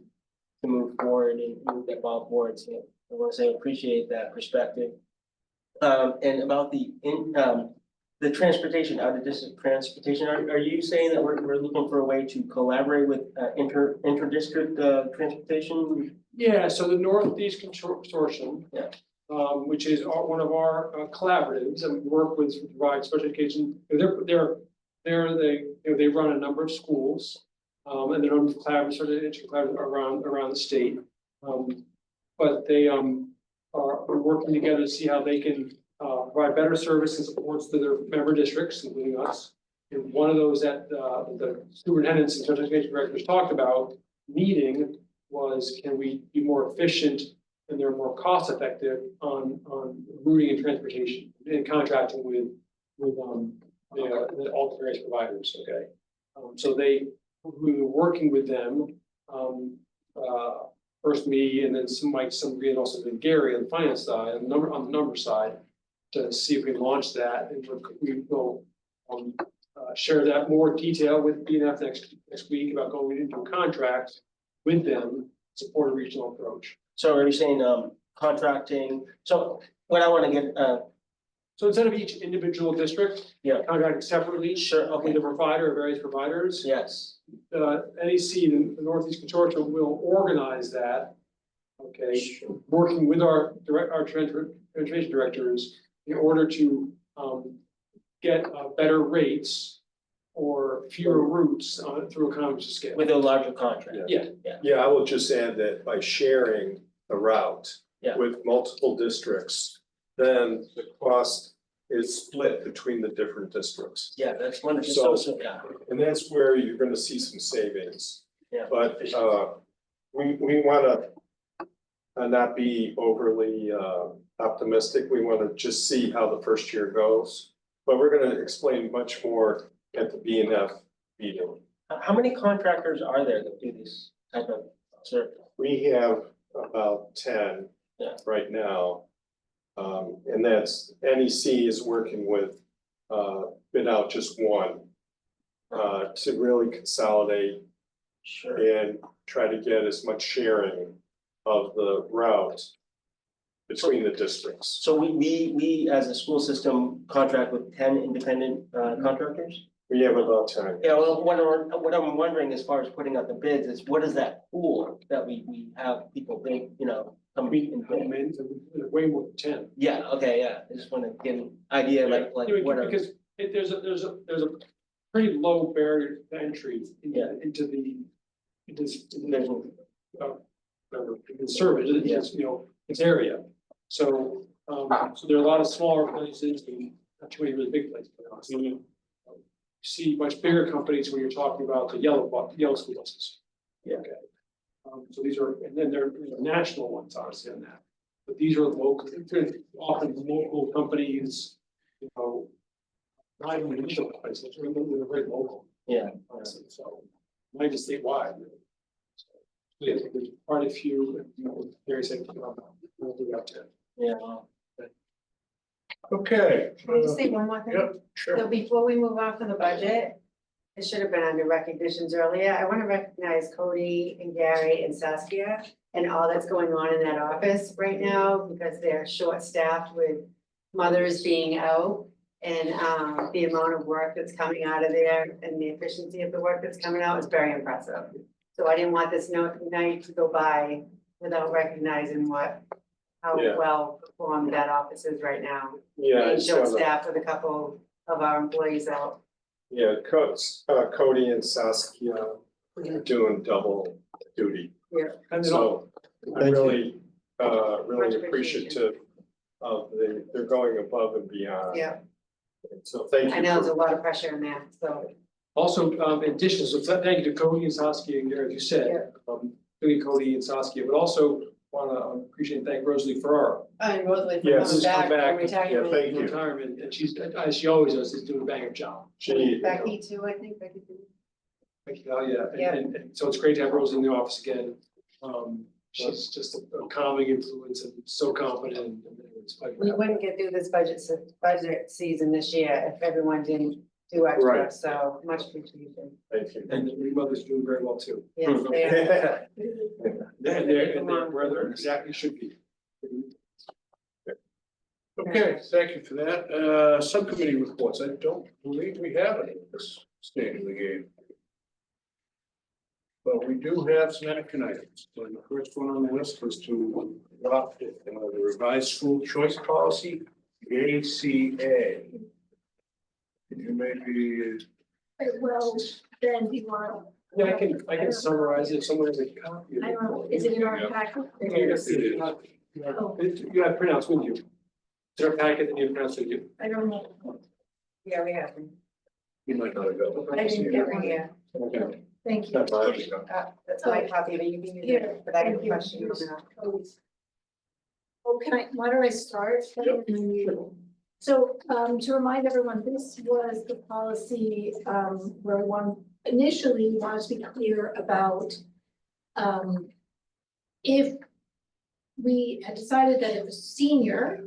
to move forward and move that ball forward. So I want to say I appreciate that perspective. And about the transportation, out of district transportation, are you saying that we're looking for a way to collaborate with inter-district transportation? Yeah, so the Northeast Consortium. Yeah. Which is one of our collaboratives and we work with to provide special education. They run a number of schools. And they're on collaborative around the state. But they are working together to see how they can provide better service and supports to their member districts, including us. And one of those that the superintendents and special education directors talked about needing was, can we be more efficient and they're more cost effective on routing and transportation and contracting with all the various providers, okay? So we were working with them, first me and then somebody and also then Gary on the finance side, on the number side, to see if we can launch that, and we will share that more detail with BNF next week about going into a contract with them, support a regional approach. So are you saying contracting? So what I want to get So instead of each individual district. Yeah. Contracting separately. Sure, okay. With a provider or various providers. Yes. NEC, the Northeast Consortium will organize that. Okay, working with our transportation directors in order to get better rates or fewer routes through economies of scale. With a larger contract. Yeah. Yeah, I will just add that by sharing the route Yeah. with multiple districts, then the cost is split between the different districts. Yeah, that's wonderful. So, yeah. And that's where you're gonna see some savings. Yeah. But we wanna not be overly optimistic. We wanna just see how the first year goes. But we're gonna explain much more at the BNF meeting. How many contractors are there that do this type of service? We have about 10 Yeah. right now. And that's, NEC is working with, bid out just one. To really consolidate Sure. and try to get as much sharing of the route between the districts. So we as a school system contract with 10 independent contractors? We have about 10. Yeah, well, what I'm wondering as far as putting out the bids is what is that pool that we have people think, come in? Way more than 10. Yeah, okay, yeah, I just want to get an idea like what are. Because there's a pretty low barrier to entry into service, its area. So there are a lot of smaller places and not too many really big places. You see much bigger companies when you're talking about the yellow school buses. Yeah. Okay. So these are, and then there are national ones obviously on that, but these are local, often local companies, not even regional places, they're very local. Yeah. So, might just statewide. So, yeah, there's quite a few, very safe, we'll do that too. Yeah. Okay. Can I just say one more thing? Yep, sure. So before we move on to the budget, it should have been under recognitions earlier. I want to recognize Cody and Gary and Saskia and all that's going on in that office right now because they're short-staffed with mothers being out. And the amount of work that's coming out of there and the efficiency of the work that's coming out is very impressive. So I didn't want this night to go by without recognizing how Yeah. well performed that office is right now. Yeah. Being it's one of the- short-staffed with a couple of our employees out. Yeah, Cody and Saskia are doing double duty. Yeah. And So I'm really, Much really appreciation. appreciative of they're going above and beyond. Yeah, So thank you. I know there's for- a lot of pressure in there, so Also, in addition, so thank you to Cody and Saskia and Gary, as you said, Cody and Saskia, but also want to appreciate and thank Rosalie for our And Rosalie for Yes. coming back Come from back. retirement. Thank you. retirement, and she's, as she always does, is doing a bang up job. Becky too, I think, Becky too. Thank you, yeah, Yeah. and so it's great to have Rosalie in the office again. She's just a calming influence and so confident and it's like. We wouldn't get through this budget season this year if everyone didn't do extra, Right. so much appreciated. Thank you. And your mother's doing very well too. Yes, they are. And they're where they're exactly should be. Okay, thank you for that. Subcommittee reports. I don't believe we have any at this stage of the game. But we do have some action items. So the first one on the list was to adopt the revised school choice policy, the ACA. Can you maybe, Well, then do you want, Yeah, I can summarize it, someone has a copy. of I it. don't know, is it in our packet? Yes, it is. You have printouts with you. Is there a packet that you have printouts with you? I don't know. Yeah, we have them. you might not have got. I didn't get one. Yeah, Okay. Thank you. That's mine. that's my copy, but you can use it, but I have a question. Oh, why don't I start? So, to remind everyone, this was the policy, where one initially wanted to be clear about, if we had decided that if a senior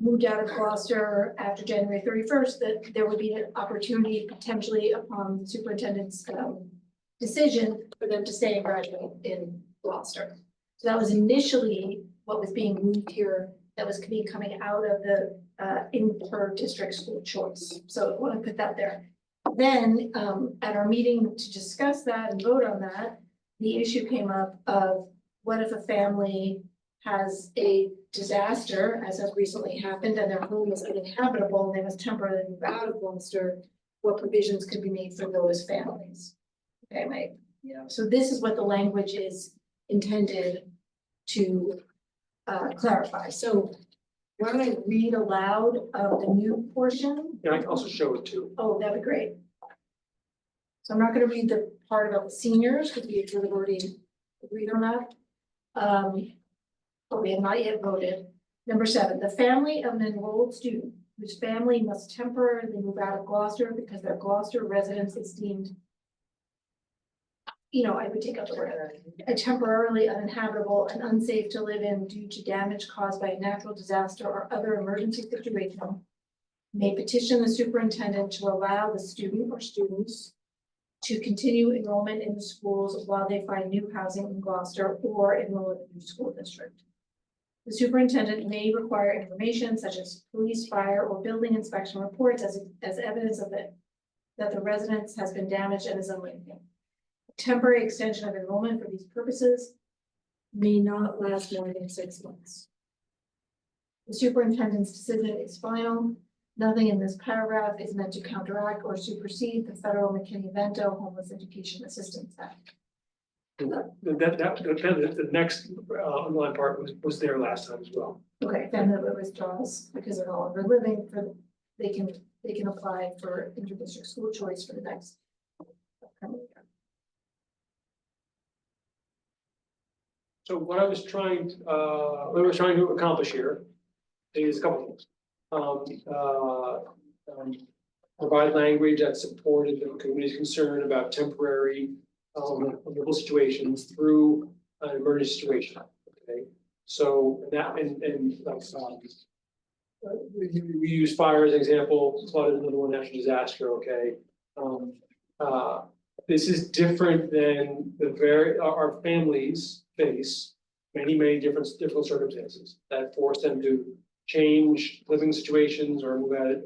moved out of Gloucester after January 31st, that there would be an opportunity potentially upon the superintendent's, decision for them to stay and graduate in Gloucester. So that was initially what was being moved here, that was coming out of the inter-district school choice. So I want to put that there. Then at our meeting to discuss that and vote on that, the issue came up of what if a family has a disaster, as has recently happened, and their home is uninhabitable, and they must temporarily move out of Gloucester, what provisions could be made for those families? Okay, so this is what the language is intended to clarify. So why don't I read aloud the new portion? Yeah, I can also show it too. Oh, that'd be great. So I'm not gonna read the part about the seniors, because we have already agreed on that. But we have not yet voted. Number 7, the family of an enrolled student whose family must temporarily move out of Gloucester because their Gloucester residence is deemed, I would take out the word, temporarily uninhabitable and unsafe to live in due to damage caused by a natural disaster or other emergency situation, may petition the superintendent to allow the student or students to continue enrollment in the schools while they find new housing in Gloucester or enroll in a new school district. The superintendent may require information such as police, fire, or building inspection reports as evidence of it, that the residence has been damaged and is unlivable. Temporary extension of enrollment for these purposes may not last more than 6 months. The superintendent's decision is final. Nothing in this paragraph is meant to counteract or supersede the federal McKinney-Vento Homeless Education Assistance Act. The next online part was there last time as well. Okay, then the withdraws because they're no longer living for, they can apply for inter-district school choice for the next upcoming year. So what I was trying to accomplish here is a couple things. Provide language that supported the community's concern about temporary livable situations through an emergency situation. Okay, so that we use fire as an example, flood is another one, natural disaster. Okay, this is different than our families face many different circumstances that force them to change living situations or move out of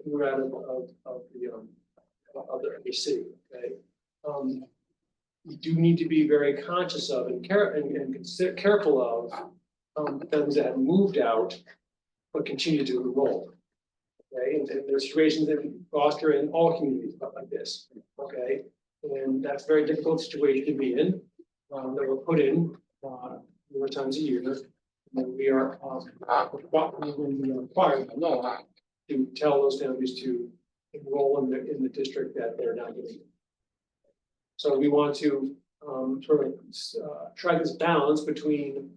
the city. Okay, you do need to be very conscious of and careful of families that have moved out but continue to enroll. Okay, and there are situations in Gloucester and all communities like this. Okay, and that's a very difficult situation to be in. That we're put in more times a year. And we are required by law to tell those families to enroll in the district that they're not getting. So we want to sort of try this balance between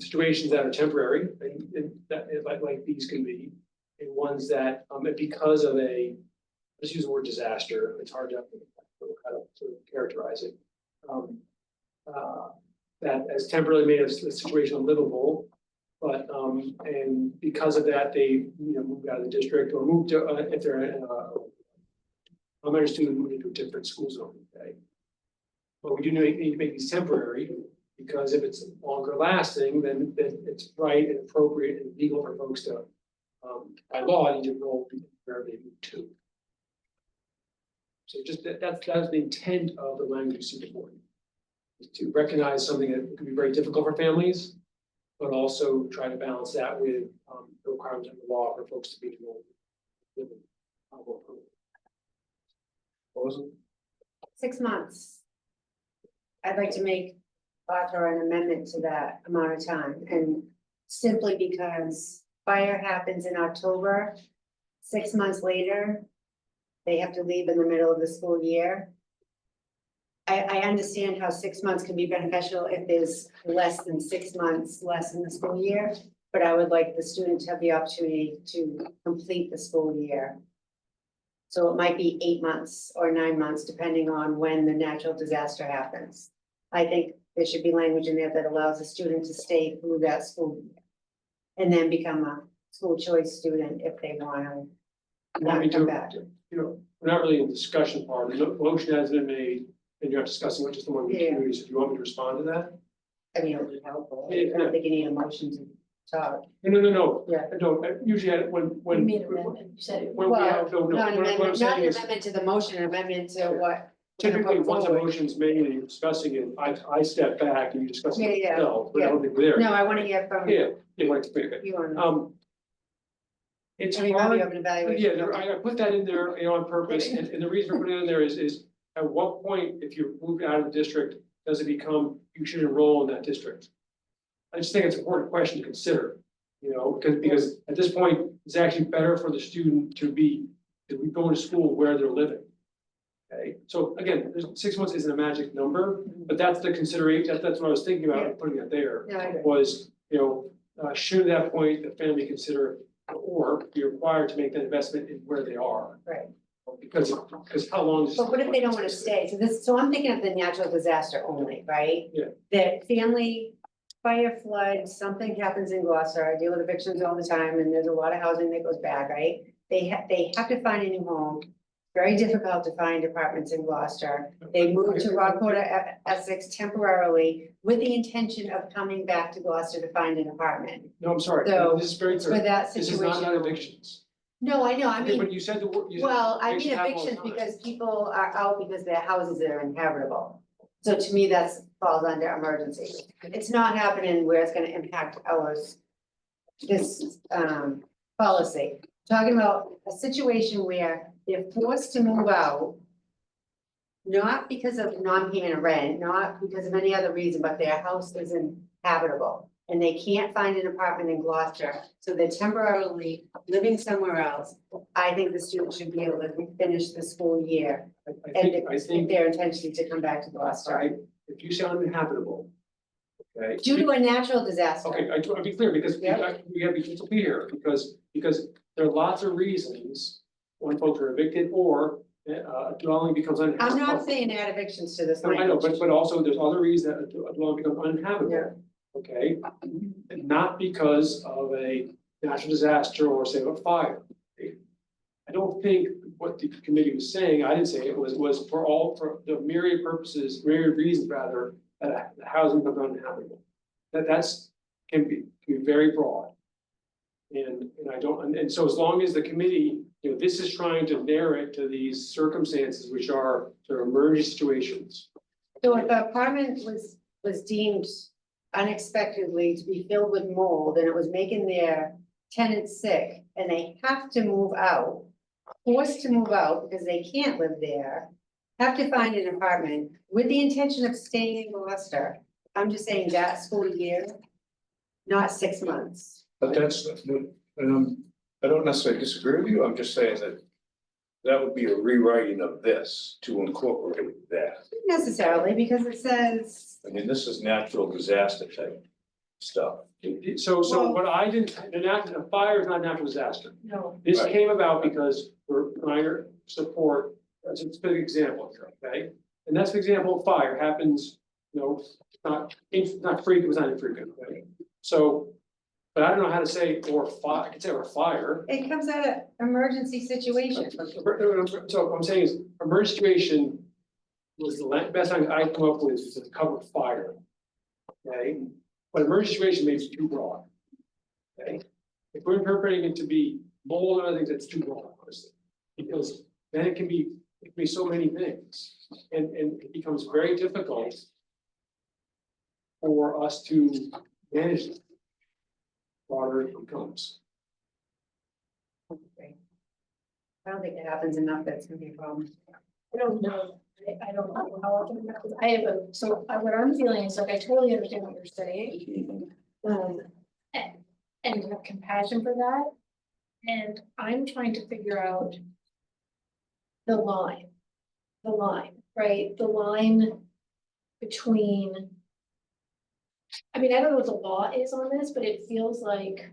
situations that are temporary and that like these can be, and ones that because of let's use the word disaster, it's hard to kind of sort of characterize it. That has temporarily made a situation unlivable, but and because of that, they moved out of the district or moved to if they're an elementary student moved into a different school zone. Okay, but we do need to make these temporary, because if it's longer lasting, then it's right and appropriate and legal for folks to by law need to enroll where they move to. So just that's the intent of the language you see before you. To recognize something that can be very difficult for families, but also try to balance that with the requirements of the law for folks to be enrolled. 6 months. I'd like to offer an amendment to that amount of time, and simply because fire happens in October, 6 months later, they have to leave in the middle of the school year. I understand how 6 months can be beneficial if there's less than 6 months less in the school year, but I would like the student to have the opportunity to complete the school year. So it might be 8 months or 9 months, depending on when the natural disaster happens. I think there should be language in there that allows a student to stay through that school year and then become a school choice student if they want to not come back. We're not really in the discussion part. The motion has been made, and you're discussing which is the one we can use. If you want me to respond to that? I mean, it would be helpful. I don't think you need a motion to talk. No. Yeah. I don't. Usually when. You made an amendment, you said it. When we have, no, Not an what I'm amendment, not saying an is, amendment to the motion, an amendment to what. typically, once a forward. motion's made and you're discussing it, I step back and you discuss it Yeah, yourself, but I don't think we're there. No, I want to hear from Yeah, like, okay. you on. It's I mean, hard. maybe you have an evaluation. Yeah, I put that in there, on purpose, and the reason for putting it in there is at what point, if you're moved out of the district, does it become, you should enroll in that district? I just think it's an important question to consider, because at this point, it's actually better for the student to be going to school where they're living. Okay, so again, 6 months isn't a magic number, but that's the consideration, that's what I was thinking about putting it there. Yeah, I agree. Was, should at that point, the family consider or be required to make that investment in where they are? Right. Because how long is? But what if they don't want to stay? So I'm thinking of the natural disaster only, right? Yeah. That family, fire, flood, something happens in Gloucester, I deal with evictions all the time, and there's a lot of housing that goes back, right? They have to find a new home. Very difficult to find apartments in Gloucester. They moved to Rockport, Essex temporarily with the intention of coming back to Gloucester to find an apartment. No, I'm sorry, So, this is very For clear, that this is not situation. evictions. No, I know, I Okay, mean. but you said the word. you said Well, I mean eviction happen all the evictions time. because people are out because their houses are inhabitable. So to me, that's falls under emergency. It's not happening where it's gonna impact ours. This policy, talking about a situation where they're forced to move out. Not because of non-payment of rent, not because of any other reason, but their house isn't habitable. And they can't find an apartment in Gloucester, so they're temporarily living somewhere else. I think the student should be able to finish the school year. I And think, if their intention is to come back to Gloucester. if you say uninhabitable, okay? Due to a natural disaster. Okay, I want to be clear, because we Yep. have to be crystal clear here, because there are lots of reasons when folks are evicted or a dwelling becomes uninhabitable. I'm not saying add evictions to this No, I know, language. but also there's other reasons that a dwelling becomes uninhabitable. Okay, not because of a natural disaster or say a fire. I don't think what the committee was saying, I didn't say it was for the myriad purposes, myriad reasons rather, that the housing becomes uninhabitable. Can be very broad. And I don't, and so as long as the committee, this is trying to narrow it to these circumstances, which are sort of emergency situations. So if the apartment was deemed unexpectedly to be filled with mold and it was making their tenants sick and they have to move out, forced to move out because they can't live there, have to find an apartment with the intention of staying in Gloucester. I'm just saying that school year, not 6 months. But that's, I don't necessarily disagree with you, I'm just saying that That would be a rewriting of this to incorporate that. Necessarily, because it says, I mean, this is natural disaster type stuff. So what I didn't, a fire is not a natural disaster. No. This Right. came about because for minor support, that's a big example here, okay? And that's an example of fire happens, not frequent, it's not infrequent, okay? So, but I don't know how to say or fire, I could say or fire. it comes out of emergency situation. So I'm saying is, emergency situation was the best thing I come up with is to cover fire. Okay, but emergency situation may be too broad. Okay, if we're interpreting it to be mold and other things, that's too broad, honestly. Because then it can be so many things, and it becomes very difficult for us to manage it. Broader it becomes. I don't think it happens enough, that's gonna be a problem. I don't know, I don't know how often it happens. I have what I'm feeling is like, I totally understand what you're saying. And have compassion for that. And I'm trying to figure out the line, right? The line between, I mean, I don't know what the law is on this, but it feels like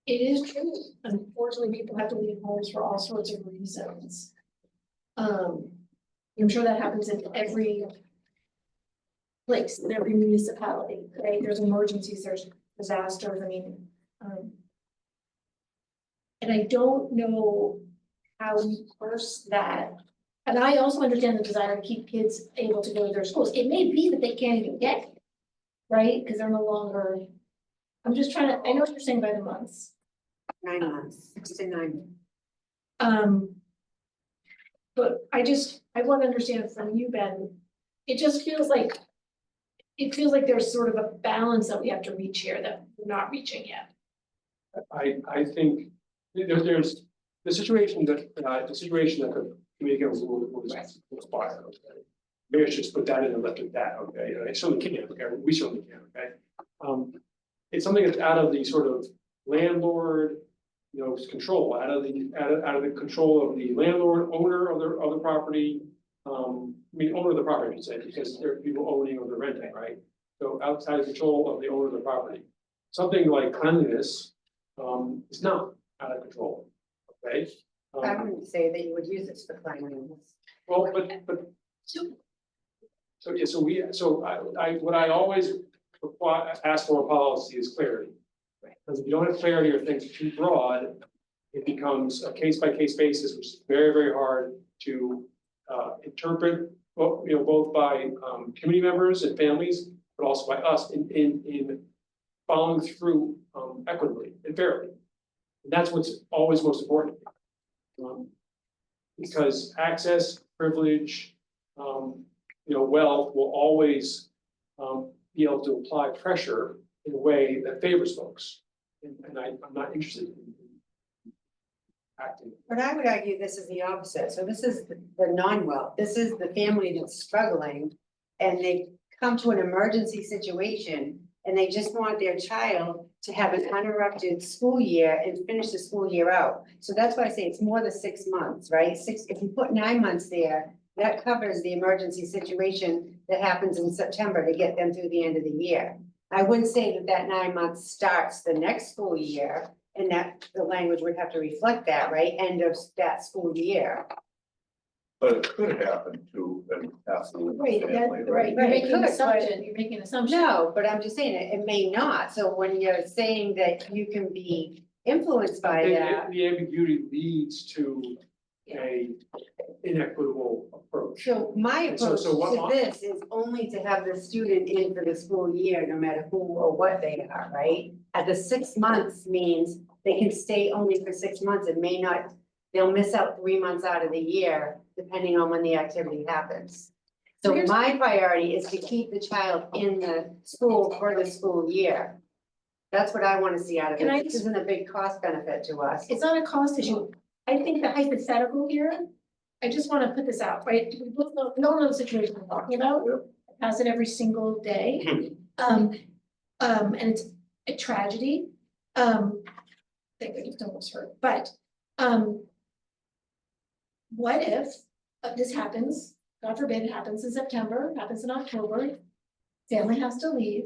it is true. Unfortunately, people have to leave homes for all sorts of reasons. I'm sure that happens in every place, in every municipality, right? There's emergencies, there's disasters, I mean, and I don't know how we parse that. And I also understand the desire to keep kids able to go to their schools. It may be that they can't even get it, right? Because they're no longer, I'm just trying to, I know what you're saying by the months. 9 months, 6 to 9. But I want to understand from you, Ben, it just feels like, there's sort of a balance that we have to reach here that we're not reaching yet. I think there's the situation that could communicate was fire, okay? Maybe I should just put that in and left it that, okay? I certainly can, okay? We certainly can, okay? It's something that's out of the sort of landlord, control, out of the control of the landlord, owner of the property. Owner of the property, I should say, because there are people owning or they're renting, right? So outside of control of the owner of the property. Something like cleanliness, is not out of control, okay? I wouldn't say that you would use this for cleanliness. Well, but. What I always ask for a policy is clarity. Because if you don't have clarity or things are too broad, it becomes a case by case basis, which is very, very hard to interpret, both by community members and families, but also by us in following through equitably and fairly. And that's what's always most important. Because access, privilege, wealth will always be able to apply pressure in a way that favors folks. And I'm not interested in acting. But I would argue this is the opposite. So this is the non-wealth. This is the family that's struggling and they come to an emergency situation and they just want their child to have an uninterrupted school year and finish the school year out. So that's why I say it's more than 6 months, right? If you put 9 months there, that covers the emergency situation that happens in September to get them through the end of the year. I wouldn't say that 9 months starts the next school year and that the language would have to reflect that, right? End of that school year. But it could happen to an affluent Right, family, right, you're making an assumption, you're making an assumption. No, but I'm just saying it may not. So when you're saying that you can be influenced by that. The ambiguity leads to a inequitable approach. So my And so- approach so what- to this is only to have the student in for the school year, no matter who or what they are, right? At the 6 months means they can stay only for 6 months. It may not, they'll miss out 3 months out of the year, depending on when the activity happens. So my priority is to keep the child in the school for the school year. That's what I want to see out of Can I it. This isn't a big cost benefit to us. It's not a cost issue. I think the hypothetical here, I just want to put this out, right? We both know, no one knows the situation we're talking about. I pass it every single day. And it's a tragedy. Thank goodness no one's hurt, but, what if this happens, God forbid it happens in September, happens in October, family has to leave.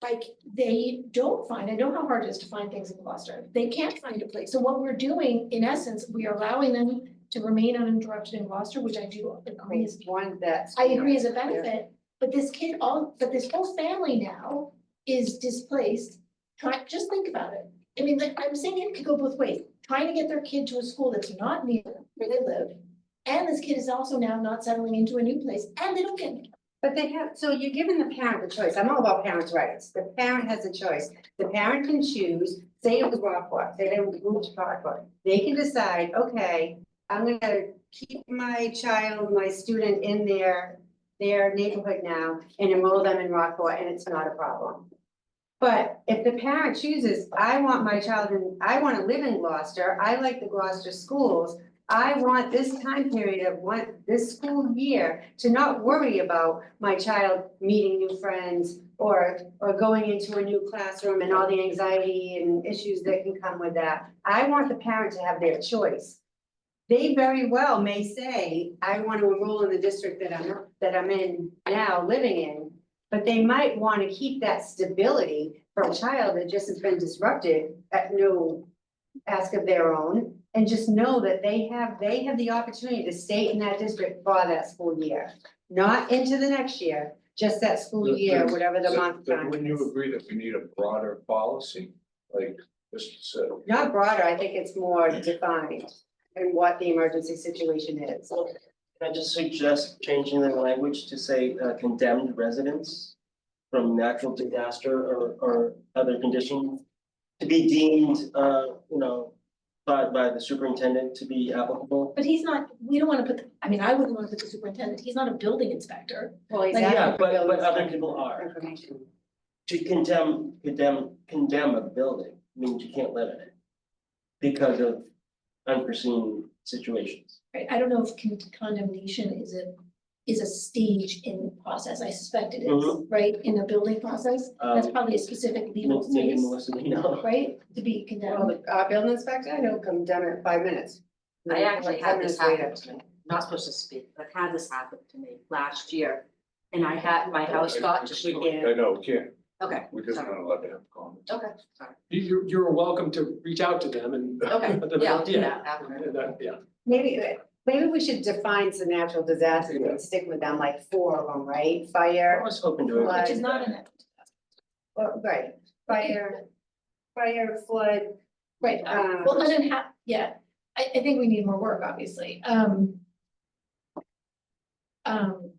Like, they don't find, I know how hard it is to find things in Gloucester, they can't find a place, so what we're doing, in essence, we are allowing them to remain uninterrupted in Gloucester, which I do agree is. One that. I agree as a benefit, but this this whole family now is displaced. Just think about it. I mean, like, I'm saying it could go both ways, trying to get their kid to a school that's not near where they live. And this kid is also now not settling into a new place, and they don't get. But they have, so you're giving the parent the choice. I'm all about parents' rights. The parent has a choice. The parent can choose, say it was Rockport, say they moved to Rockport. They can decide, okay, I'm gonna keep my child, my student in their neighborhood now and enroll them in Rockport, and it's not a problem. But if the parent chooses, I want my child I want to live in Gloucester, I like the Gloucester schools, I want this time period of this school year to not worry about my child meeting new friends or going into a new classroom and all the anxiety and issues that can come with that. I want the parent to have their choice. They very well may say, I want to enroll in the district that I'm in now, living in, but they might want to keep that stability for a child that just has been disrupted at no ask of their own. And just know that they have the opportunity to stay in that district for that school year, not into the next year, just that school year, whatever the month time Wouldn't you is. agree that we need a broader policy, like just said? Not broader, I think it's more defined in what the emergency situation is. Can I just suggest changing the language to say condemned residents from natural disaster or other condition to be deemed, by the superintendent to be applicable? But he's not, we don't wanna put, I mean, I wouldn't wanna put the superintendent, he's not a building inspector. Well, he's Like, asking Yeah, for but building other inspector people are. information. To condemn a building means you can't live in it because of unforeseen situations. Right, I don't know if condemnation is a stage in the process, I suspect it is, Mhm. right, in the building process, that's probably a specific legal Maybe space, Melissa, you know. right, to be Well, condemned. the building inspector, he'll come down in 5 minutes. I actually Like 10 had this minutes happen later. to me, not supposed to speak, but had this happen to me last year. And I had, my house got destroyed. I know, we can't, Okay, we're just sorry. not allowed to have comments. Okay, sorry. You're welcome to reach out to them and. Okay, let them yeah, know. I'll do that after. And that- yeah. Maybe we should define some natural disasters and stick with them, like 4 of them, right? Fire, I was hoping to. Flood. Which is not an, right, fire, flood. right, well, I didn't have, yeah, I think we need more work, obviously,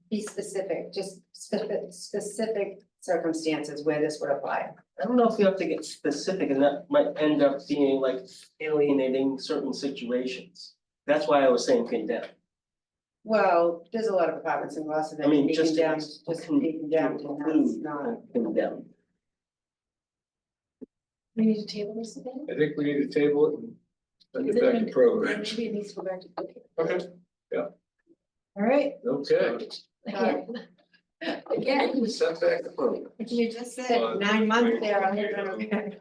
Be specific, just specific circumstances where this would apply. I don't know if you have to get specific and that might end up being like alienating certain situations. That's why I was saying condemn. Well, there's a lot of apartments in Gloucester I that mean, can be just to condemned, and that's include not. condemn. we need to table this again. I think we need to table it and send Is it it back gonna- to programs. Maybe it needs to go back to. Okay, All right. okay. Again, Send back the program. If you just said 9 months there, I'm gonna.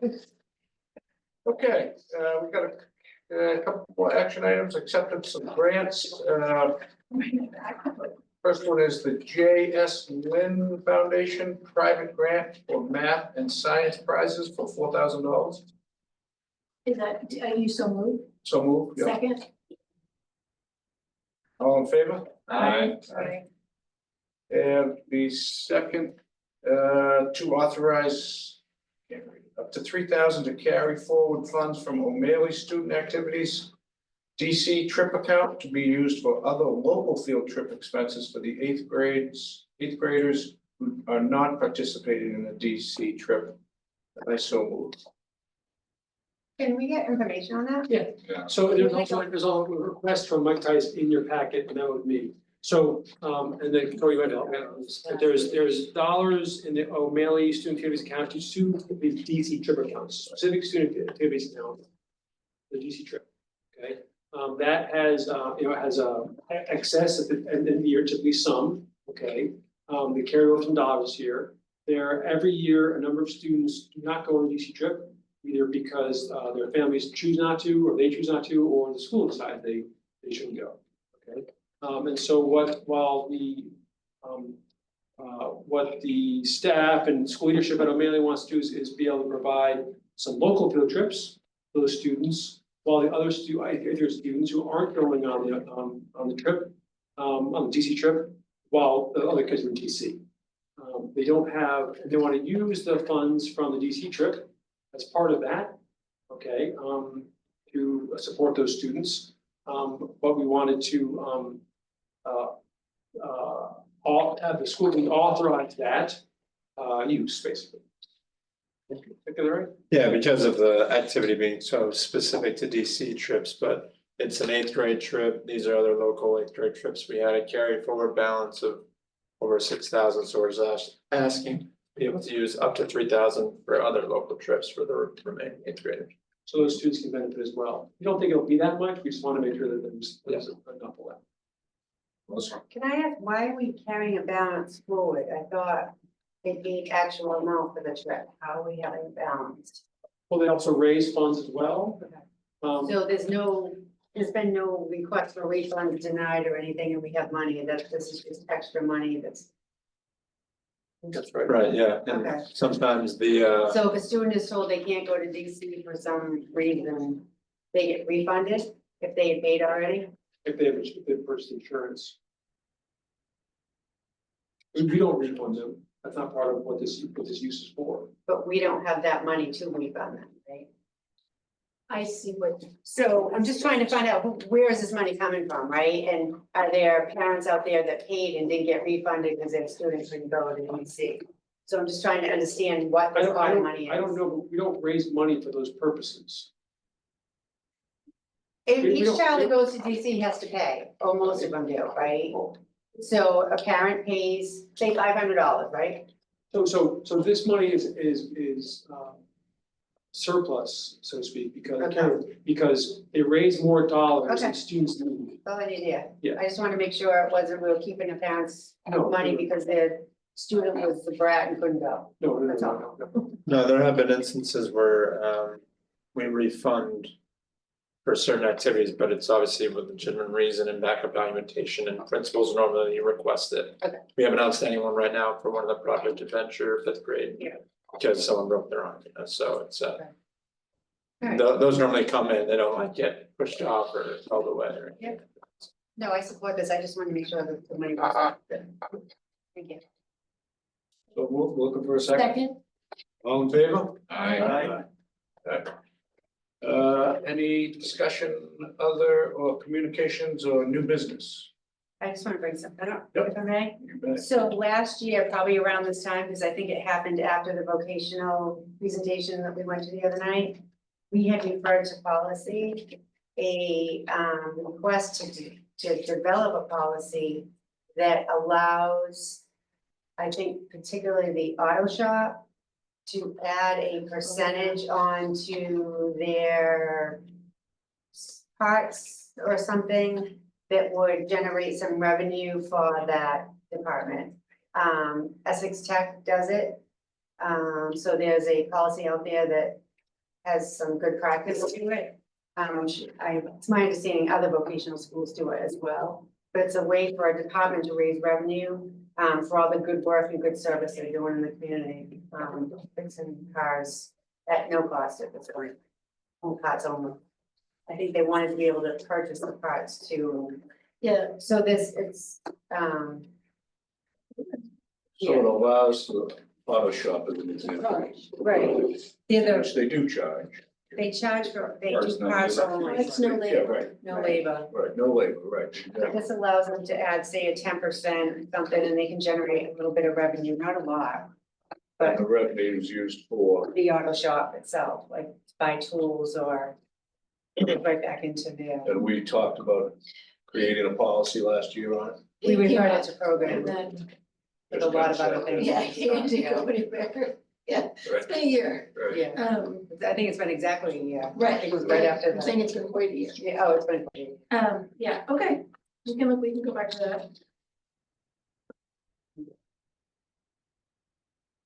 Okay, we got a couple more action items, acceptance of grants. First one is the J.S. Lynn Foundation private grant for math and science prizes for $4,000. is that, are you so moved? So move. Yeah. Second? All in favor? Aye. And the second, to authorize up to $3,000 to carry forward funds from O'Malley student activities DC trip account to be used for other local field trip expenses for the eighth graders who are not participating in the DC trip. I so move. Can we get information on that? Yeah, so there's also a request from Mike Tice in your packet, and that was me. So, and then Victoria, you had to help me out on this. There's dollars in the O'Malley student activities account to suit the DC trip account, specific student activities account. The DC trip, okay? That has, has a excess at the end of the year, typically some, okay? They carry over some dollars here. Every year, a number of students do not go on the DC trip. either because their families choose not to, or they choose not to, or the school decides they shouldn't go, okay? And so what the staff and school leadership at O'Malley wants to do is be able to provide some local field trips for those students, while the other if there's students who aren't going on the trip, on the DC trip, while the other kids are in DC. They don't have, they want to use the funds from the DC trip as part of that, okay, to support those students. But we wanted to have the school committee authorize that use, basically. Right? Yeah, because of the activity being so specific to DC trips, but it's an 8th grade trip. These are other local 8th grade trips. We had a carry forward balance of over 6,000, so we're just asking to be able to use up to 3,000 for other local trips for the remaining 8th graders. So those students can benefit as well. We don't think it'll be that much, we just want to make sure that there's enough of that. Can I ask, why are we carrying a balance forward? I thought it'd be actual amount for the trip. How are we having a balance? Well, they also raise funds as well. So there's been no request for refunds denied or anything, and we have money, and that this is just extra money that's. That's right. Right, yeah, Okay. and sometimes the So if a student is told they can't go to DC for some reason, they get refunded if they had paid already? If they've purchased insurance. We don't refund them, that's not part of what this use is for. But we don't have that money to refund them, right? I see what. So I'm just trying to find out where is this money coming from, right? And are there parents out there that paid and didn't get refunded because their students couldn't go to DC? So I'm just trying to understand what this pot of money is. I don't know, but we don't raise money for those purposes. If we each don't- child that goes to DC has to pay, or most of them do, right? So a parent pays, say $500, right? So this money is surplus, so to speak, because they raise more dollars Okay. and students need. Oh, I did, yeah. Yeah. I just want to make sure it wasn't we were keeping the parents No. money because their student was the brat and couldn't go. No, That's all. no, there have been instances where we refund for certain activities, but it's obviously with legitimate reason and backup documentation, and principals normally request it. Okay. We have an outstanding one right now for one of the Project Adventure 5th grade. Yeah. Because someone broke their arm, so it's Alright. those normally come in, they don't like get pushed off or held away or anything. No, I support this. I just want to make sure that the money was. Thank you. So we're looking for a second. Second, All in favor? Aye. Any discussion, other or communications or new business? I just want to bring something up, Yep. if I may. You bet. So last year, probably around this time, because I think it happened after the vocational presentation that we went to the other night. We had referred to policy, a request to develop a policy that allows. I think particularly the auto shop to add a percentage onto their parts or something that would generate some revenue for that department. Essex Tech does it. So there's a policy out there that has some good practice to it. It's my understanding other vocational schools do it as well. But it's a way for a department to raise revenue, for all the good work and good service they're doing in the community. Fixing cars at no cost at this point, on parts only. I think they wanted to be able to purchase the parts too. yeah, So So it allows the auto shop as an example. right, they're Which they do charge. they charge for, they Parts do not parts labor. only, it's no Yeah, labor. right, no labor. right, no labor, right. This allows them to add, say, a 10% something, and they can generate a little bit of revenue, not a lot. And But the revenue is used for, the auto shop itself, like buy tools or put it right back into their, and we talked about creating a policy last year on it. we referred it to And program then, with a lot of other things. yeah, it didn't go anywhere. Yeah, it's been a year. Right. Yeah, I think it's been exactly a year. I Right. think it was right after I'm saying the, it's been quite a year. yeah, oh, it's been. Yeah, okay, we can go back to that.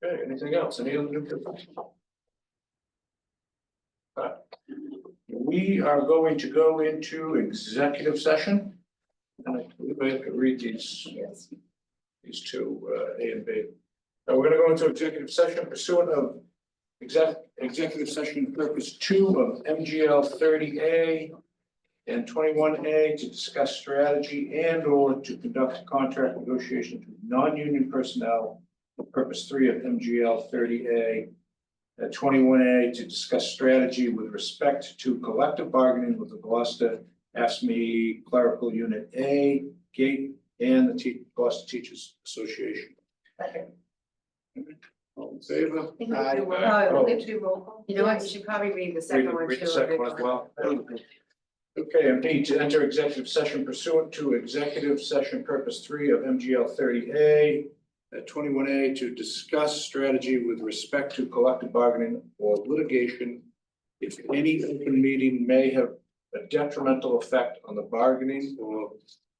Okay, anything else? Any other new business? Okay. We are going to go into executive session. And I believe I have to read these. These two, A and B. Now, we're gonna go into executive session pursuant of executive session purpose 2 of MGL 30A and 21A to discuss strategy and or to conduct contract negotiations with non-union personnel. Purpose 3 of MGL 30A. 21A to discuss strategy with respect to collective bargaining with the Gloucester AFSCME Clerical Unit A, GATE, and the Gloucester Teachers Association. All in favor? We have to do roll call. You know what, you should probably read the second one too. Read the second one as well. Okay, and B, to enter executive session pursuant to executive session purpose 3 of MGL 30A. 21A to discuss strategy with respect to collective bargaining or litigation. If any open meeting may have a detrimental effect on the bargaining or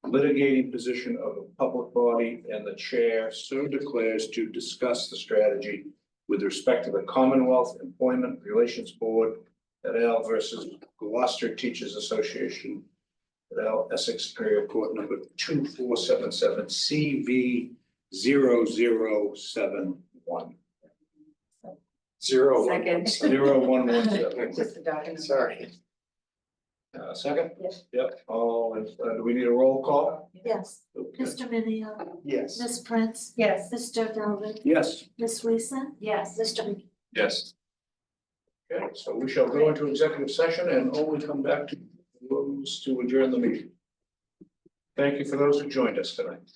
litigating position of a public body, and the chair so declares to discuss the strategy with respect to the Commonwealth Employment Relations Board et al. Versus Gloucester Teachers Association et al. Essex Superior Court number 2477 CV 0071. 0117. Just the document. Sorry. Second? Yes. Yep, do we need a roll call? Yes, Okay. Mr. Minio, Yes. Ms. Prince, Yes. Mr. Delvin, Yes. Ms. Weason, Yes. Mr. McGee. Yes. Okay, so we shall go into executive session and only come back to those to adjourn the meeting. Thank you for those who joined us tonight.